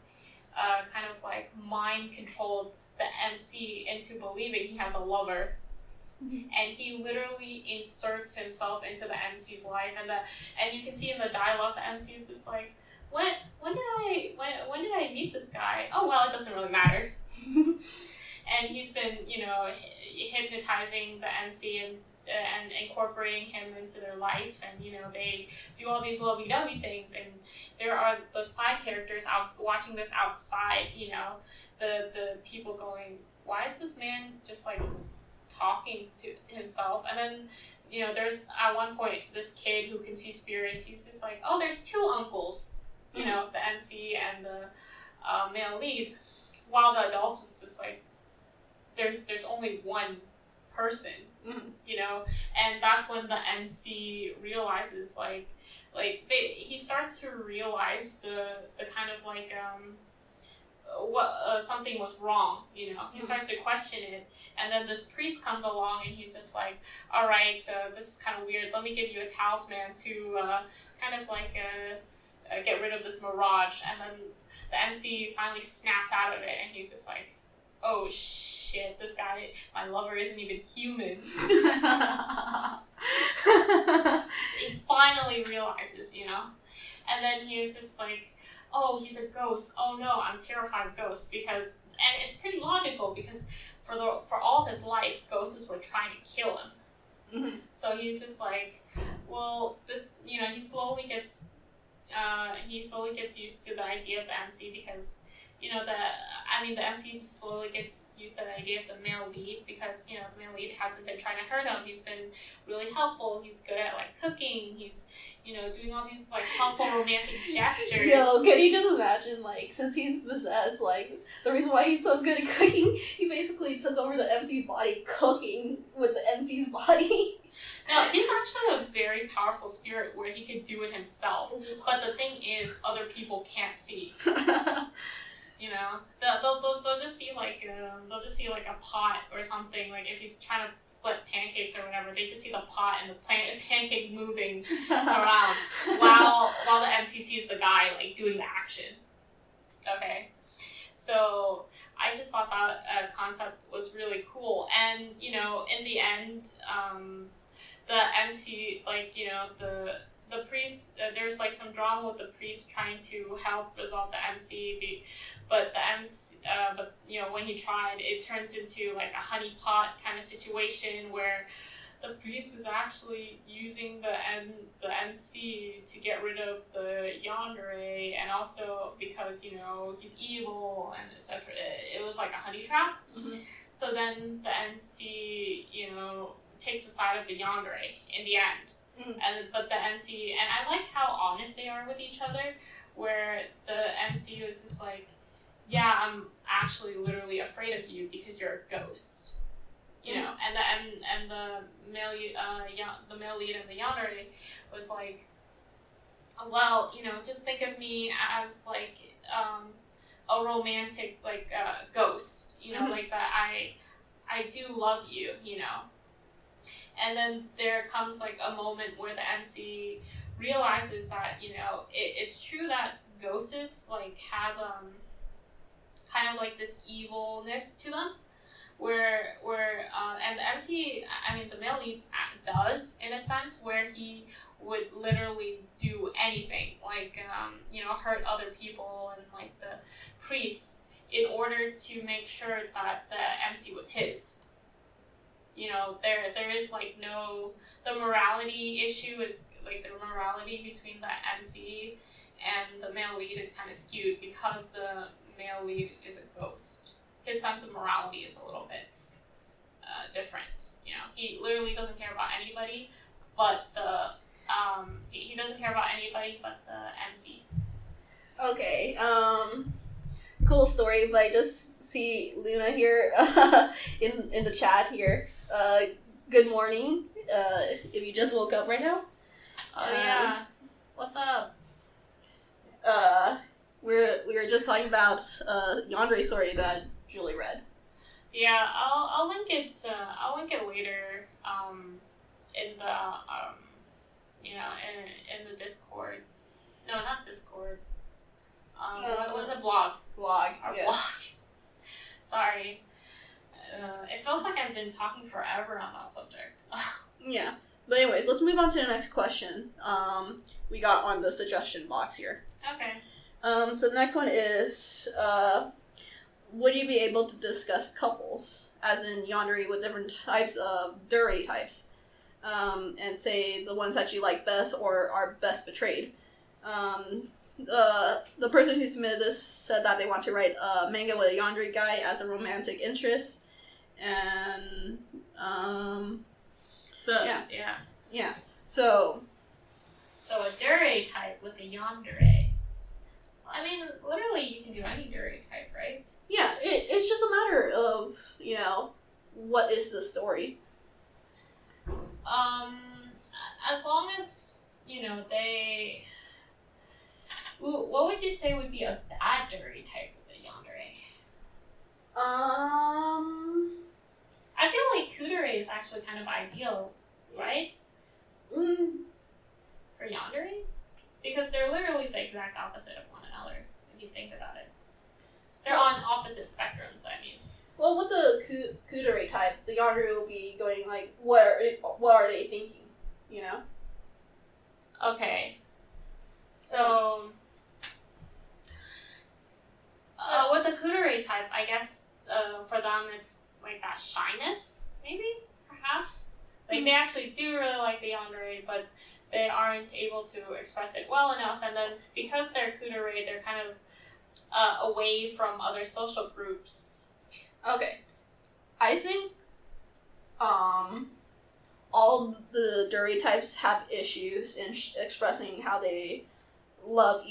kind of like mind controlled the MC into believing he has a lover. And he literally inserts himself into the MC's life, and you can see in the dialogue the MC is just like, when did I meet this guy? Oh well, it doesn't really matter. And he's been, you know, hypnotizing the MC and incorporating him into their life, and you know they do all these lovey-dovey things, and there are the side characters out watching this outside, you know, the people going, why is this man just like talking to himself? And then, you know, there's at one point this kid who can see spirits, he's just like, oh, there's two uncles, you know, the MC and the male lead, while the adults was just like, there's only one person, you know. And that's when the MC realizes he starts to realize the kind of like what something was wrong, you know. He starts to question it, and then this priest comes along and he's just like, all right, this is kind of weird, let me give you a talisman to kind of like get rid of this mirage. And then the MC finally snaps out of it, and he's just like, oh shit, this guy, my lover, isn't even human. He finally realizes, you know. And then he was just like, oh, he's a ghost. Oh no, I'm terrified of ghosts, because, and it's pretty logical, because for all of his life, ghosts were trying to kill him. So he's just like, well, this, you know, he slowly gets used to the idea of the MC, because, you know, the MC slowly gets used to the idea of the male lead, because, you know, the male lead hasn't been trying to hurt him. He's been really helpful. He's good at like cooking. He's, you know, doing all these like helpful romantic gestures. Yo, can you just imagine, like, since he's possessed, like, the reason why he's so good at cooking, he basically took over the MC's body, cooking with the MC's body. Now, he's actually a very powerful spirit where he could do it himself. But the thing is, other people can't see. You know, they'll just see like a pot or something. Like if he's trying to flip pancakes or whatever, they just see the pot and the pancake moving around while the MC sees the guy like doing the action. Okay, so I just thought that concept was really cool, and you know, in the end, the MC, like, you know, the priest, there's like some drama with the priest trying to help resolve the MC, but you know, when he tried, it turns into like a honeypot kind of situation where the priest is actually using the MC to get rid of the yandere, and also because, you know, he's evil and etc. It was like a honey trap. So then the MC, you know, takes the side of the yandere in the end. But the MC, and I like how honest they are with each other, where the MC was just like, yeah, I'm actually literally afraid of you because you're a ghost. You know, and the male lead and the yandere was like, well, you know, just think of me as like a romantic like ghost, you know, like that I do love you, you know. And then there comes like a moment where the MC realizes that, you know, it's true that ghosts like have kind of like this evilness to them, where and the MC, I mean the male lead does in a sense, where he would literally do anything, like you know, hurt other people and like the priests in order to make sure that the MC was his. You know, there is like the morality issue is like the morality between the MC and the male lead is kind of skewed because the male lead is a ghost. His sense of morality is a little bit different. You know, he literally doesn't care about anybody, but he doesn't care about anybody but the MC. Okay, cool story, but I just see Luna here in the chat here. Good morning. If you just woke up right now. Oh yeah. What's up? We were just talking about yandere story that Julie read. Yeah, I'll link it. I'll link it later. In the you know, in the Discord. No, not Discord. What was it? Blog. Our yeah. blog. Sorry. It feels like I've been talking forever on that subject. Yeah. But anyways, let's move on to the next question. We got on the suggestion box here. Okay. So the next one is, would you be able to discuss couples, as in yandere, with different types of dure types, and say the ones that you like best or are best betrayed? The person who submitted this said that they want to write a manga with a yandere guy as a romantic interest, and yeah. So a dure type with a yandere. I mean, literally, you can do any dure type, right? yeah, it's just a matter of, you know, what is the story. As long as, you know, they... What would you say would be a bad dure type with a yandere? I feel like kudere is actually kind of ideal, right? For yanderes? Because they're literally the exact opposite of one another, if you think about it. They're on opposite spectrums, I mean. Well, with the kudere type, the yandere will be going like, what are they thinking, you know? Okay. So, with the kudere type, I guess for them it's like that shyness, maybe, perhaps. Like they actually do really like the yandere, but they aren't able to express it well enough, and then because they're kudere, they're kind of away from other social groups. Okay. I think all the dure types have issues in expressing how they love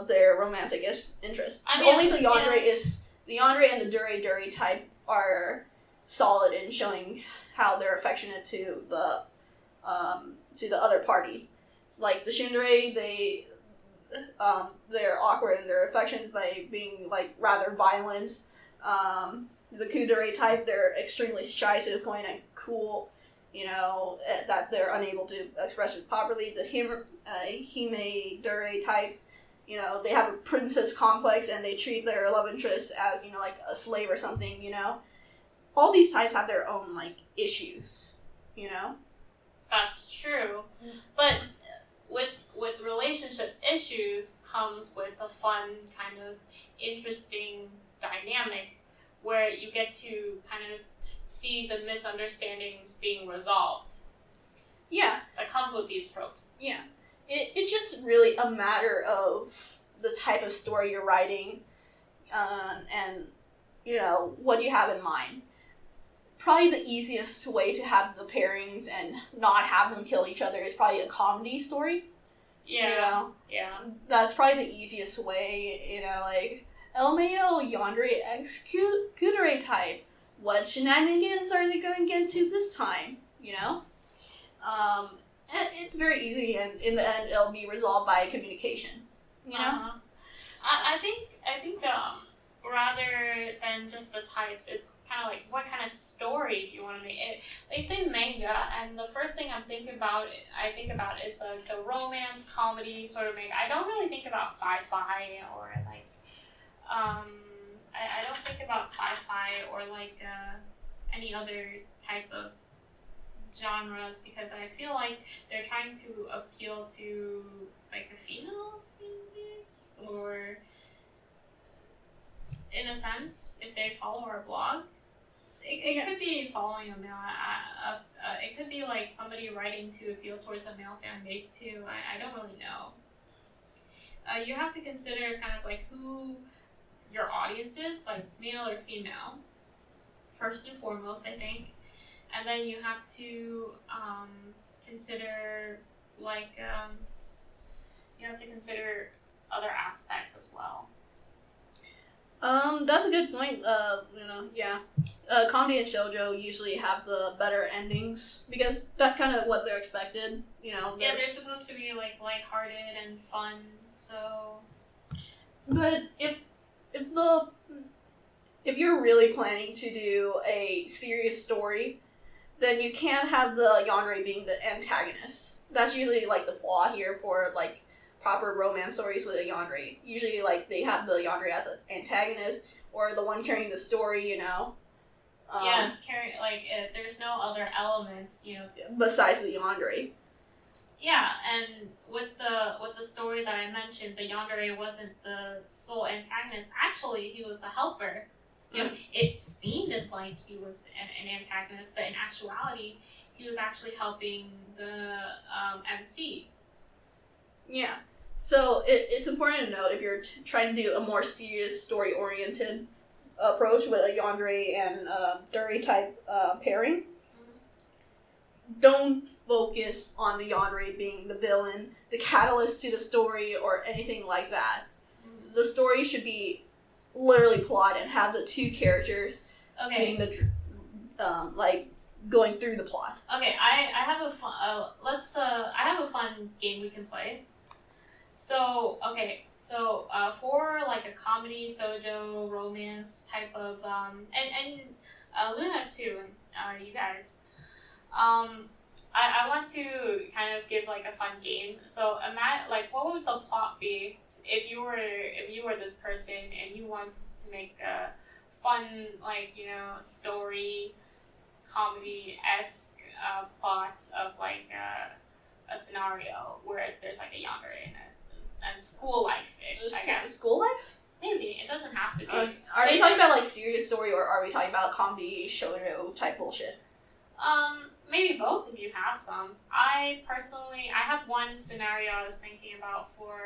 their romantic interest. I mean, only the yandere and the dure type are solid in showing how they're affectionate to the other party. Like the tsundere, they're awkward in their affections by being like rather violent. The kudere type, they're extremely shy to the point and cool, you know, that they're unable to express it properly. The hime dure type, you know, they have a princess complex and they treat their love interest as, you know, like a slave or something, you know. All these types have their own, like, issues, you know? That's true. But with relationship issues comes with a fun, kind of interesting dynamic where you get to kind of see the misunderstandings being resolved. Yeah. That comes with these tropes. Yeah. It's just really a matter of the type of story you're writing, and, you know, what you have in mind. Probably the easiest way to have the pairings and not have them kill each other is probably a comedy story. Yeah. You know? Yeah. That's probably the easiest way, you know, like, LMAO, yandere X Kudere type. What shenanigans are they going to get into this time, you know? And it's very easy, and in the end, it'll be resolved by communication, you know? Uh-huh. I think rather than just the types, it's kind of like what kind of story do you want to make? They say manga, and the first thing I think about is the romance comedy sort of manga. I don't really think about sci-fi or like I don't think about sci-fi or like any other type of genres because I feel like they're trying to appeal to like the female base or in a sense if they follow our blog it could be following a male it could be like somebody writing to appeal towards a male fan base too. I don't really know. You have to consider kind of like who your audience is, like male or female first and foremost, I think. And then you have to consider like you have to consider other aspects as well. That's a good point. You know, yeah. Comedy and shoujo usually have the better endings because that's kind of what they're expected. You know. Yeah, they're supposed to be like lighthearted and fun. So. But if you're really planning to do a serious story, then you can't have the yandere being the antagonist. That's usually like the flaw here for like proper romance stories with a yandere. Usually like they have the yandere as an antagonist or the one carrying the story, you know. Yes, there's no other elements, you know, besides the yandere. Yeah, and with the story that I mentioned, the yandere wasn't the sole antagonist. Actually, he was a helper. You know, it seemed like he was an antagonist, but in actuality, he was actually helping the MC. Yeah. So it's important to note if you're trying to do a more serious story-oriented approach with a yandere and Duri type pairing, don't focus on the yandere being the villain, the catalyst to the story, or anything like that. Mm-hmm. The story should be literally plot and have the two characters being the like going through the plot. Okay, I have a fun I have a fun game we can play. So for like a comedy, shoujo, romance type of and Luna too, you guys. I want to kind of give like a fun game. So imagine like what would the plot be if you were this person and you wanted to make a fun like story comedy-esque plot of like a scenario where there's like a yandere in it and school life-ish, I guess. School life? Maybe. It doesn't have to be. Are we talking about like serious story or are we talking about comedy shoujo type bullshit? Maybe both if you have some. I have one scenario I was thinking about for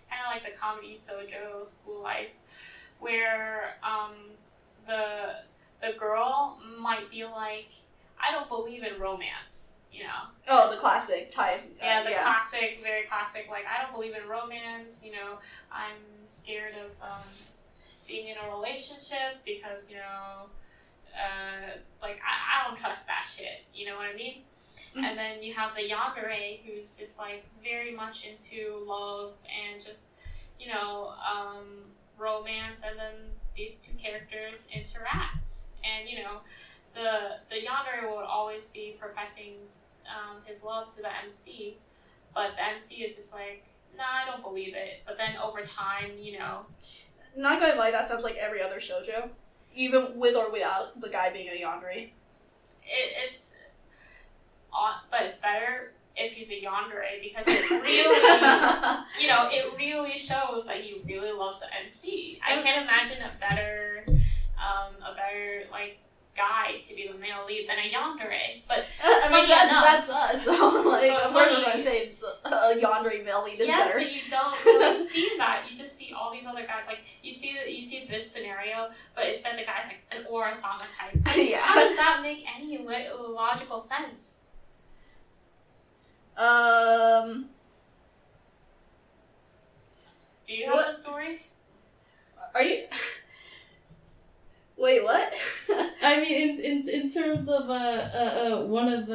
kind of like the comedy shoujo school life, where the girl might be like, I don't believe in romance, you know. Oh, the classic type. Classic, very classic. Like I don't believe in romance. You know, I'm scared of being in a relationship because like I don't trust that shit, you know what I mean? Mm-hmm. And then you have the yandere who's just like very much into love and just romance, and then these two characters interact, and the yandere would always be professing his love to the MC, but the MC is just like, nah, I don't believe it. But then over time, not gonna lie, that sounds like every other shoujo. Even with or without the guy being a yandere. But it's better if he's a yandere because it really, it really shows that he really loves the MC. I can't imagine a better like guy to be the male lead than a yandere. But that's us. So like, of course, we're gonna say a yandere male lead is better. Yes, but you don't really see that. You just see all these other guys. Like you see this scenario, but instead the guy's like an Orasama type. Yeah. How does that make any logical sense? Do you have a story? Are you? Wait, what? I mean, in terms of one of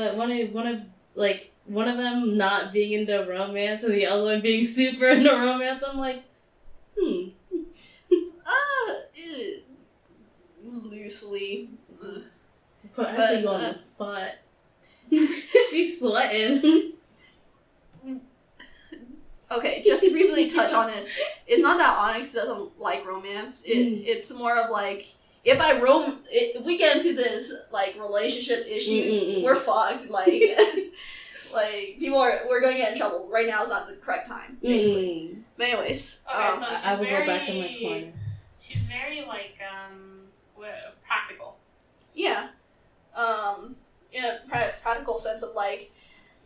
them not being into romance and the other one being super into romance, I'm like, Loosely. But I put you on the spot. She's sweating. Okay, just to briefly touch on it, it's not that Onyx doesn't like romance. It's more of like, if we get into this like relationship issue, we're fucked. Like, like we're going to get in trouble. Right now is not the correct time, basically. But anyways, okay, so I will go back in my corner. She's very like practical. Yeah, in a practical sense of like,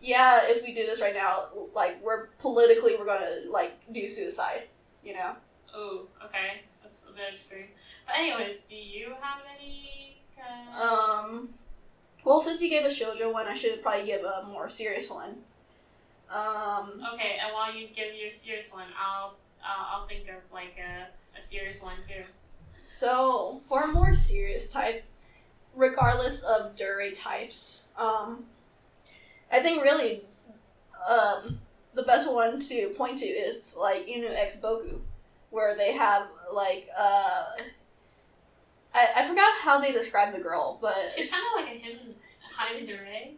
yeah, if we do this right now, like we're gonna like do suicide, you know. Oh, okay, that's a bit extreme. But anyways, do you have any? Well, since you gave a shoujo one, I should probably give a more serious one. Okay, and while you give your serious one, I'll think of like a serious one too. So for a more serious type, regardless of dure types, I think really, the best one to point to is like Inu X Boku, where they have like I forgot how they describe the girl, but she's kind of like a himandure.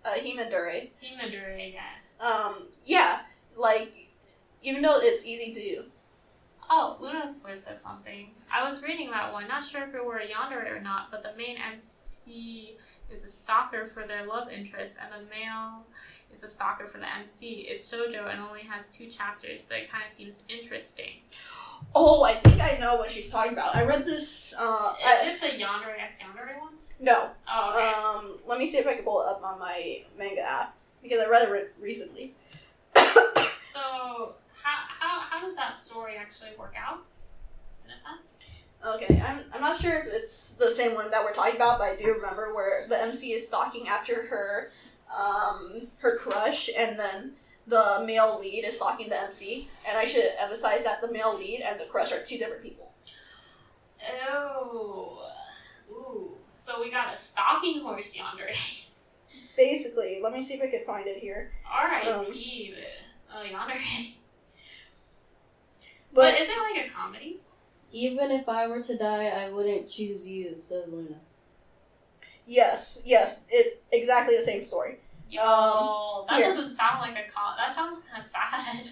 Himandure. Himandure, yeah. Yeah, like even though it's easy to do. Oh, Luna Slip said something. I was reading that one, not sure if it were a yandere or not, but the main MC is a stalker for their love interest, and the male is a stalker for the MC. It's shoujo and only has 2 chapters, but it kind of seems interesting. Oh, I think I know what she's talking about. I read this. Is it the yandere x yandere one? No. Oh, okay. Let me see if I can pull it up on my manga app because I read it recently. So how does that story actually work out, in a sense? Okay, I'm not sure if it's the same one that we're talking about, but I do remember where the MC is stalking after her crush, and then the male lead is stalking the MC. And I should emphasize that the male lead and the crush are 2 different people. Oh, ooh. So we got a stalking horse yandere. Basically, let me see if I can find it here. R.I.P. Yandere. But is it like a comedy? Even if I were to die, I wouldn't choose you, said Luna. yes, it exactly the same story. Yo, that here. doesn't sound like a that sounds kind of sad.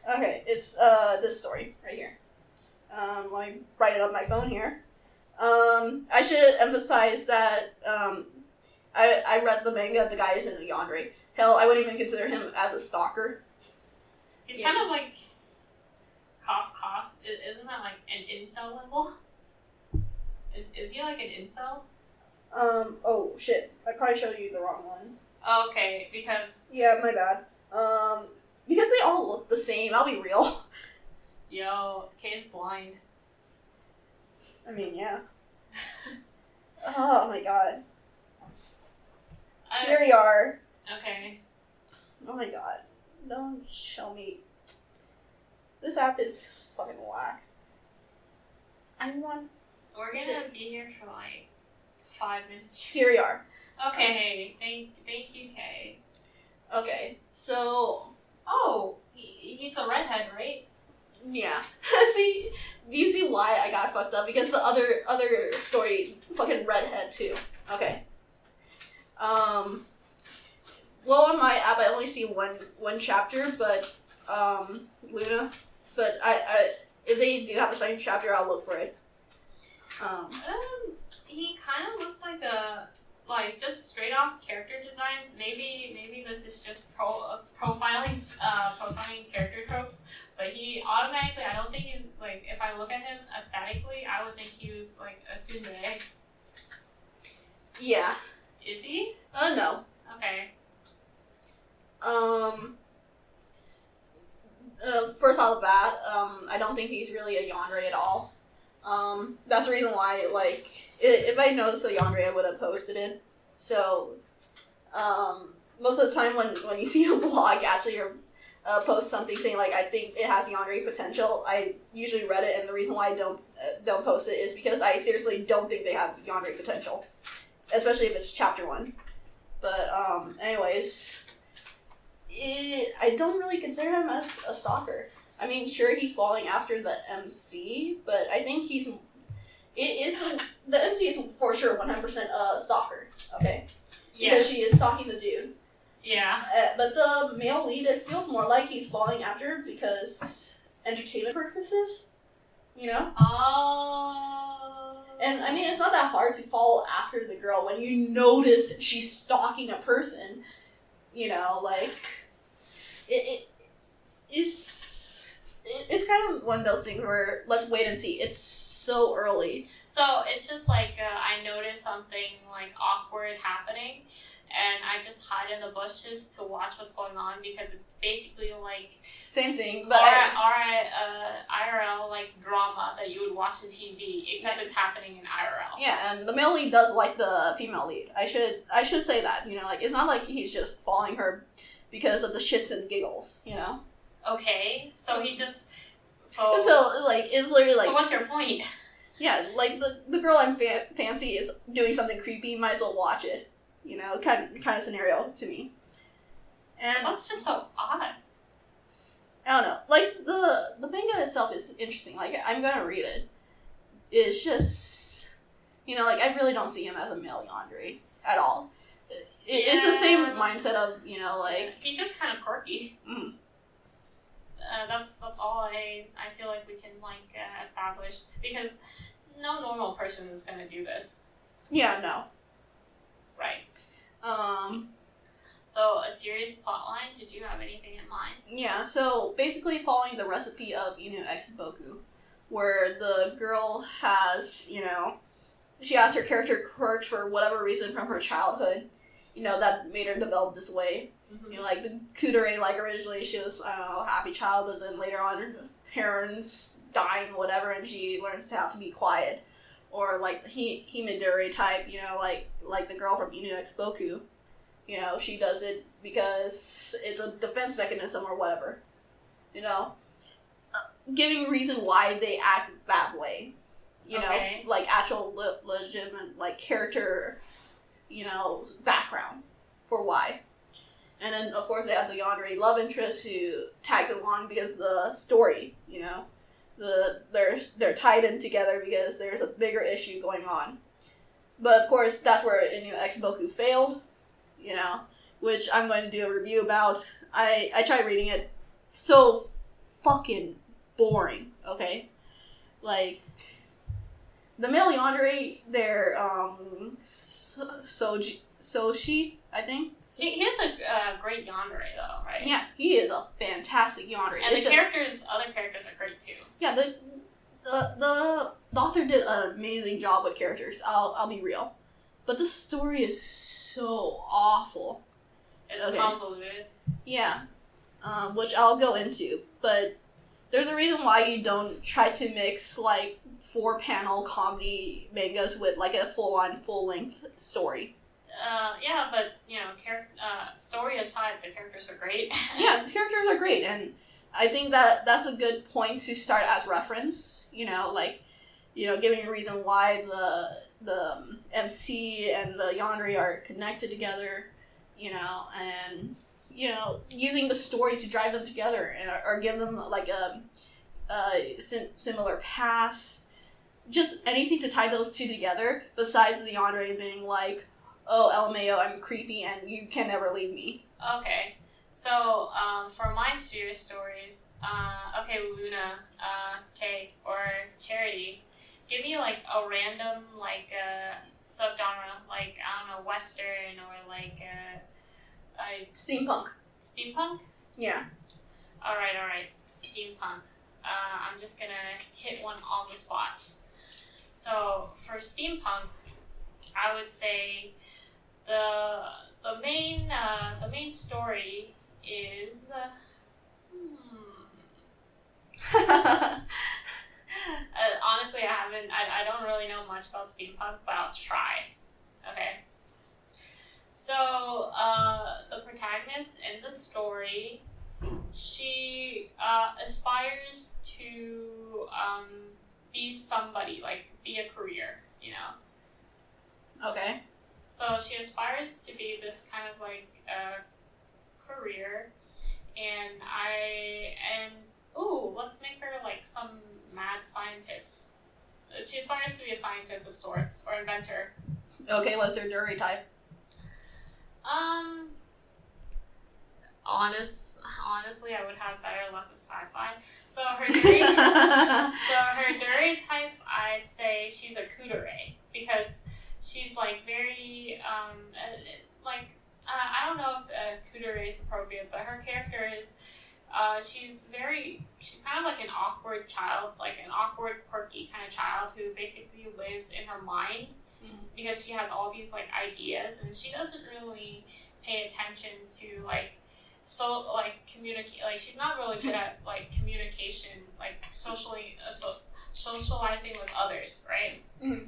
Okay, it's this story right here. Let me write it on my phone here. I should emphasize that I read the manga. The guy isn't a yandere. Hell, I wouldn't even consider him as a stalker. It's kind of like cough. Isn't that like an incel level? Is he like an incel? Oh shit! I probably showed you the wrong one. Okay, because Yeah, my bad. Because they all look the same. I'll be real. yo, Kay is blind. I mean, yeah. Oh my god. Here we are. Okay. Oh my god. Don't show me. This app is fucking whack. We're gonna be here for like 5 minutes. Here we are. Okay, thank you, Kay. Okay, so Oh, he's a redhead, right? yeah. See, do you see why I got fucked up? Because the other story fucking redhead too. Okay. Well, on my app I only see one chapter, but Luna. But I if they do have a second chapter, I'll look for it. He kind of looks like just straight off character designs. Maybe this is just profiling character tropes. But he automatically, I don't think he's like. If I look at him aesthetically, I would think he was like a tsundere. Yeah. Is he? No. Okay. First off the bat, I don't think he's really a yandere at all. That's the reason why, like, if I noticed a yandere, I would have posted it. So, most of the time when you see a blog actually posts something saying like I think it has yandere potential, I usually read it, and the reason why I don't post it is because I seriously don't think they have yandere potential, especially if it's chapter 1. But anyways, I don't really consider him as a stalker. I mean, sure, he's following after the MC, but I think the MC is for sure 100% a stalker. Okay. Yes. Because she is stalking the dude. Yeah. But the male lead, it feels more like he's following after because entertainment purposes, you know? Oh. And I mean, it's not that hard to follow after the girl when you notice she's stalking a person, you know, like, it's kind of one of those things where let's wait and see. It's so early. So it's just like I noticed something like awkward happening, and I just hide in the bushes to watch what's going on because it's basically like same thing, but IRL like drama that you would watch on TV, except it's happening in IRL. Yeah, and the male lead does like the female lead. I should say that, you know, like it's not like he's just following her because of the shits and giggles, you know. Okay, so he just So like it's literally like. So what's your point? Yeah, like the girl I'm fancy is doing something creepy. Might as well watch it. You know, kind of scenario to me. And That's just so odd. I don't know. Like the manga itself is interesting. Like I'm gonna read it. It's just, you know, like I really don't see him as a male yandere at all. It's the same mindset of, you know, like he's just kind of quirky. Mm. That's all I feel like we can like establish, because no normal person is gonna do this. Yeah, no. Right. So a serious plotline. Did you have anything in mind? Yeah, so basically following the recipe of Inu X Boku, where the girl has, you know, she has her character quirks for whatever reason from her childhood, you know, that made her develop this way. Mm-hmm. You know, like the Kudere, like originally she was, I don't know, a happy child, but then later on her parents dying or whatever, and she learns to have to be quiet. Or like the Himedure type, you know, like the girl from Inu X Boku. You know, she does it because it's a defense mechanism or whatever. You know, giving reason why they act that way. You Okay. know, like actual legitimate like character, you know, background for why. And then of course they have the yandere love interest who tags along because the story, you know, they're tied in together because there's a bigger issue going on. But of course that's where Inu X Boku failed. You know, which I'm going to do a review about. I tried reading it. So fucking boring, okay? Like, the male yandere, they're, Soshi, I think? He has a great yandere though, right? Yeah, he is a fantastic yandere. And other characters are great too. Yeah, the author did an amazing job with characters, I'll be real. But the story is so awful. It's Okay. convoluted. Yeah, which I'll go into, but there's a reason why you don't try to mix like 4-panel comedy mangas with like a full-on, full-length story. Yeah, but you know, story aside, the characters are great. Yeah, the characters are great, and I think that's a good point to start as reference. You know, like, you know, giving a reason why the MC and the yandere are connected together, you know, and, you know, using the story to drive them together or give them like a similar past, just anything to tie those two together besides the yandere being like, oh, LMAO, I'm creepy and you can never leave me. Okay, so for my serious stories, okay, Luna, Kay, or Charity, give me like a random like subgenre, like I don't know, Western or like Steampunk. Steampunk. Yeah. All right, steampunk. I'm just gonna hit one on the spot. So for steampunk, I would say the main story is. Honestly, I don't really know much about steampunk, but I'll try. Okay. So, the protagonist in the story, she aspires to be somebody, like be a career, you know. Okay. So she aspires to be this kind of like career, and let's make her like some mad scientist. She aspires to be a scientist of sorts, or inventor. Okay, what's her jury type? Honestly, I would have better luck with sci-fi. So her jury type, I'd say she's a kudere, because she's like very I don't know if kudere is appropriate, but her character is she's kind of like an awkward child, like an awkward, quirky kind of child who basically lives in her mind, because she has all these like ideas, and she doesn't really pay attention to communicate. Like she's not really good at like communication, like socializing with others, right? Mm-hmm.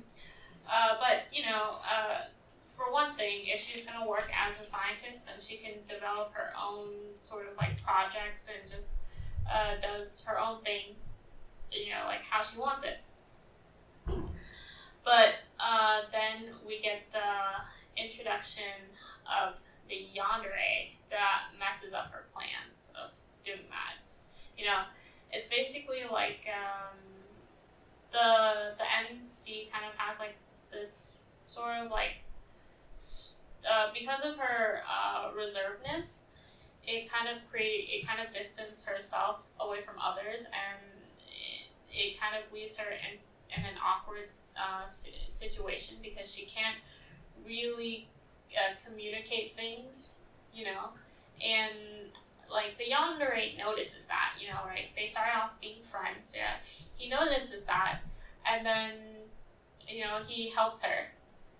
But you know, for one thing, if she's gonna work as a scientist, then she can develop her own sort of like projects and just does her own thing, you know, like how she wants it. But then we get the introduction of the yandere that messes up her plans of doing that. You know, it's basically like the NC kind of has like this sort of like because of her reservedness, it kind of distances herself away from others, and it kind of leaves her in an awkward situation, because she can't really communicate things, you know, and like the yandere notices that, you know, right? They start off being friends, yeah. He notices that, and then, you know, he helps her,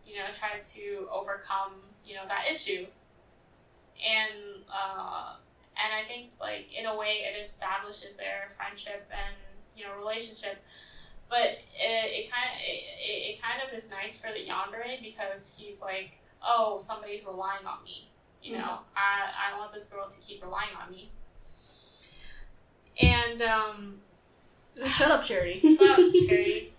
you know, try to overcome, you know, that issue. And I think, like, in a way, it establishes their friendship and, you know, relationship. But it kind of is nice for the yandere, because he's like, oh, somebody's relying on me. You know, I want this girl to keep relying on me. And shut up, Charity. Shut up, Charity.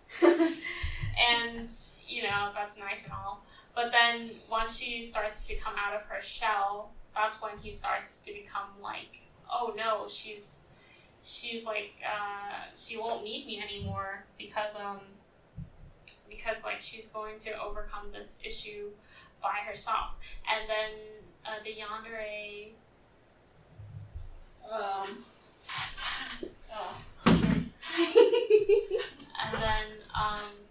And, you know, that's nice and all. But then once she starts to come out of her shell, that's when he starts to become like, oh no, she's like, she won't need me anymore, because like she's going to overcome this issue by herself. And then the yandere and then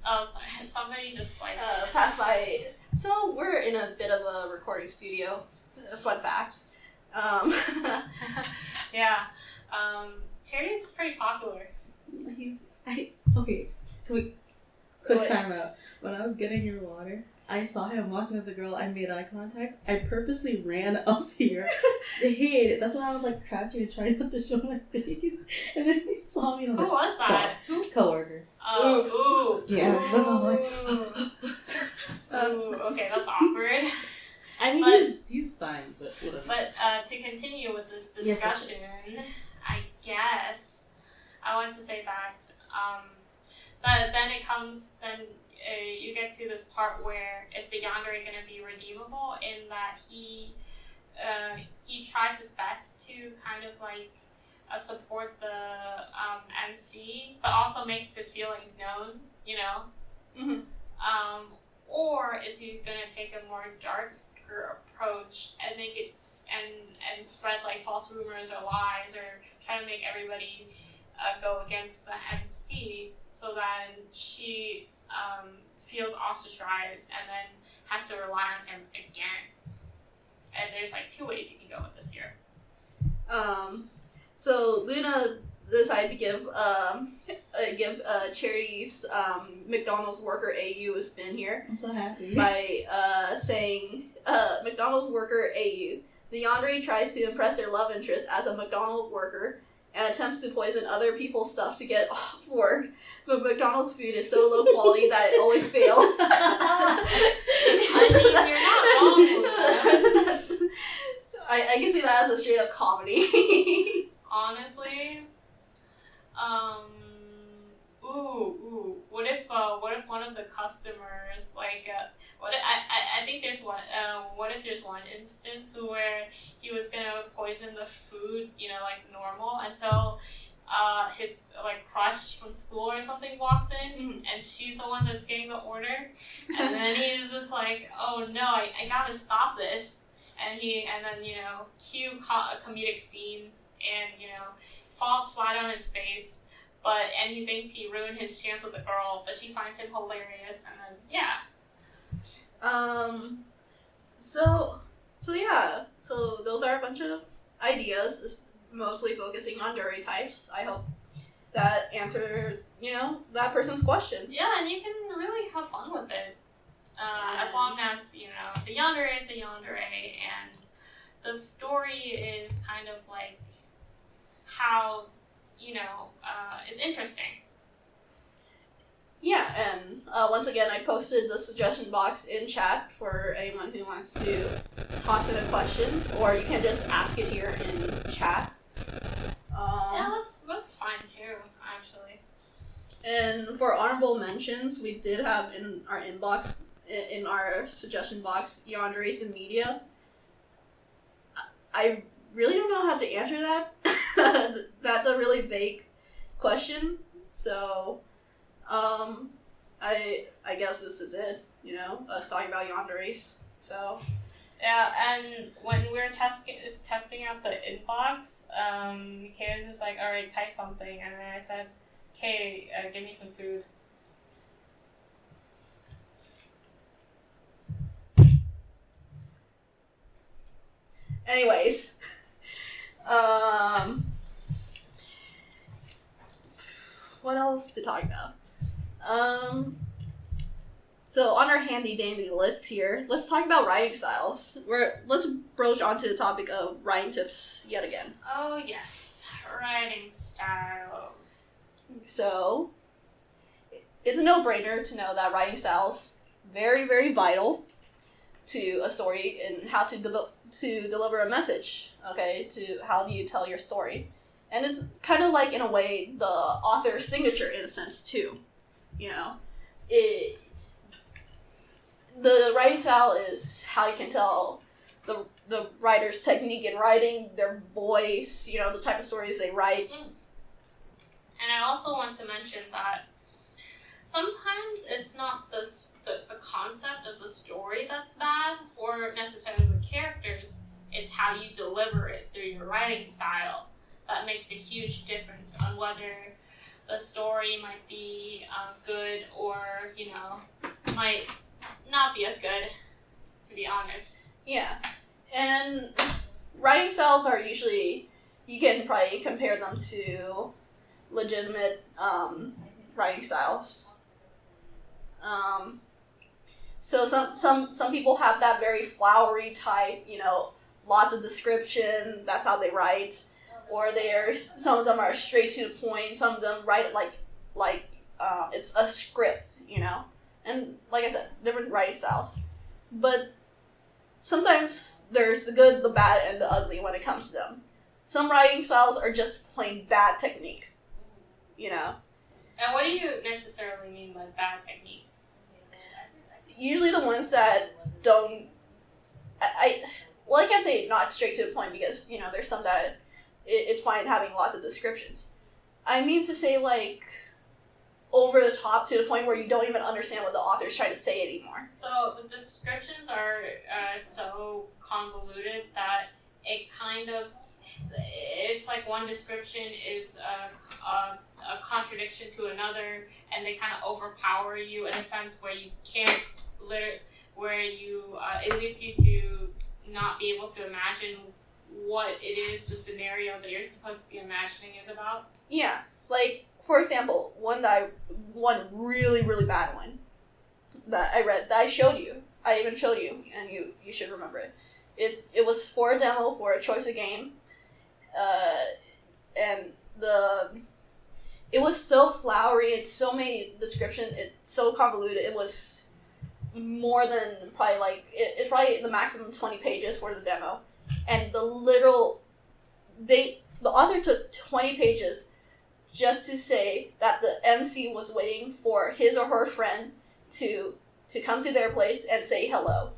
sorry, somebody just like passed by. So we're in a bit of a recording studio. Fun fact. Yeah. Charity's pretty popular. Okay, can we quick time out. When I was getting your water, I saw him walking with the girl. I made eye contact. I purposely ran up here. I hate it. That's why I was like crouching and trying not to show my face. And then he saw me and I was Who was that? Coworker. Oh, ooh. Yeah, that's what I was like. Ooh, okay, that's awkward. I mean, he's fine, but whatever. But to continue with this discussion, yes. I guess I want to say that you get to this part where is the yandere going to be redeemable, in that he tries his best to kind of like support the NC, but also makes his feelings known, you know? Mm-hmm. Or is he going to take a more darker approach and make it and spread like false rumors or lies, or try to make everybody go against the NC, so that she feels ostracized and then has to rely on him again. And there's like two ways you can go with this here. So Luna decided to give Charity's McDonald's worker AU a spin here. I'm so happy. By saying, McDonald's worker AU. The yandere tries to impress their love interest as a McDonald's worker and attempts to poison other people's stuff to get off work, but McDonald's food is so low quality that it always fails. I mean, you're not wrong with that. I can see that as a straight up comedy. honestly, what if one of the customers I think there's one what if there's one instance where he was gonna poison the food, like normal, until his crush from school or something walks in, and she's the one that's getting the order, and then he's just like, oh no, I gotta stop this, and then cue a comedic scene, and falls flat on his face, and he thinks he ruined his chance with the girl, but she finds him hilarious, and then yeah. So those are a bunch of ideas, mostly focusing on jury types. I hope that answered, that person's question. Yeah, and you can really have fun with it. As long as, the yandere is a yandere, and the story is kind of like how, is interesting. Yeah, and once again, I posted the suggestion box in chat for anyone who wants to toss in a question, or you can just ask it here in chat. Yeah, that's fine too, actually. And for honorable mentions, we did have in our inbox, in our suggestion box, yanderes in media. I really don't know how to answer that. That's a really vague question, so I guess this is it, us talking about yanderes. So yeah, and when we were testing out the inbox, Kay was just like, all right, type something, and then I said, Kay, give me some food. Anyways, what else to talk about? So on our handy dandy list here, let's talk about writing styles. Let's broach onto the topic of writing tips yet again. Oh yes, writing styles. So it's a no-brainer to know that writing styles very, very vital to a story and how to deliver a message. Okay, to how do you tell your story, and it's kind of like in a way the author's signature in a sense too. The writing style is how you can tell the writer's technique in writing, their voice, the type of stories they write. And I also want to mention that sometimes it's not the concept of the story that's bad, or necessarily the characters. It's how you deliver it through your writing style that makes a huge difference on whether the story might be good or, might not be as good, to be honest. Yeah. And writing styles are usually, you can probably compare them to legitimate writing styles. So some people have that very flowery type, lots of description, that's how they write. Or some of them are straight to the point, some of them write it like it's a script, And like I said, different writing styles. But sometimes there's the good, the bad, and the ugly when it comes to them. Some writing styles are just plain bad technique, And what do you necessarily mean by bad technique? Usually the ones that don't... I can't say not straight to the point because, there's some that it's fine having lots of descriptions. I mean to say, over the top to the point where you don't even understand what the author's trying to say anymore. So the descriptions are so convoluted that it's like one description is a contradiction to another, and they kind of overpower you in a sense where you can't it leaves you to not be able to imagine what it is the scenario that you're supposed to be imagining is about. Yeah, for example, one really, really bad one that I read, that I showed you. I even showed you, and you should remember it. It was for a demo for a choice of game, and it was so flowery, it's so many descriptions, it's so convoluted, it was more than probably it's probably the maximum 20 pages for the demo, and the literal, the author took 20 pages just to say that the MC was waiting for his or her friend to come to their place and say hello.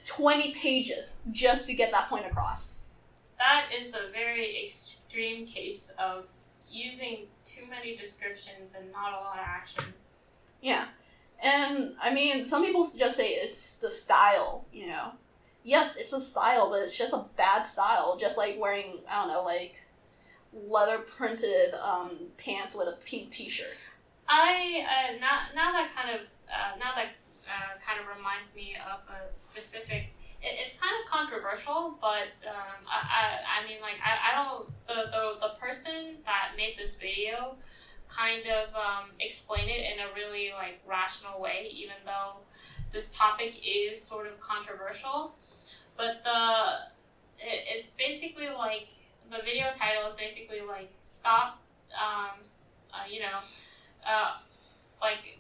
20 pages just to get that point across. That is a very extreme case of using too many descriptions and not a lot of action. Yeah. And, I mean, some people just say it's the style, you know. Yes, it's a style, but it's just a bad style. Just like wearing, I don't know, like, leather printed pants with a pink t-shirt. Now that kind of reminds me of a specific. It's kind of controversial, but I mean, like, I don't. The person that made this video kind of explain it in a really like rational way, even though this topic is sort of controversial. But it's basically like the video title is basically like stop, like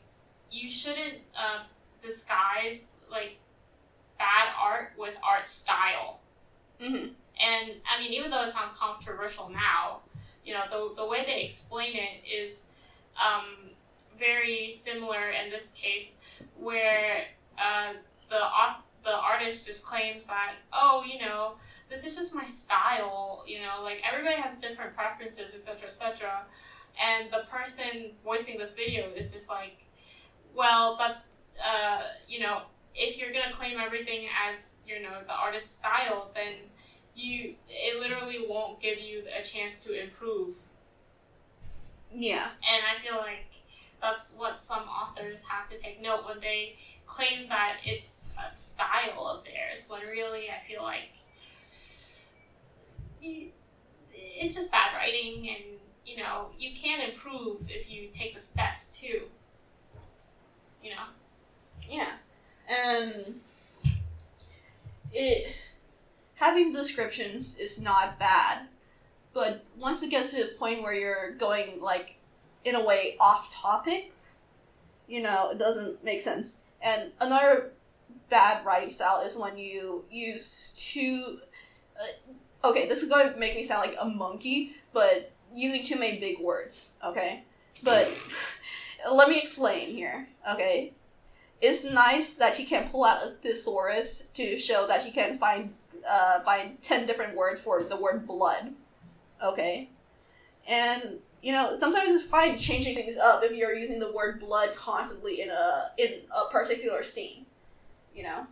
you shouldn't disguise like bad art with art style. Mm-hmm. And I mean, even though it sounds controversial now, you know, the way they explain it is very similar in this case, where the artist just claims that, oh, you know, this is just my style, you know, like everybody has different preferences, etc., etc. And the person voicing this video is just like, well, that's, you know, if you're gonna claim everything as, you know, the artist's style, then it literally won't give you a chance to improve. Yeah. And I feel like that's what some authors have to take note when they claim that it's a style of theirs, when really I feel like it's just bad writing, and, you know, you can improve if you take the steps too. You know? Yeah. And having descriptions is not bad, but once it gets to the point where you're going, like, in a way off topic, you know, it doesn't make sense. And another bad writing style is when you use too... okay, this is going to make me sound like a monkey, but using too many big words, okay? But let me explain here, okay? It's nice that she can pull out a thesaurus to show that she can find 10 different words for the word blood, okay? And, you know, sometimes it's fine changing things up if you're using the word blood constantly in a particular scene, you know?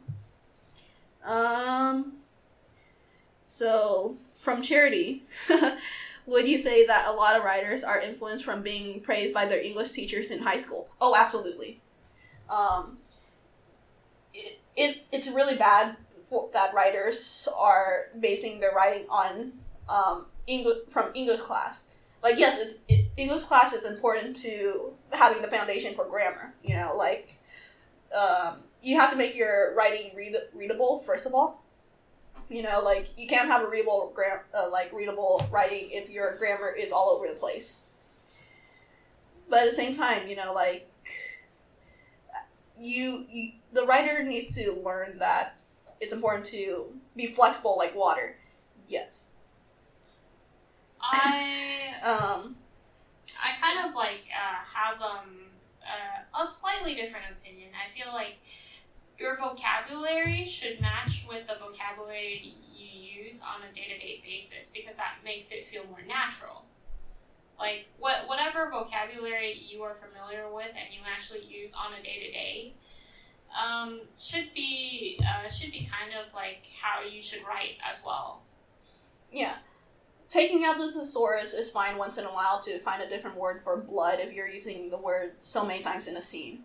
So, from Charity, would you say that a lot of writers are influenced from being praised by their English teachers in high school? Oh, absolutely. It's really bad that writers are basing their writing on English class. Like, yes, English class is important to having the foundation for grammar. You know, like, you have to make your writing readable, first of all. You know, like, you can't have a readable writing if your grammar is all over the place. But at the same time, you know, like, the writer needs to learn that it's important to be flexible like water. Yes. I kind of like have a slightly different opinion. I feel like your vocabulary should match with the vocabulary you use on a day-to-day basis, because that makes it feel more natural. Like, whatever vocabulary you are familiar with and you actually use on a day-to-day should be kind of like how you should write as well. Yeah. Taking out the thesaurus is fine once in a while to find a different word for blood if you're using the word so many times in a scene.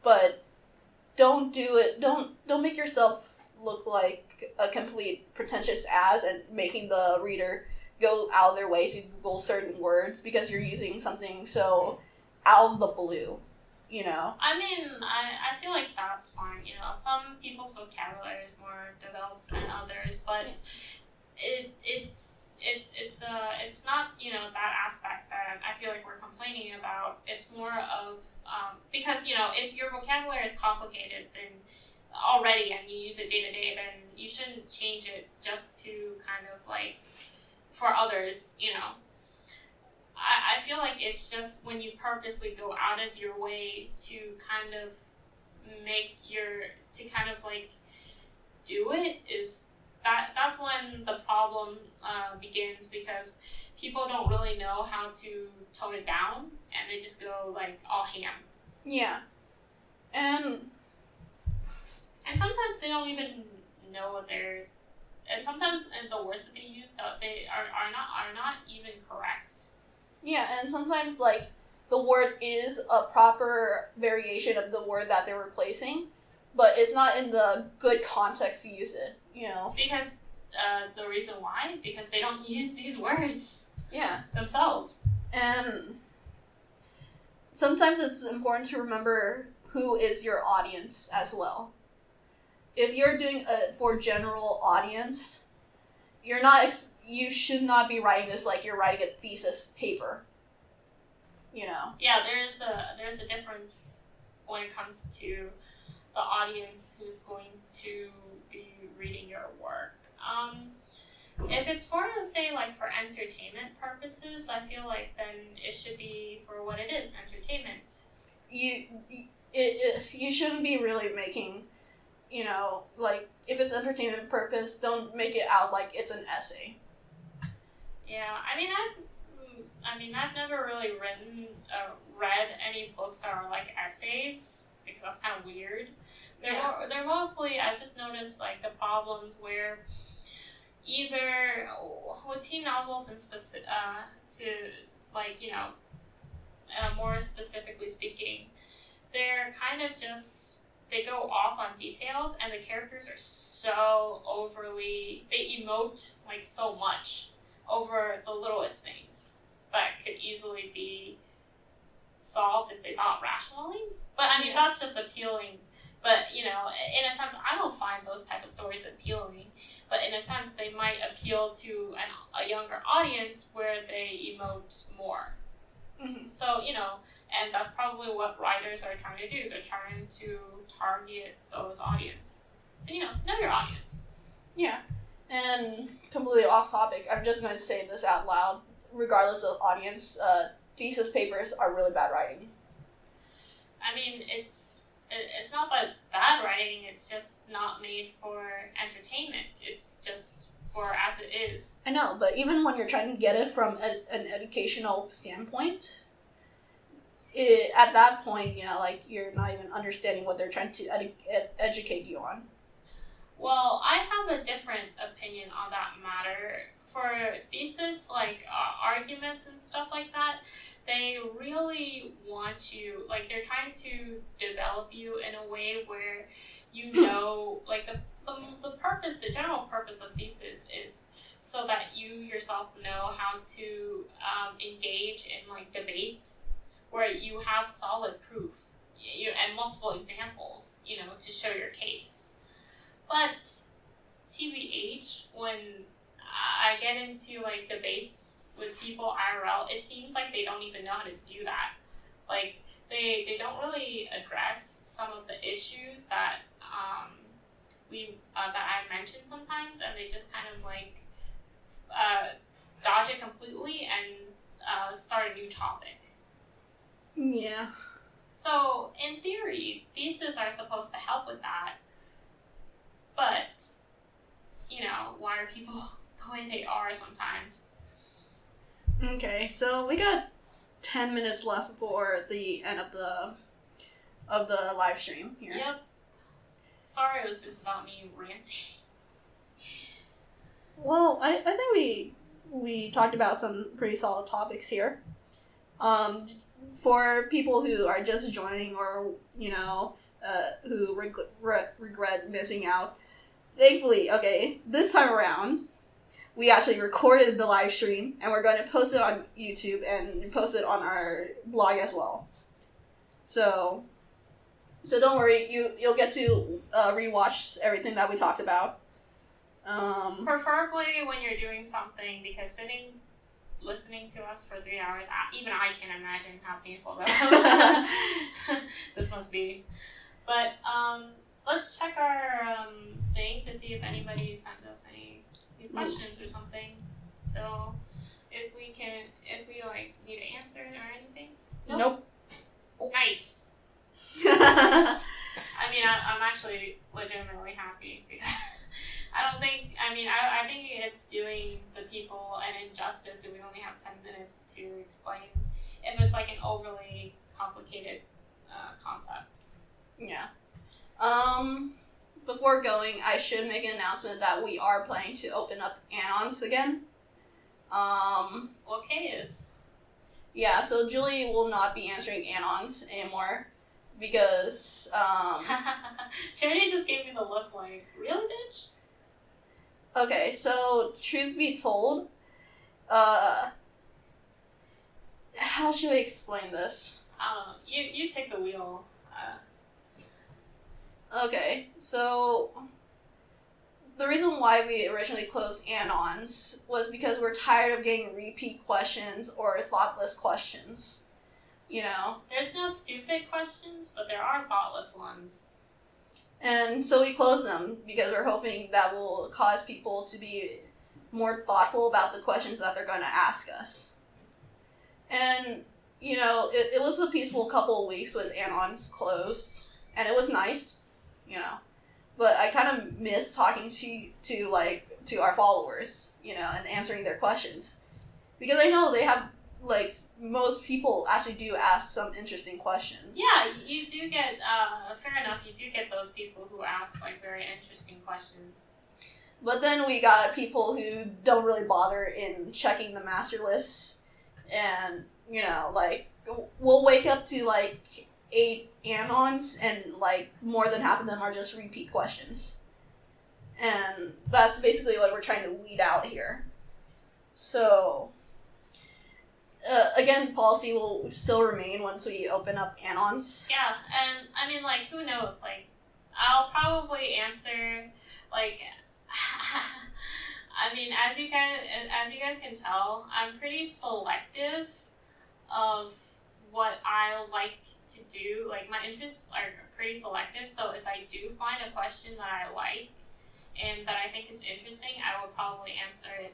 But don't do it. Don't make yourself look like a complete pretentious ass and making the reader go out of their way to Google certain words because you're using something so out of the blue, you know? I mean, I feel like that's fine, you know. Some people's vocabulary is more developed than others, but it's not, you know, that aspect that I feel like we're complaining about. It's more of because, you know, if your vocabulary is complicated then already and you use it day to day, then you shouldn't change it just to kind of like for others, you know. I feel like it's just when you purposely go out of your way to kind of do it, is that's when the problem begins, because people don't really know how to tone it down, and they just go like all ham. Yeah. And sometimes they don't even know what they're, and sometimes the words that they use, they are not even correct. Yeah, and sometimes, like, the word is a proper variation of the word that they're replacing, but it's not in the good context to use it, you know? Because the reason why? Because they don't use these words themselves. And sometimes it's important to remember who is your audience as well. If you're doing it for general audience, you should not be writing this like you're writing a thesis paper. You know? Yeah, there's a difference when it comes to the audience who's going to be reading your work. If it's for, say, like for entertainment purposes, I feel like then it should be for what it is, entertainment. You shouldn't be really making, you know, like, if it's entertainment purpose, don't make it out like it's an essay. Yeah, I mean, I've never really read any books that are like essays, because that's kind of weird. They're mostly, I've just noticed, like, the problems where either with teen novels and to, like, you know, more specifically speaking, they're kind of just, they go off on details, and the characters are so overly, they emote like so much over the littlest things that could easily be solved if they thought rationally. But I mean, that's just appealing. But, you know, in a sense, I don't find those type of stories appealing. But in a sense, they might appeal to a younger audience where they emote more. Mm-hmm. So, you know, and that's probably what writers are trying to do. They're trying to target those audience. So, you know your audience. Yeah. And completely off topic, I'm just going to say this out loud. Regardless of audience, thesis papers are really bad writing. I mean, it's not that it's bad writing, it's just not made for entertainment. It's just for as it is. I know, but even when you're trying to get it from an educational standpoint, at that point, you know, like, you're not even understanding what they're trying to educate you on. Well, I have a different opinion on that matter. For thesis, like, arguments and stuff like that, they really want you, like, they're trying to develop you in a way where you know, like, the purpose, the general purpose of thesis is so that you yourself know how to engage in, like, debates where you have solid proof and multiple examples, you know, to show your case. But TBH, when I get into, like, debates with people IRL, it seems like they don't even know how to do that. Like, they don't really address some of the issues that that I mentioned sometimes, and they just kind of, like, dodge it completely and start a new topic. Yeah. So, in theory, theses are supposed to help with that, but, you know, why are people the way they are sometimes? Okay, so we got 10 minutes left before the end of the live stream here. Yep. Sorry, it was just about me ranting. Well, I think we talked about some pretty solid topics here. For people who are just joining, or, you know, who regret missing out, thankfully, okay, this time around, we actually recorded the live stream, and we're going to post it on YouTube and post it on our blog as well. So don't worry, you'll get to rewatch everything that we talked about. Preferably when you're doing something, because listening to us for 3 hours, even I can't imagine how painful this must be. But let's check our thing to see if anybody sent us any questions or something. Let's So if we like need to answer it or anything. Nope. Nice. I mean, I'm actually legitimately happy because I think it's doing the people an injustice if we only have 10 minutes to explain if it's like an overly complicated concept. Yeah. Before going, I should make an announcement that we are planning to open up Anons again. What K is? Yeah, so Julie will not be answering Anons anymore because, Charity just gave me the look like, really, bitch? okay, so truth be told, how should I explain this? I don't know. You take the wheel. Okay, so the reason why we originally closed Anons was because we're tired of getting repeat questions or thoughtless questions. You know? There's no stupid questions, but there are thoughtless ones. And so we closed them because we're hoping that will cause people to be more thoughtful about the questions that they're going to ask us. And, you know, it was a peaceful couple of weeks with Anons closed, and it was nice, you know. But I kind of miss talking to our followers, you know, and answering their questions. Because I know they have, like, most people actually do ask some interesting questions. Yeah, you do get, fair enough, you do get those people who ask, like, very interesting questions. But then we got people who don't really bother in checking the master lists. And, you know, like, we'll wake up to, like, 8 Anons, and, like, more than half of them are just repeat questions. And that's basically what we're trying to weed out here. So, again, policy will still remain once we open up Anons. Yeah, and, I mean, like, who knows? Like, I'll probably answer, like... I mean, as you guys can tell, I'm pretty selective of what I like to do. Like, my interests are pretty selective, so if I do find a question that I like and that I think is interesting, I will probably answer it.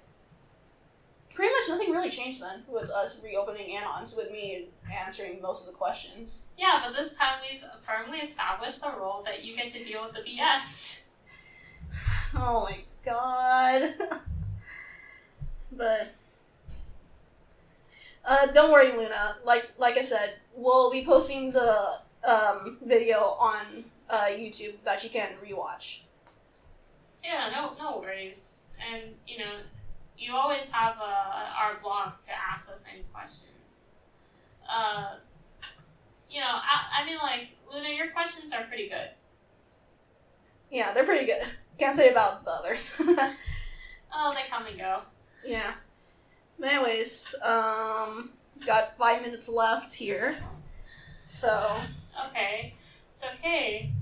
Pretty much nothing really changed then with us reopening Anons, with me answering most of the questions. Yeah, but this time we've firmly established the rule that you get to deal with the BS. Oh my god. But don't worry, Luna. Like I said, we'll be posting the video on YouTube that you can rewatch. Yeah, no worries. And you know, you always have our blog to ask us any questions. You know, I mean, like, Luna, your questions are pretty good. Yeah, they're pretty good. Can't say about the others. Oh, they come and go. Yeah. But anyways, got 5 minutes left here. So. Okay. So, Kay,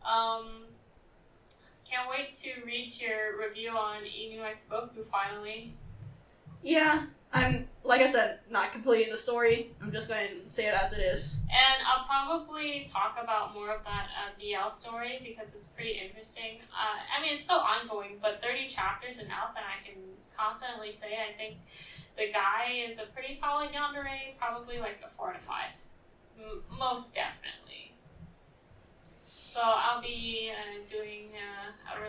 can't wait to read your review on Inuit's Boku finally. Yeah, I'm, like I said, not completing the story. I'm just going to say it as it is. And I'll probably talk about more of that BL story because it's pretty interesting. I mean, it's still ongoing, but 30 chapters enough, and I can confidently say I think the guy is a pretty solid yandere, probably like a 4 to 5. Most definitely. So I'll be doing a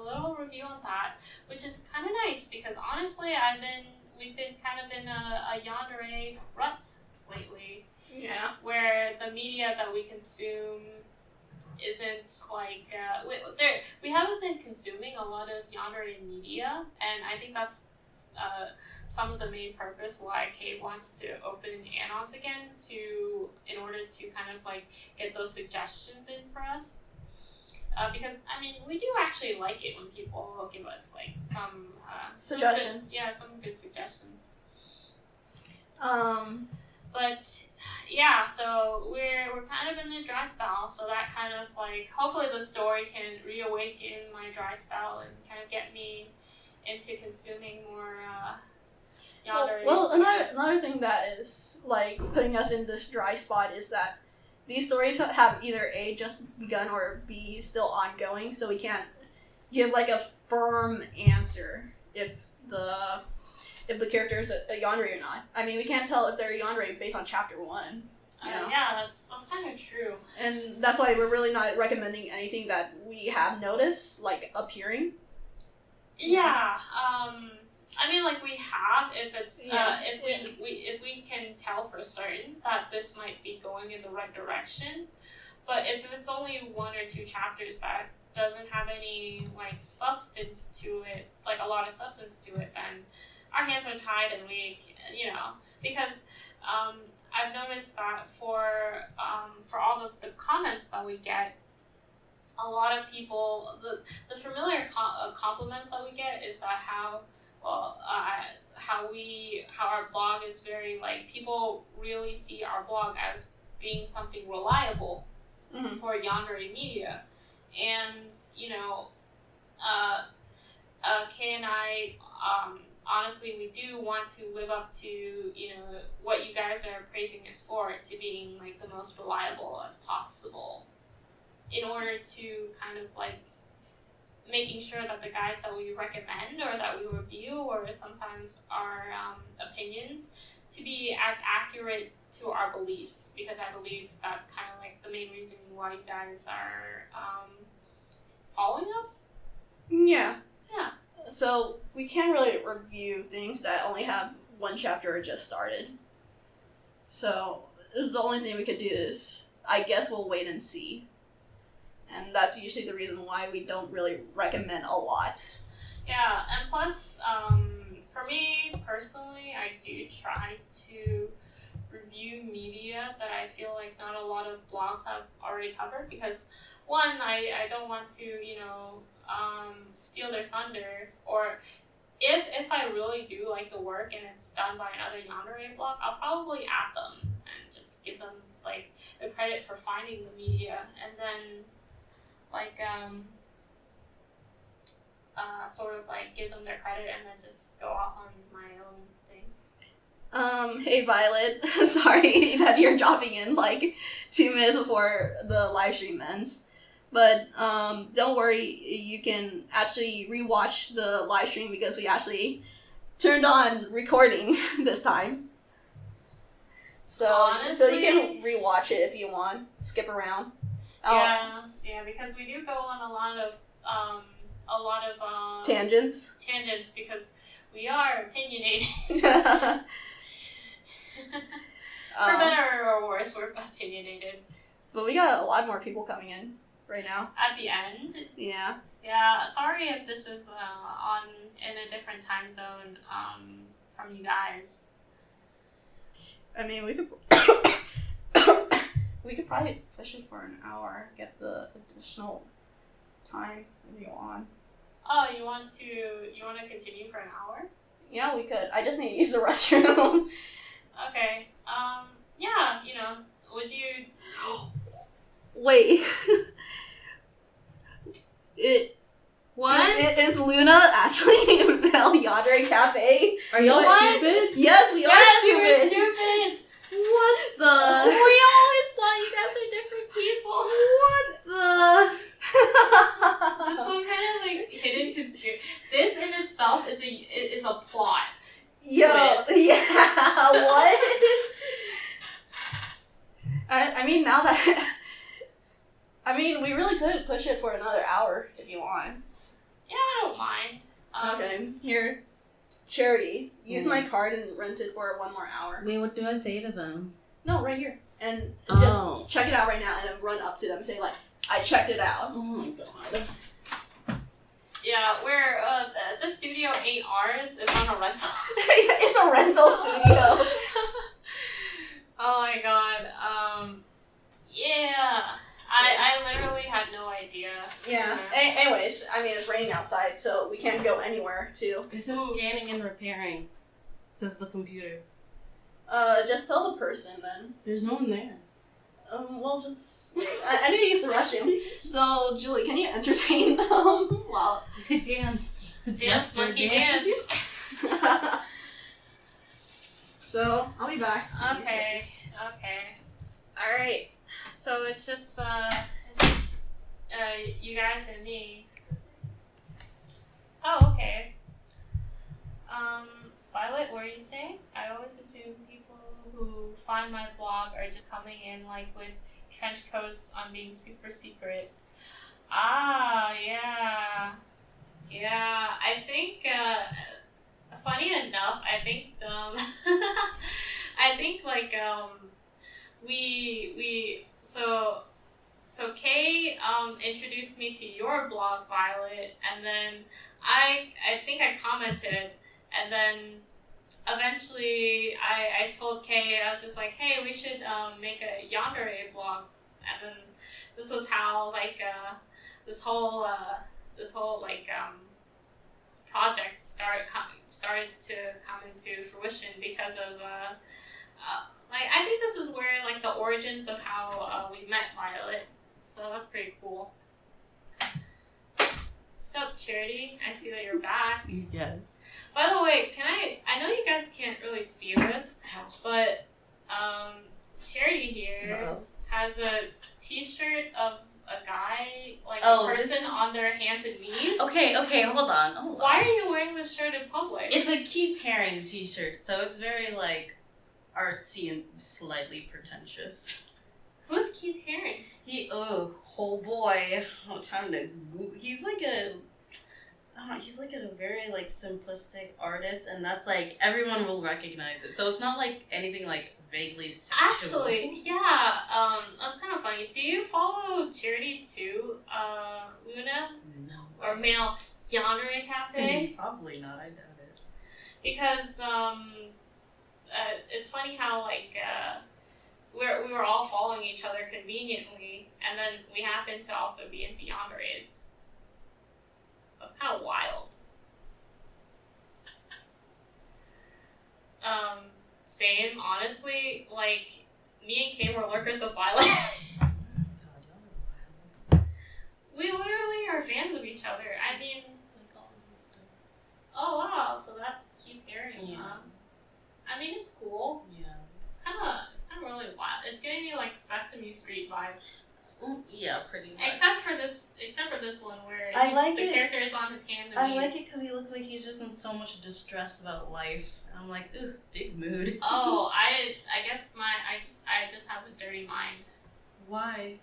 little review on that, which is kind of nice because honestly, we've been kind of in a yandere rut lately. Yeah. Where the media that we consume isn't like we haven't been consuming a lot of yandere media, and I think that's some of the main purpose why Kate wants to open Anons again in order to kind of like get those suggestions in for us. Because I mean, we do actually like it when people give us like some suggestions. Some good suggestions. Um. But yeah, so we're kind of in the dry spell, so that kind of like hopefully the story can reawaken my dry spell and kind of get me into consuming more yandere. Well, another thing that is like putting us in this dry spot is that these stories have either A, just begun, or B, still ongoing, so we can't give like a firm answer if if the character is a yandere or not. I mean, we can't tell if they're a yandere based on chapter 1. You know? Yeah, that's kind of true. And that's why we're really not recommending anything that we have noticed, like, appearing. Yeah, I mean, like, we have, if it's, Yeah. if we can tell for certain that this might be going in the right direction, but if it's only 1 or 2 chapters that doesn't have any, like, substance to it, like, a lot of substance to it, then our hands are tied and we, you know, because, I've noticed that for all the comments that we get, a lot of people, the familiar compliments that we get is that how our blog is very, like, people really see our blog as being something reliable for yandere media. And, you know, Kay and I, honestly, we do want to live up to, you know, what you guys are praising us for, to being, like, the most reliable as possible, in order to kind of, like, making sure that the guys that we recommend or that we review, or sometimes our opinions, to be as accurate to our beliefs, because I believe that's kind of, like, the main reason why you guys are following us. Yeah. Yeah. So we can't really review things that only have 1 chapter or just started. So the only thing we could do is, I guess we'll wait and see. And that's usually the reason why we don't really recommend a lot. Yeah, and plus, for me personally, I do try to review media that I feel like not a lot of blogs have already covered, because one, I don't want to, you know, steal their thunder, or if I really do like the work and it's done by another yandere blog, I'll probably add them and just give them, like, the credit for finding the media, and then, like, sort of, like, give them their credit and then just go off on my own thing. Hey Violet, sorry that you're dropping in, like, 2 minutes before the live stream ends. But, don't worry, you can actually rewatch the live stream, because we actually turned on recording this time. So, Honestly, so you can rewatch it if you want, skip around. Yeah, because we do go on a lot of Tangents. tangents, because we are opinionated. For better or worse, we're opinionated. But we got a lot more people coming in right now. At the end. Yeah. Yeah, sorry if this is in a different time zone from you guys. I mean, we could we could probably push it for an hour, get the additional time if you want. Oh, you want to continue for an hour? Yeah, we could. I just need to use the restroom. Okay. Yeah, you know, would you... Wait. What? Is Luna actually Male Cafe? Are y'all What? stupid? Yes, we are stupid. We're stupid! What the? We always thought you guys were different people. What the? This is some kind of, like, hidden conspiracy. This in itself is a plot. Yo, twist. yeah, what? I mean, now that... I mean, we really could push it for another hour if you want. Yeah, I don't mind. Okay, here. Charity. Use my card and rent it for 1 more hour. Wait, what do I say to them? No, right here. And Oh. just check it out right now and then run up to them and say, like, I checked it out. Oh my god. Yeah, we're the studio ain't ours. It's on a rental. It's a rental studio. Oh my god. Yeah. I literally had no idea. Yeah. Anyways, I mean, it's raining outside, so we can't go anywhere, too. It says scanning and repairing, says the computer. Just tell the person, then. There's no one there. Well, just... Wait, I need to use the restroom. So, Julie, can you entertain them while... Dance. Dance, monkey dance. So, I'll be back. Okay. Alright. So it's just you guys and me. Oh, okay. Violet, what are you saying? I always assume people who find my blog are just coming in like with trench coats on being super secret. Ah, yeah. Yeah, I think, funny enough, I think, I think, like, so Kay, introduced me to your blog, Violet, and then I think I commented, and then eventually I told Kay, I was just like, hey, we should, make a yandere blog, and then this was how, like, this whole like project started to come into fruition because of like I think this is where like the origins of how we met Violet, so that's pretty cool. Sup, Charity? I see that you're back. Yes. By the way, I know you guys can't really see this, but Charity here has a t-shirt of a guy, like a person on their hands and knees. Okay, hold on. Why are you wearing this shirt in public? It's a Keith Haring t-shirt, so it's very, like, artsy and slightly pretentious. Who's Keith Haring? Oh boy. I'm trying to Google. He's like a very, like, simplistic artist, and that's, like, everyone will recognize it. So it's not, like, anything, like, vaguely sexual. Actually, yeah, that's kind of funny. Do you follow Charity too, Luna? No. Or maleyanderecafe? Probably not, I doubt it. Because, it's funny how, like, we were all following each other conveniently, and then we happened to also be into yanderes. That's kind of wild. Same, honestly, like, me and Kay were lurkers of Violet. We literally are fans of each other. I mean, oh wow, so that's Keith Haring, huh? I mean, it's cool. Yeah. It's kind of really wild. It's giving me like Sesame Street vibes. Yeah, pretty much. Except for this one where the character is on his hands and knees. I like it because he looks like he's just in so much distress about life. I'm like, ooh, big mood. Oh, I guess I just have a dirty mind. Why?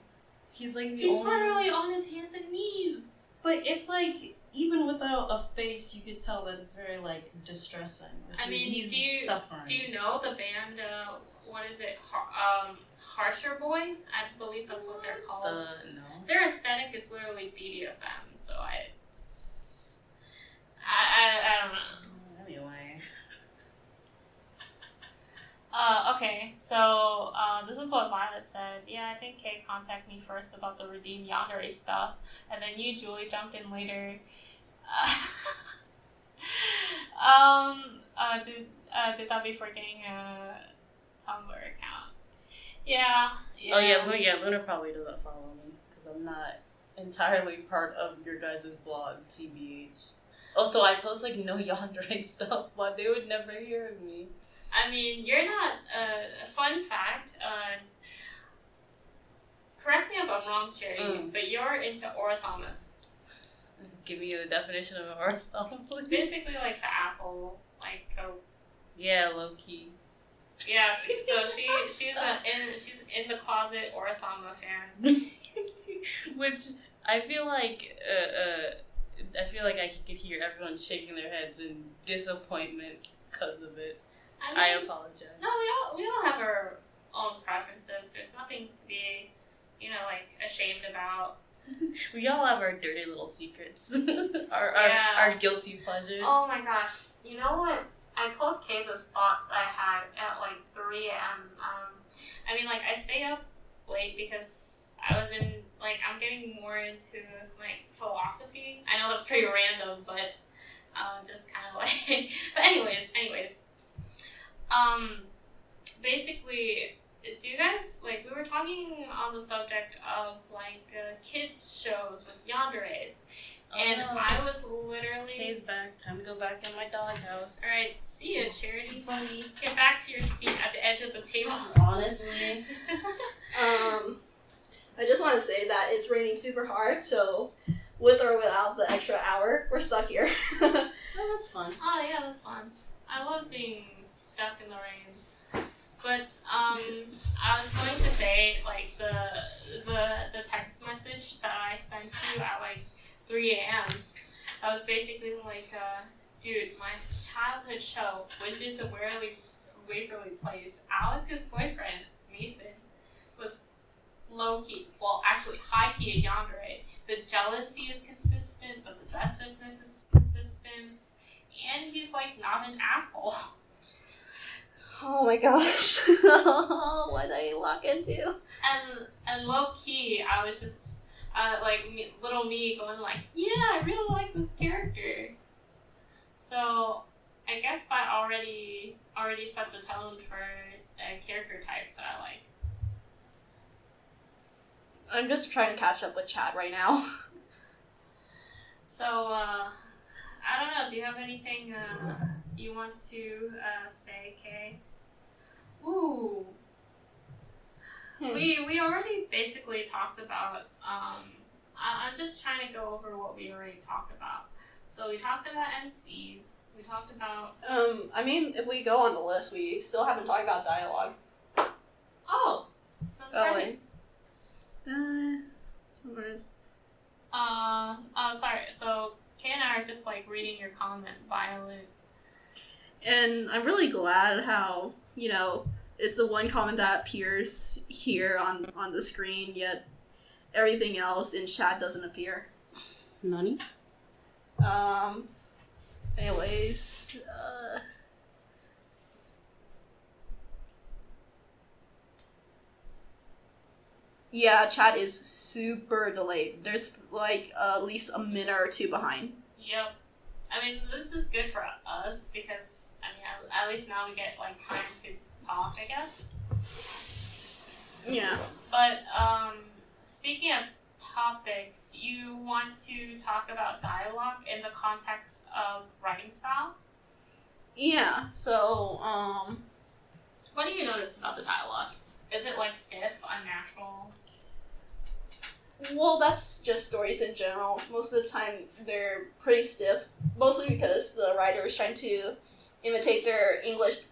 He's like he's literally on his hands and knees. But it's like, even without a face, you could tell that it's very, like, distressing. Like, I mean, he's suffering. Do you know the band, what is it, Harsher Boy? I believe that's what they're called. No. Their aesthetic is literally BDSM, so I don't know. Anyway. Okay, so this is what Violet said. Yeah, I think Kay contacted me first about the Redeem Yandere stuff, and then you, Julie, jumped in later. Did that before getting a Tumblr account. Yeah. Oh yeah, Luna probably doesn't follow me because I'm not entirely part of your guys' blog, TBH. Also, I post like no yandere stuff, but they would never hear of me. I mean, you're not. Fun fact. Correct me if I'm wrong, Cherry, but you're into orasamas. Give me the definition of an orasama, please. It's basically like the asshole, like yeah, low key. Yeah, so she's in the closet orasama fan. Which I feel like I could hear everyone shaking their heads in disappointment because of it. I apologize. No, we all have our own preferences. There's nothing to be, like ashamed about. We all have our dirty little secrets, our guilty pleasures. Oh my gosh! You know what? I told Kay this thought that I had at like 3 a.m. I mean, like I stay up late because I was I'm getting more into like philosophy. I know that's pretty random, but just kind of like. But anyways. Basically, do you guys, like, we were talking on the subject of, like, kids shows with yanderes, and I was literally... Kay's back. Time to go back in my doghouse. Alright, see ya, Charity. Buddy. Get back to your seat at the edge of the table. Honestly. I just want to say that it's raining super hard, so with or without the extra hour, we're stuck here. Oh, that's fun. Oh yeah, that's fun. I love being stuck in the rain. But I was going to say, like, the text message that I sent you at like 3 a.m. That was basically like, dude, my childhood show, Wizards of Waverly Place. Alex's boyfriend, Mason, was low key, well, actually high key a yandere. The jealousy is consistent, the possessiveness is consistent, and he's like not an asshole. Oh my gosh. What did I walk into? And low key, I was just little me going like, yeah, I really like this character. So I guess that already set the tone for character types that I like. I'm just trying to catch up with Chad right now. So I don't know. Do you have anything you want to say, Kay? Ooh. We already basically talked about. I'm just trying to go over what we already talked about. So we talked about MCs. We talked about. I mean, if we go on the list, we still haven't talked about dialogue. Oh, that's right. Where is? Sorry. So Kay and I are just like reading your comment, Violet. And I'm really glad how, you know, it's the one comment that appears here on the screen, yet everything else in chat doesn't appear. Nani? Anyways, yeah, chat is super delayed. There's like at least a minute or two behind. Yep. I mean, this is good for us because, I mean, at least now we get like time to talk, I guess. Yeah. But speaking of topics, you want to talk about dialogue in the context of writing style? Yeah. So, what do you notice about the dialogue? Is it like stiff, unnatural? well, that's just stories in general. Most of the time, they're pretty stiff. Mostly because the writer is trying to imitate their English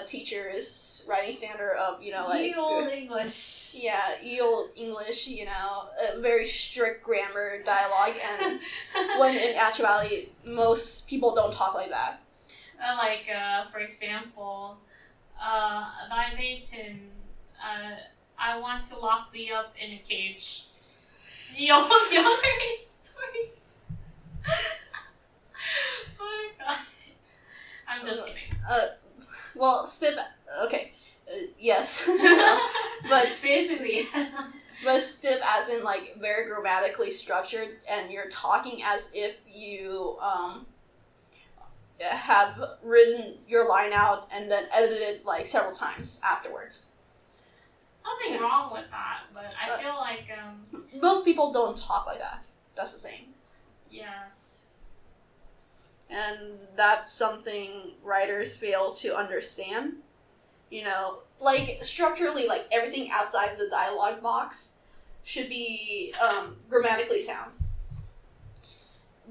teacher's writing standard of, you know, like... Ye olde English. Yeah, ye olde English, you know, very strict grammar, dialogue, and when in actuality, most people don't talk like that. For example, thy maiden, I want to lock thee up in a cage. The old Yandere story. Oh my god. I'm just kidding. Well, stiff, okay, yes. But seriously. But stiff as in, like, very grammatically structured, and you're talking as if you, have written your line out and then edited it, like, several times afterwards. Nothing wrong with that, but I feel like, most people don't talk like that. That's the thing. yes. And that's something writers fail to understand. You know, like, structurally, like, everything outside the dialogue box should be grammatically sound.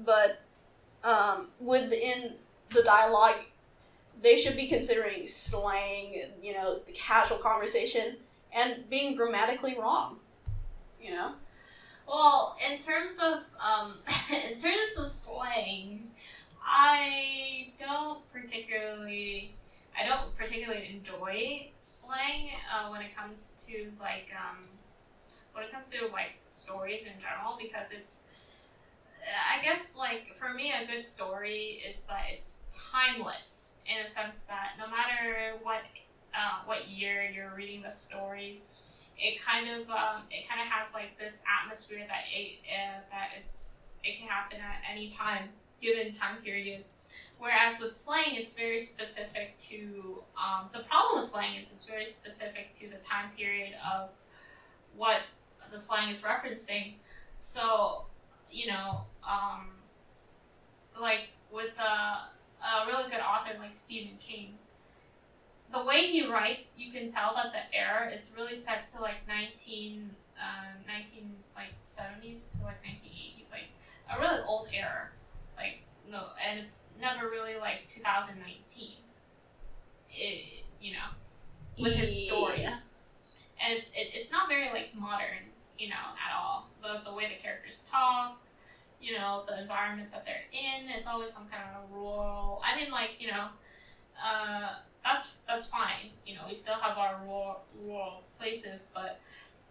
But within the dialogue, they should be considering slang, you know, the casual conversation, and being grammatically wrong, you know? Well, in terms of slang, I don't particularly enjoy slang when it comes to like stories in general, because it's, I guess, like, for me, a good story is that it's timeless in a sense that no matter what year you're reading the story, it kind of has like this atmosphere that it can happen at any time, given time period. Whereas with slang, it's very specific to the problem with slang is it's very specific to the time period of what the slang is referencing. So, you know, like with a really good author like Stephen King, the way he writes, you can tell that the era, it's really set to like 1970s to like 1980s, like a really old era, like and it's never really like 2019. With his stories, and it's not very like modern, at all. The way the characters talk, the environment that they're in, it's always some kind of rural. I mean, like, that's fine. We still have our rural places, but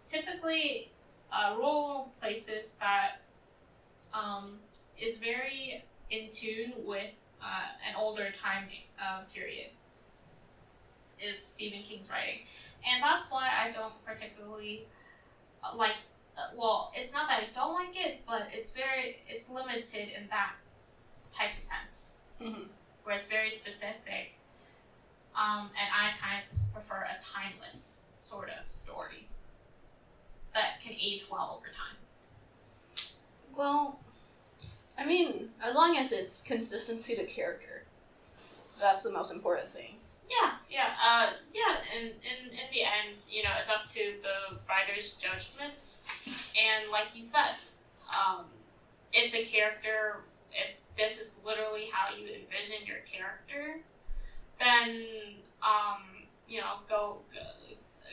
typically, rural places that is very in tune with an older time period is Stephen King's writing, and that's why I don't particularly like. Well, it's not that I don't like it, but it's limited in that type of sense, where it's very specific. And I kind of just prefer a timeless sort of story that can age well over time. Well, I mean, as long as it's consistency to character, that's the most important thing. And in the end, it's up to the writer's judgment. And like you said, if this is literally how you envision your character, then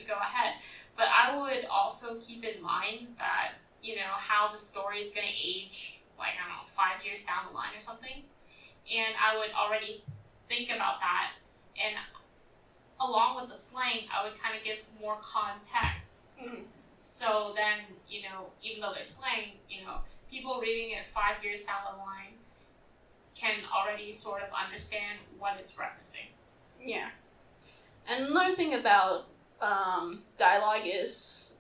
go ahead. But I would also keep in mind that how the story is going to age, like, I don't know, 5 years down the line or something, and I would already think about that, and along with the slang, I would kind of give more context. So then, even though they're slang, people reading it 5 years down the line can already sort of understand what it's referencing. Yeah. And another thing about dialogue is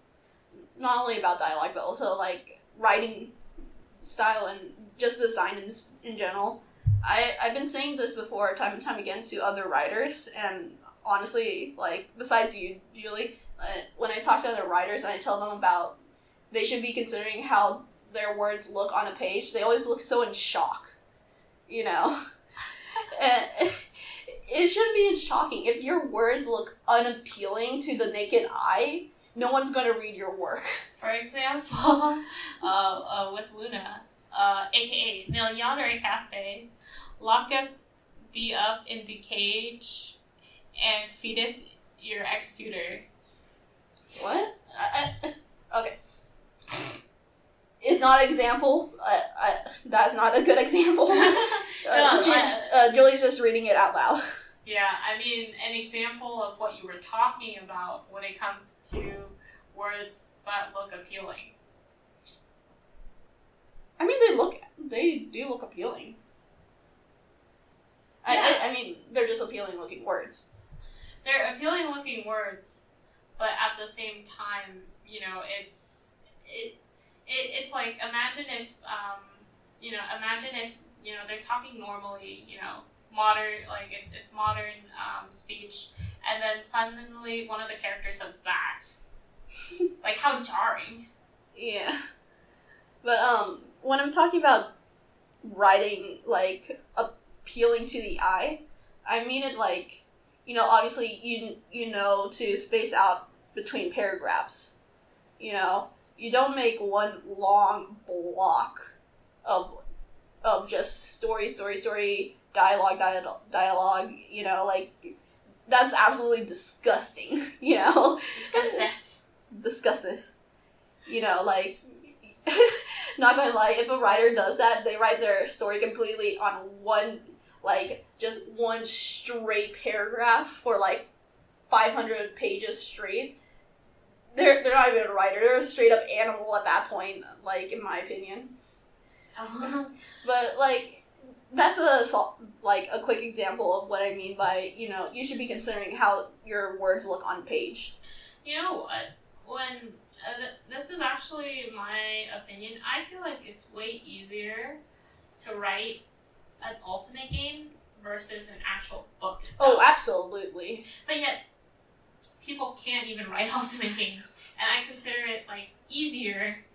not only about dialogue, but also, like, writing style and just design in general. I've been saying this before time and time again to other writers, and honestly, like, besides you, Julie, when I talk to other writers and I tell them about they should be considering how their words look on a page, they always look so in shock, And it shouldn't be shocking. If your words look unappealing to the naked eye, no one's going to read your work. For example, with Luna, aka maleyanderecafe, locketh thee up in the cage and feedeth your ex-suitor. What? Okay. It's not an example. That's not a good example. Julie's just reading it out loud. Yeah, I mean, an example of what you were talking about when it comes to words that look appealing. I mean, they do look appealing. Yeah. I mean, they're just appealing looking words. They're appealing looking words, but at the same time, it's like, imagine if they're talking normally, modern, like it's modern speech, and then suddenly one of the characters says that. Like, how jarring. Yeah. But when I'm talking about writing, like, appealing to the eye, I mean it like, obviously you know to space out between paragraphs. You don't make one long block of just story, dialogue, like, that's absolutely disgusting, Disgusting. Like, not gonna lie, if a writer does that, they write their story completely on one, like, just one straight paragraph for, like, 500 pages straight. They're not even a writer, they're a straight up animal at that point, like, in my opinion. But, like, that's a quick example of what I mean by, you should be considering how your words look on page. You know what? When this is actually my opinion, I feel like it's way easier to write an Ultimate game versus an actual book itself. Oh, absolutely. But yet, people can't even write Ultimate games, and I consider it, like, easier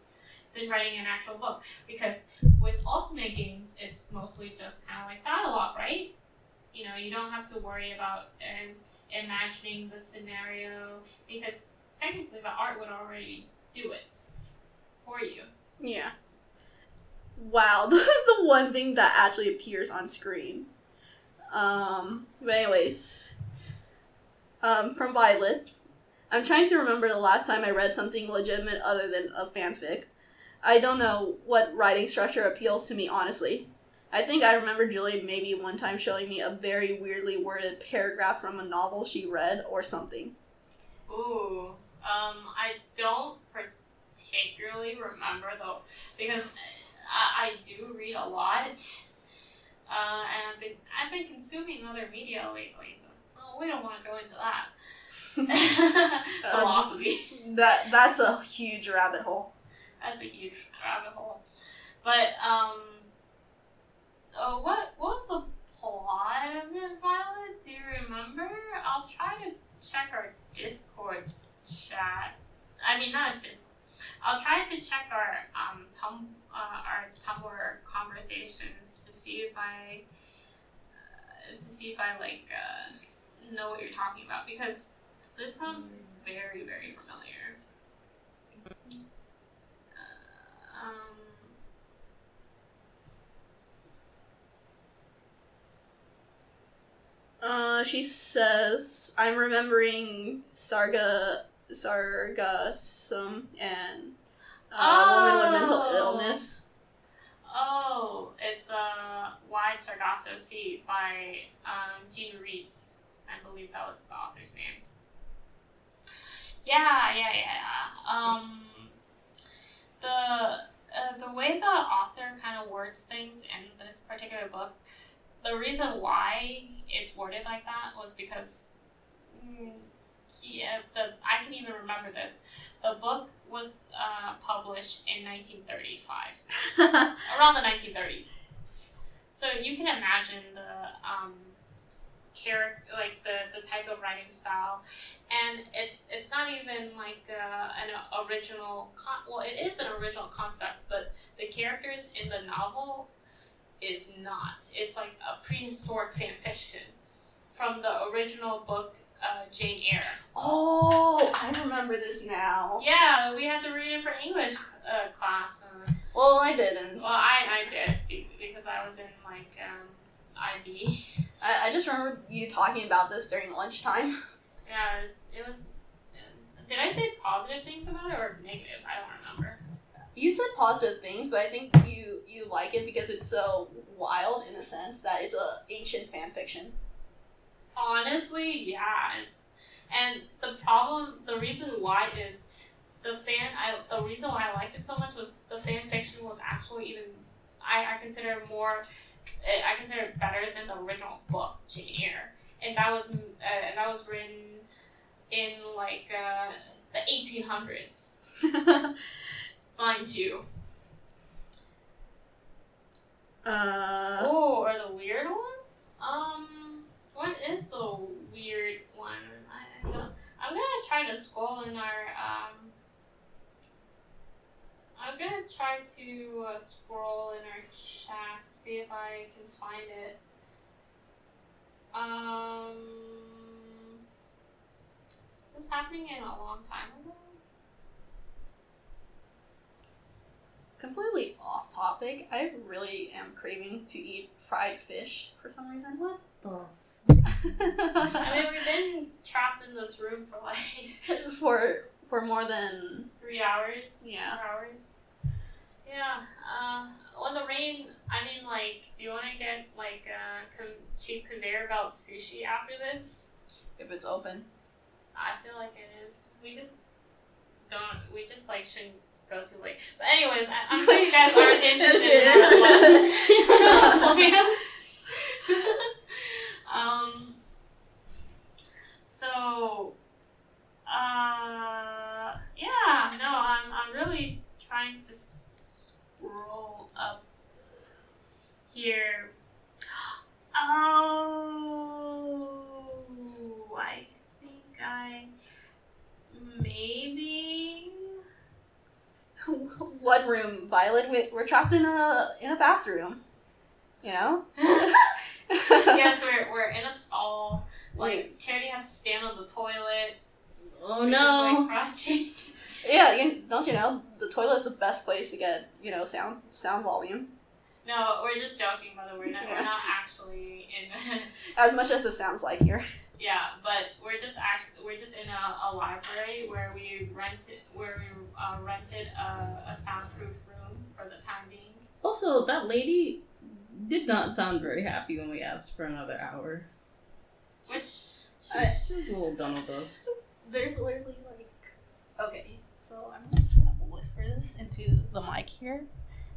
than writing an actual book, because with Ultimate games, it's mostly just kind of like dialogue, right? You don't have to worry about imagining the scenario, because technically the art would already do it for you. Yeah. Wow, the one thing that actually appears on screen. But anyways, from Violet. I'm trying to remember the last time I read something legitimate other than a fanfic. I don't know what writing structure appeals to me, honestly. I think I remember Julie maybe one time showing me a very weirdly worded paragraph from a novel she read or something. Ooh, I don't particularly remember though, because I do read a lot, and I've been consuming other media lately. But, we don't want to go into that. Philosophy. That's a huge rabbit hole. That's a huge rabbit hole. But what was the plot of it, Violet? Do you remember? I'll try to check our Discord chat. I mean, not Discord. I'll try to check our Tumblr conversations to see if I like know what you're talking about, because this sounds very, very familiar. She says, I'm remembering Sargassum and Woman with Mental Illness. Oh, it's Wide Sargasso Sea by Jean Reese. I believe that was the author's name. Yeah. The way the author kind of words things in this particular book, the reason why it's worded like that was because, I can even remember this. The book was published in 1935, around the 1930s. So you can imagine the like the type of writing style, and it's not even like an original well, it is an original concept, but the characters in the novel is not. It's like a prehistoric fan fiction from the original book, Jane Eyre. Oh, I remember this now. Yeah, we had to read it for English class. Well, I didn't. Well, I did because I was in like IB. I just remember you talking about this during lunchtime. Yeah, it was. Did I say positive things about it or negative? I don't remember. You said positive things, but I think you like it because it's so wild in a sense that it's a ancient fan fiction. Honestly, yeah, and the reason why is the reason why I liked it so much was the fan fiction was actually even I consider it better than the original book, Jane Eyre, and that was written in like the 1800s, mind you. Or the weird one? What is the weird one? I'm gonna try to scroll in our, scroll in our chat to see if I can find it. Is this happening in a long time ago? Completely off topic. I really am craving to eat fried fish for some reason. What the I mean, we've been trapped in this room for like for more than 3 hours. Yeah. 4 hours. Yeah. On the rain, I mean, like, do you want to get like cheap conveyor belt sushi after this? If it's open. I feel like it is. We just like shouldn't go too late. But anyways, I'm sure you guys aren't interested in our plans. So, yeah, no, I'm really trying to scroll up here. Oh, I think I maybe. What room, Violet? We're trapped in a bathroom. You know? Yes, we're in a stall. Like, Charity has to stand on the toilet. Oh We're no! just, like, crouching. Yeah, don't you know the toilet's the best place to get sound volume. No, we're just joking, by the way. We're not actually in. As much as it sounds like here. Yeah, but we're just in a library where we rented a soundproof room for the time being. Also, that lady did not sound very happy when we asked for another hour. Which she was a little done with us. There's literally okay, so I'm gonna whisper this into the mic here.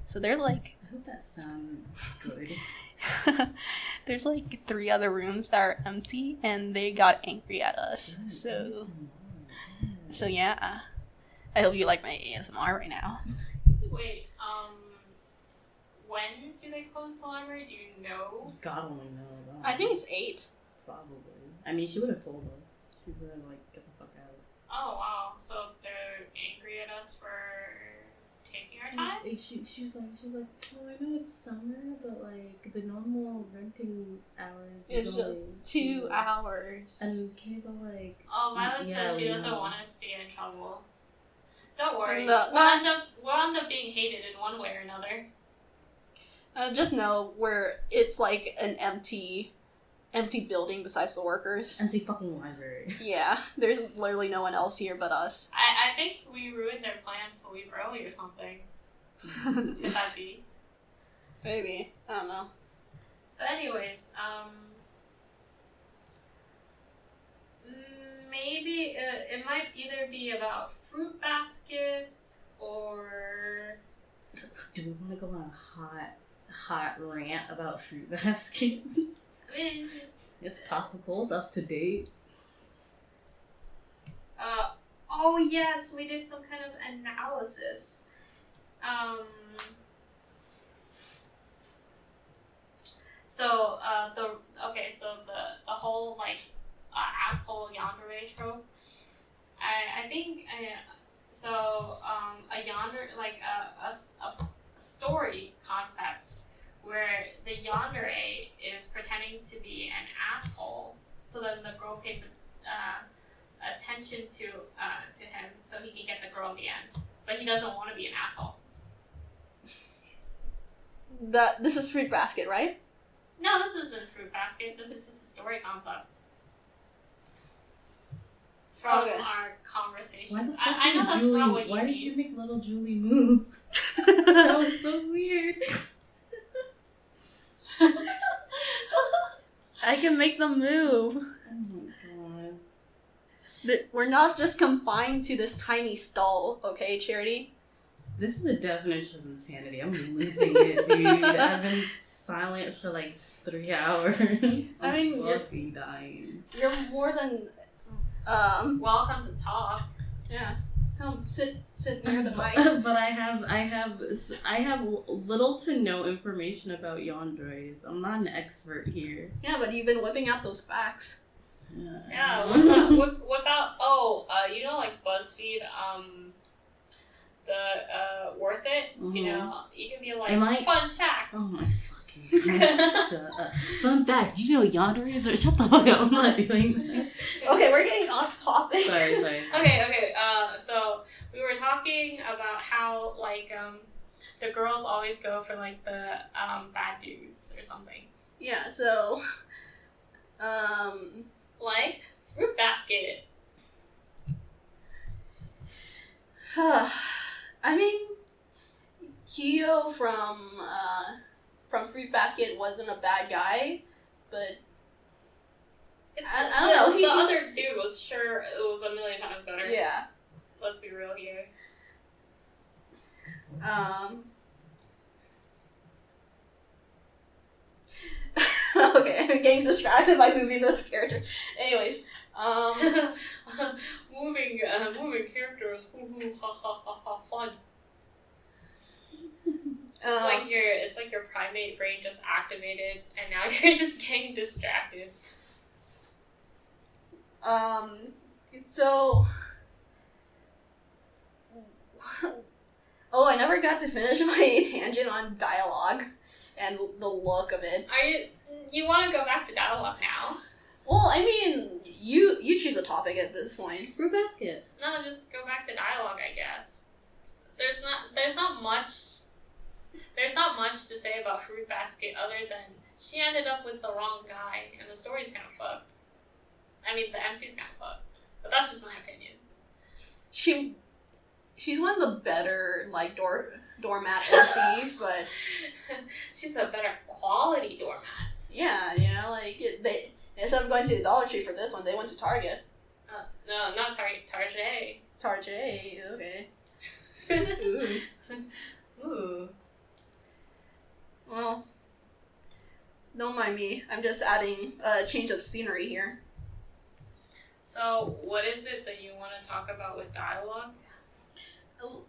So they're like, I hope that sounds good. There's 3 other rooms that are empty, and they got angry at us. So yeah, I hope you like my ASMR right now. Wait, when do they close the library? Do you know? God only knows. I think it's 8. Probably. I mean, she would have told us. She would have get the fuck out. Oh wow! So they're angry at us for taking our time? She was like, well, I know it's summer, but the normal renting hours is only 2 hours. And Kay's all like, oh, Mila yeah, says she we doesn't know. want us to get in trouble. Don't worry. No, we'll end up being hated in one way or another. Just know it's an empty building besides the workers. empty fucking library. Yeah, there's literally no one else here but us. I think we ruined their plans to leave early or something. Could that be? Maybe. I don't know. But anyways, maybe it might either be about fruit baskets or... Do we want to go on a hot rant about fruit baskets? I mean... It's topical, up to date. Oh yes, we did some kind of analysis. So the whole asshole yandere trope. I think a yandere a story concept where the yandere is pretending to be an asshole, so then the girl pays attention to him so he can get the girl in the end, but he doesn't want to be an asshole. This is Fruit Basket, right? No, this isn't Fruit Basket. This is just a story concept from our conversations. I know that's not what you mean. Why did you make little Julie move? That was so weird. I can make them move. Oh my god. We're not just confined to this tiny stall, okay, Charity? This is the definition of insanity. I'm losing it, dude. I've been silent for 3 hours. I mean, fucking dying. You're more than welcome to talk. Yeah. Come sit near the mic. But I have little to no information about yanderes. I'm not an expert here. Yeah, but you've been whipping out those facts. Yeah. What about BuzzFeed the worth it? Mm-hmm. You know, you can be fun fact. Oh my fucking gosh, shut up. Fun fact, you know yanderes are shut the fuck up. I'm not doing that. Okay, we're getting off topic. Sorry. Okay. So we were talking about how the girls always go for the bad dudes or something. Yeah. So, Fruit Basket. I mean, Kyo from Fruit Basket wasn't a bad guy, but I don't know. The other dude was sure it was a million times better. Yeah. Let's be real here. Okay, I'm getting distracted by moving the character. Anyways, moving characters, ha ha ha ha, fun. It's like your primate brain just activated, and now you're just getting distracted. So, I never got to finish my tangent on dialogue and the look of it. You want to go back to dialogue now? Well, I mean, you choose a topic at this point. Fruit Basket. No, just go back to dialogue, I guess. There's not much to say about Fruit Basket other than she ended up with the wrong guy, and the story's kind of fucked. I mean, the MC's kind of fucked, but that's just my opinion. She's one of the better like doormat MCs, but she's a better quality doormat. Yeah, you know, like they instead of going to the Dollar Tree for this one, they went to Target. No, not Target. Target. Target, okay. Ooh. Well, don't mind me. I'm just adding a change of scenery here. So, what is it that you want to talk about with dialogue?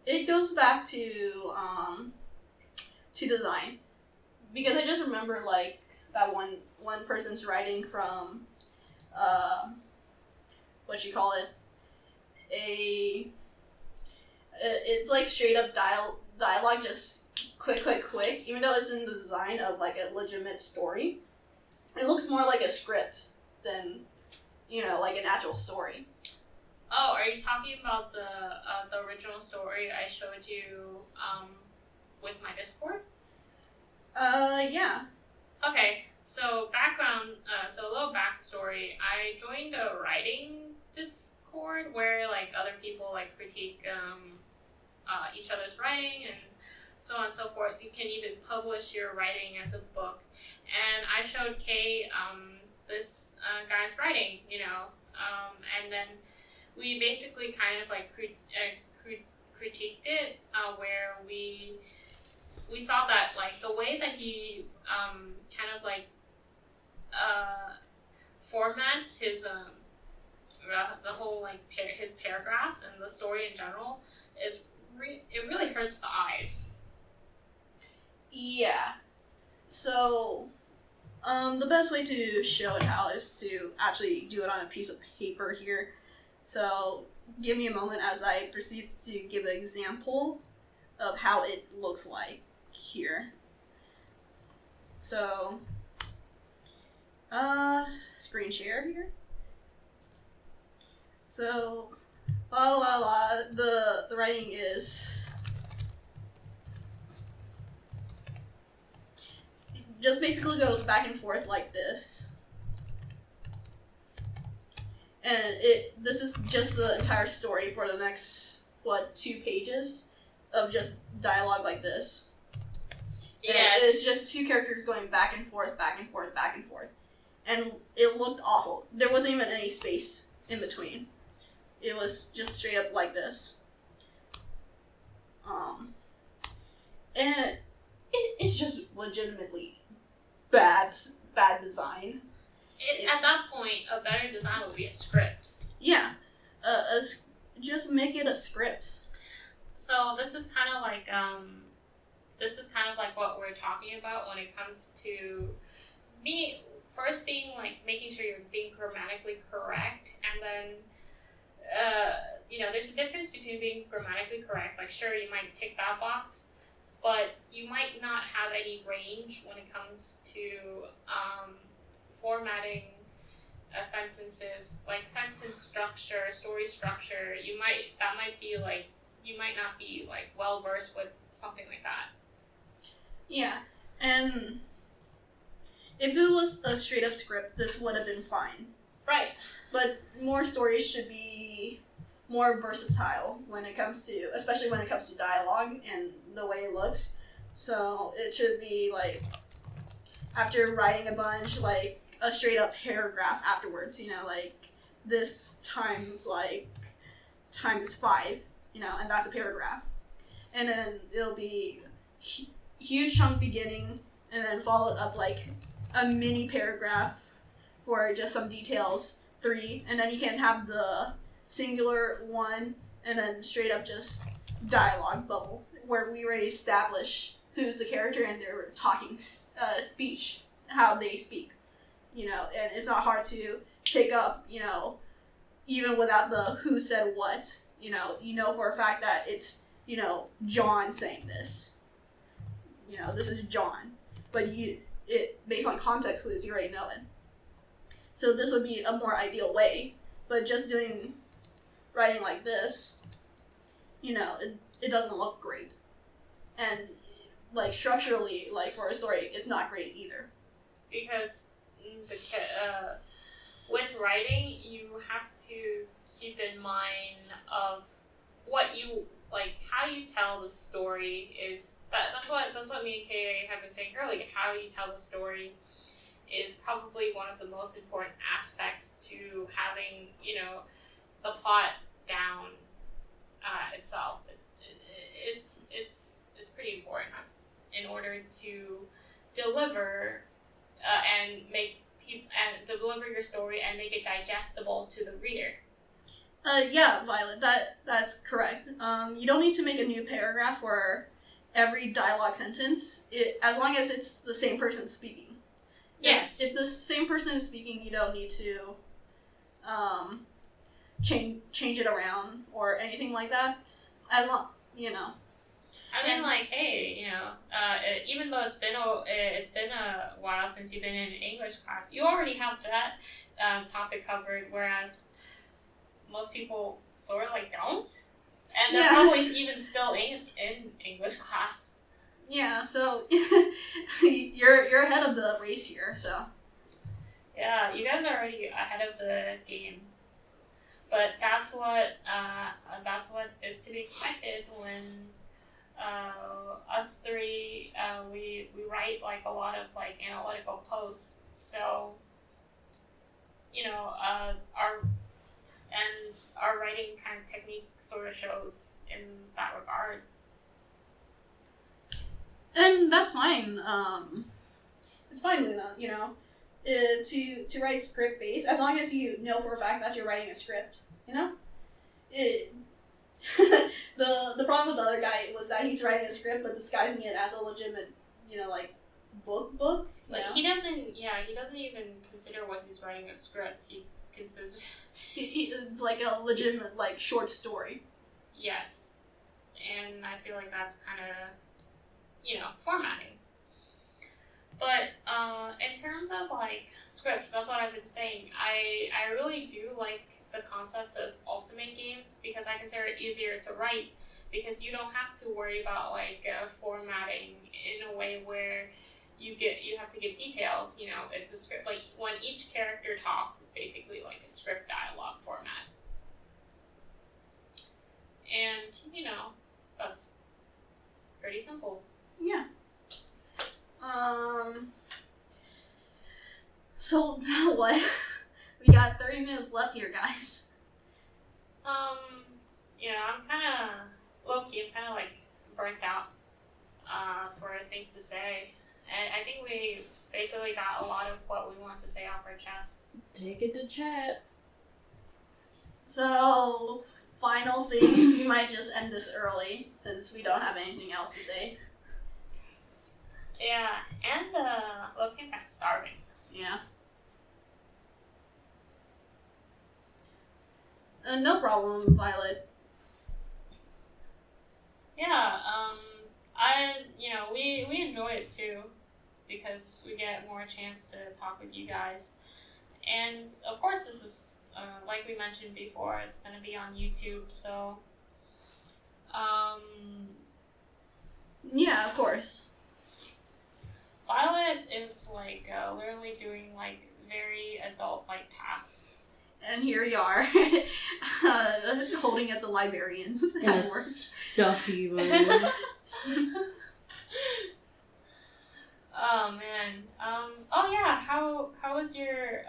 It goes back to design, because I just remember like that one person's writing from what you call it, it's like straight up dialogue, just quick, even though it's in the design of like a legitimate story. It looks more like a script than, you know, like an actual story. Oh, are you talking about the original story I showed you with my Discord? Yeah. Okay, so background, so a little backstory. I joined a writing Discord where like other people like critique each other's writing and so on and so forth. You can even publish your writing as a book. And I showed Kay this guy's writing, you know, and then we basically kind of like critiqued it, where we saw that like the way that he kind of like formats his the whole like his paragraphs and the story in general is it really hurts the eyes. Yeah. So, the best way to show it how is to actually do it on a piece of paper here. So, give me a moment as I proceed to give an example of how it looks like here. So, screen share here. So, the writing is just basically goes back and forth like this. And this is just the entire story for the next 2 pages of just dialogue like this. Yes. And it's just 2 characters going back and forth. And it looked awful. There wasn't even any space in between. It was just straight up like this. And it's just legitimately bad design. At that point, a better design would be a script. Yeah, just make it a script. So this is kind of like what we're talking about when it comes to being making sure you're being grammatically correct, and then you know, there's a difference between being grammatically correct. Like, sure, you might tick that box, but you might not have any range when it comes to formatting sentences, like sentence structure, story structure. You might not be like well versed with something like that. Yeah, and if it was a straight up script, this would have been fine. Right. But more stories should be more versatile especially when it comes to dialogue and the way it looks. So it should be like, after writing a bunch, like a straight up paragraph afterwards, you know, like this times 5, you know, and that's a paragraph. And then it'll be huge chunk beginning, and then followed up like a mini paragraph for just some details, 3, and then you can have the singular 1, and then straight up just dialogue bubble, where we already establish who's the character and their talking speech, how they speak, you know, and it's not hard to pick up, you know, even without the who said what, you know for a fact that it's, you know, John saying this, you know, this is John, but based on context clues, you already know it. So this would be a more ideal way, but just doing writing like this, it doesn't look great. And, like, structurally, like, for a story, it's not great either. Because with writing, you have to keep in mind of what you, like, how you tell the story is, that's what me and Kay have been saying earlier. How you tell the story is probably one of the most important aspects to having, the plot down itself. It's pretty important in order to deliver and deliver your story and make it digestible to the reader. Yeah, Violet, that's correct. You don't need to make a new paragraph for every dialogue sentence, as long as it's the same person speaking. Yes. If the same person is speaking, you don't need to change it around or anything like that. As long, I mean, like, hey, even though it's been a while since you've been in English class, you already have that topic covered, whereas most people sort of like don't, and they're probably even still in English class. Yeah, so you're ahead of the race here. So yeah, you guys are already ahead of the game, but that's what is to be expected when us three we write like a lot of like analytical posts. So our writing kind of technique sort of shows in that regard. And that's fine. It's fine, Luna. To write script based, as long as you know for a fact that you're writing a script. The problem with the other guy was that he's writing a script but disguising it as a legitimate, like book. Like he doesn't even consider what he's writing a script. He considers it's like a legitimate like short story. Yes, and I feel like that's kind of formatting. But in terms of like scripts, that's what I've been saying. I really do like the concept of ultimate games because I consider it easier to write because you don't have to worry about like formatting in a way where you have to give details. It's a script. Like when each character talks, it's basically like a script dialogue format, and that's pretty simple. Yeah. So now what? We got 30 minutes left here, guys. I'm kind of low-key. I'm kind of like burnt out for things to say. And I think we basically got a lot of what we want to say off our chest. Take it to chat. So, final things. We might just end this early since we don't have anything else to say. Yeah, and Loki kind of starving. Yeah. No problem, Violet. Yeah, we enjoy it too because we get more chance to talk with you guys. And of course this is, like we mentioned before, it's going to be on YouTube, so, yeah, of course. Violet is like literally doing like very adult-like tasks. And here we are, holding at the librarians In at a work. stuffy room. Oh man. Oh yeah. How was your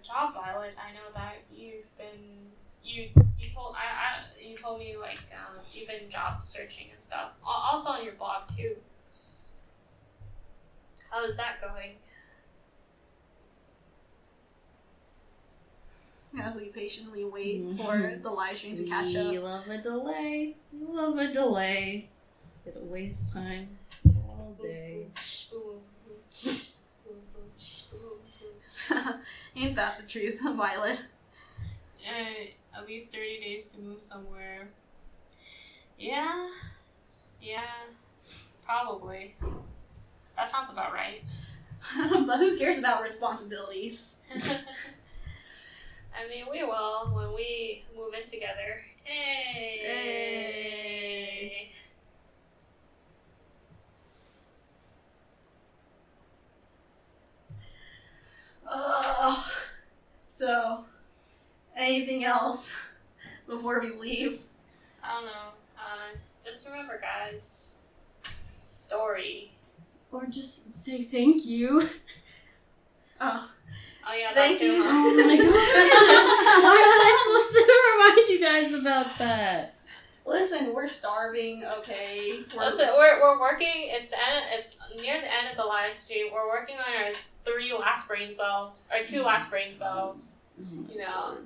job, Violet? I know that you've been you told me like you've been job searching and stuff. Also on your blog too. How is that going? As we patiently wait for the live stream to catch up. We love a delay. We love a delay. It'll waste time all day. Ain't that the truth, Violet? At least 30 days to move somewhere. Yeah, probably. That sounds about right. But who cares about responsibilities? I mean, we will when we move in together Hey. So, anything else before we leave? I don't know. Just remember, guys. Story. Or just say thank you. Oh, Oh yeah, Thank that too. you. Huh? Oh my god. Why was I supposed to remind you guys about that? listen, we're starving. Okay. Listen, we're working. It's near the end of the live stream. We're working on our 2 last brain cells. You know,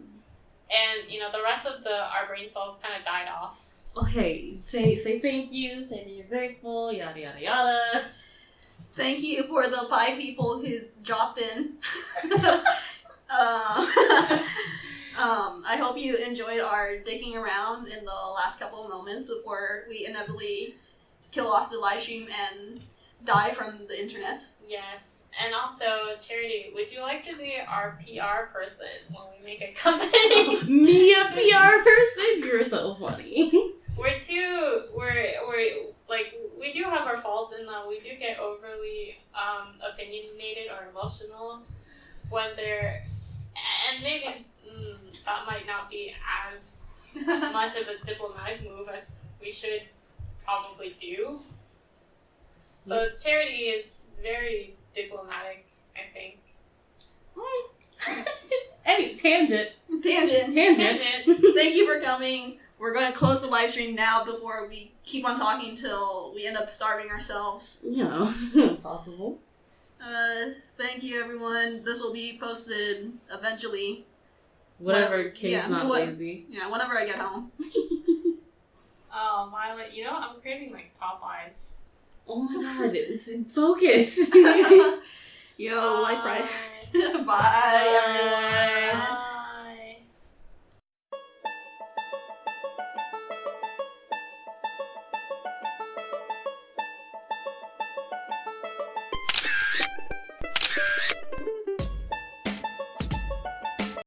and the rest of our brain cells kind of died off. Okay, say thank you, say that you're grateful, yada yada yada. Thank you for the 5 people who dropped in. I hope you enjoyed our digging around in the last couple of moments before we inevitably kill off the live stream and die from the internet. Yes, and also Charity, would you like to be our PR person when we make a company? Me a PR person? You're so funny. We do have our faults in that we do get overly opinionated or emotional when they're, and maybe that might not be as much of a diplomatic move as we should probably do. So Charity is very diplomatic, I think. Anyway, tangent. Tangent. Thank you for coming. We're going to close the live stream now before we keep on talking till we end up starving ourselves. Yeah, possible. Thank you, everyone. This will be posted eventually. Whatever, Kay's not what- lazy. Yeah, whenever I get home. Oh, Violet, I'm craving like Popeyes. Oh my god, it's in focus. Yo, life right. Bye, everyone. Bye.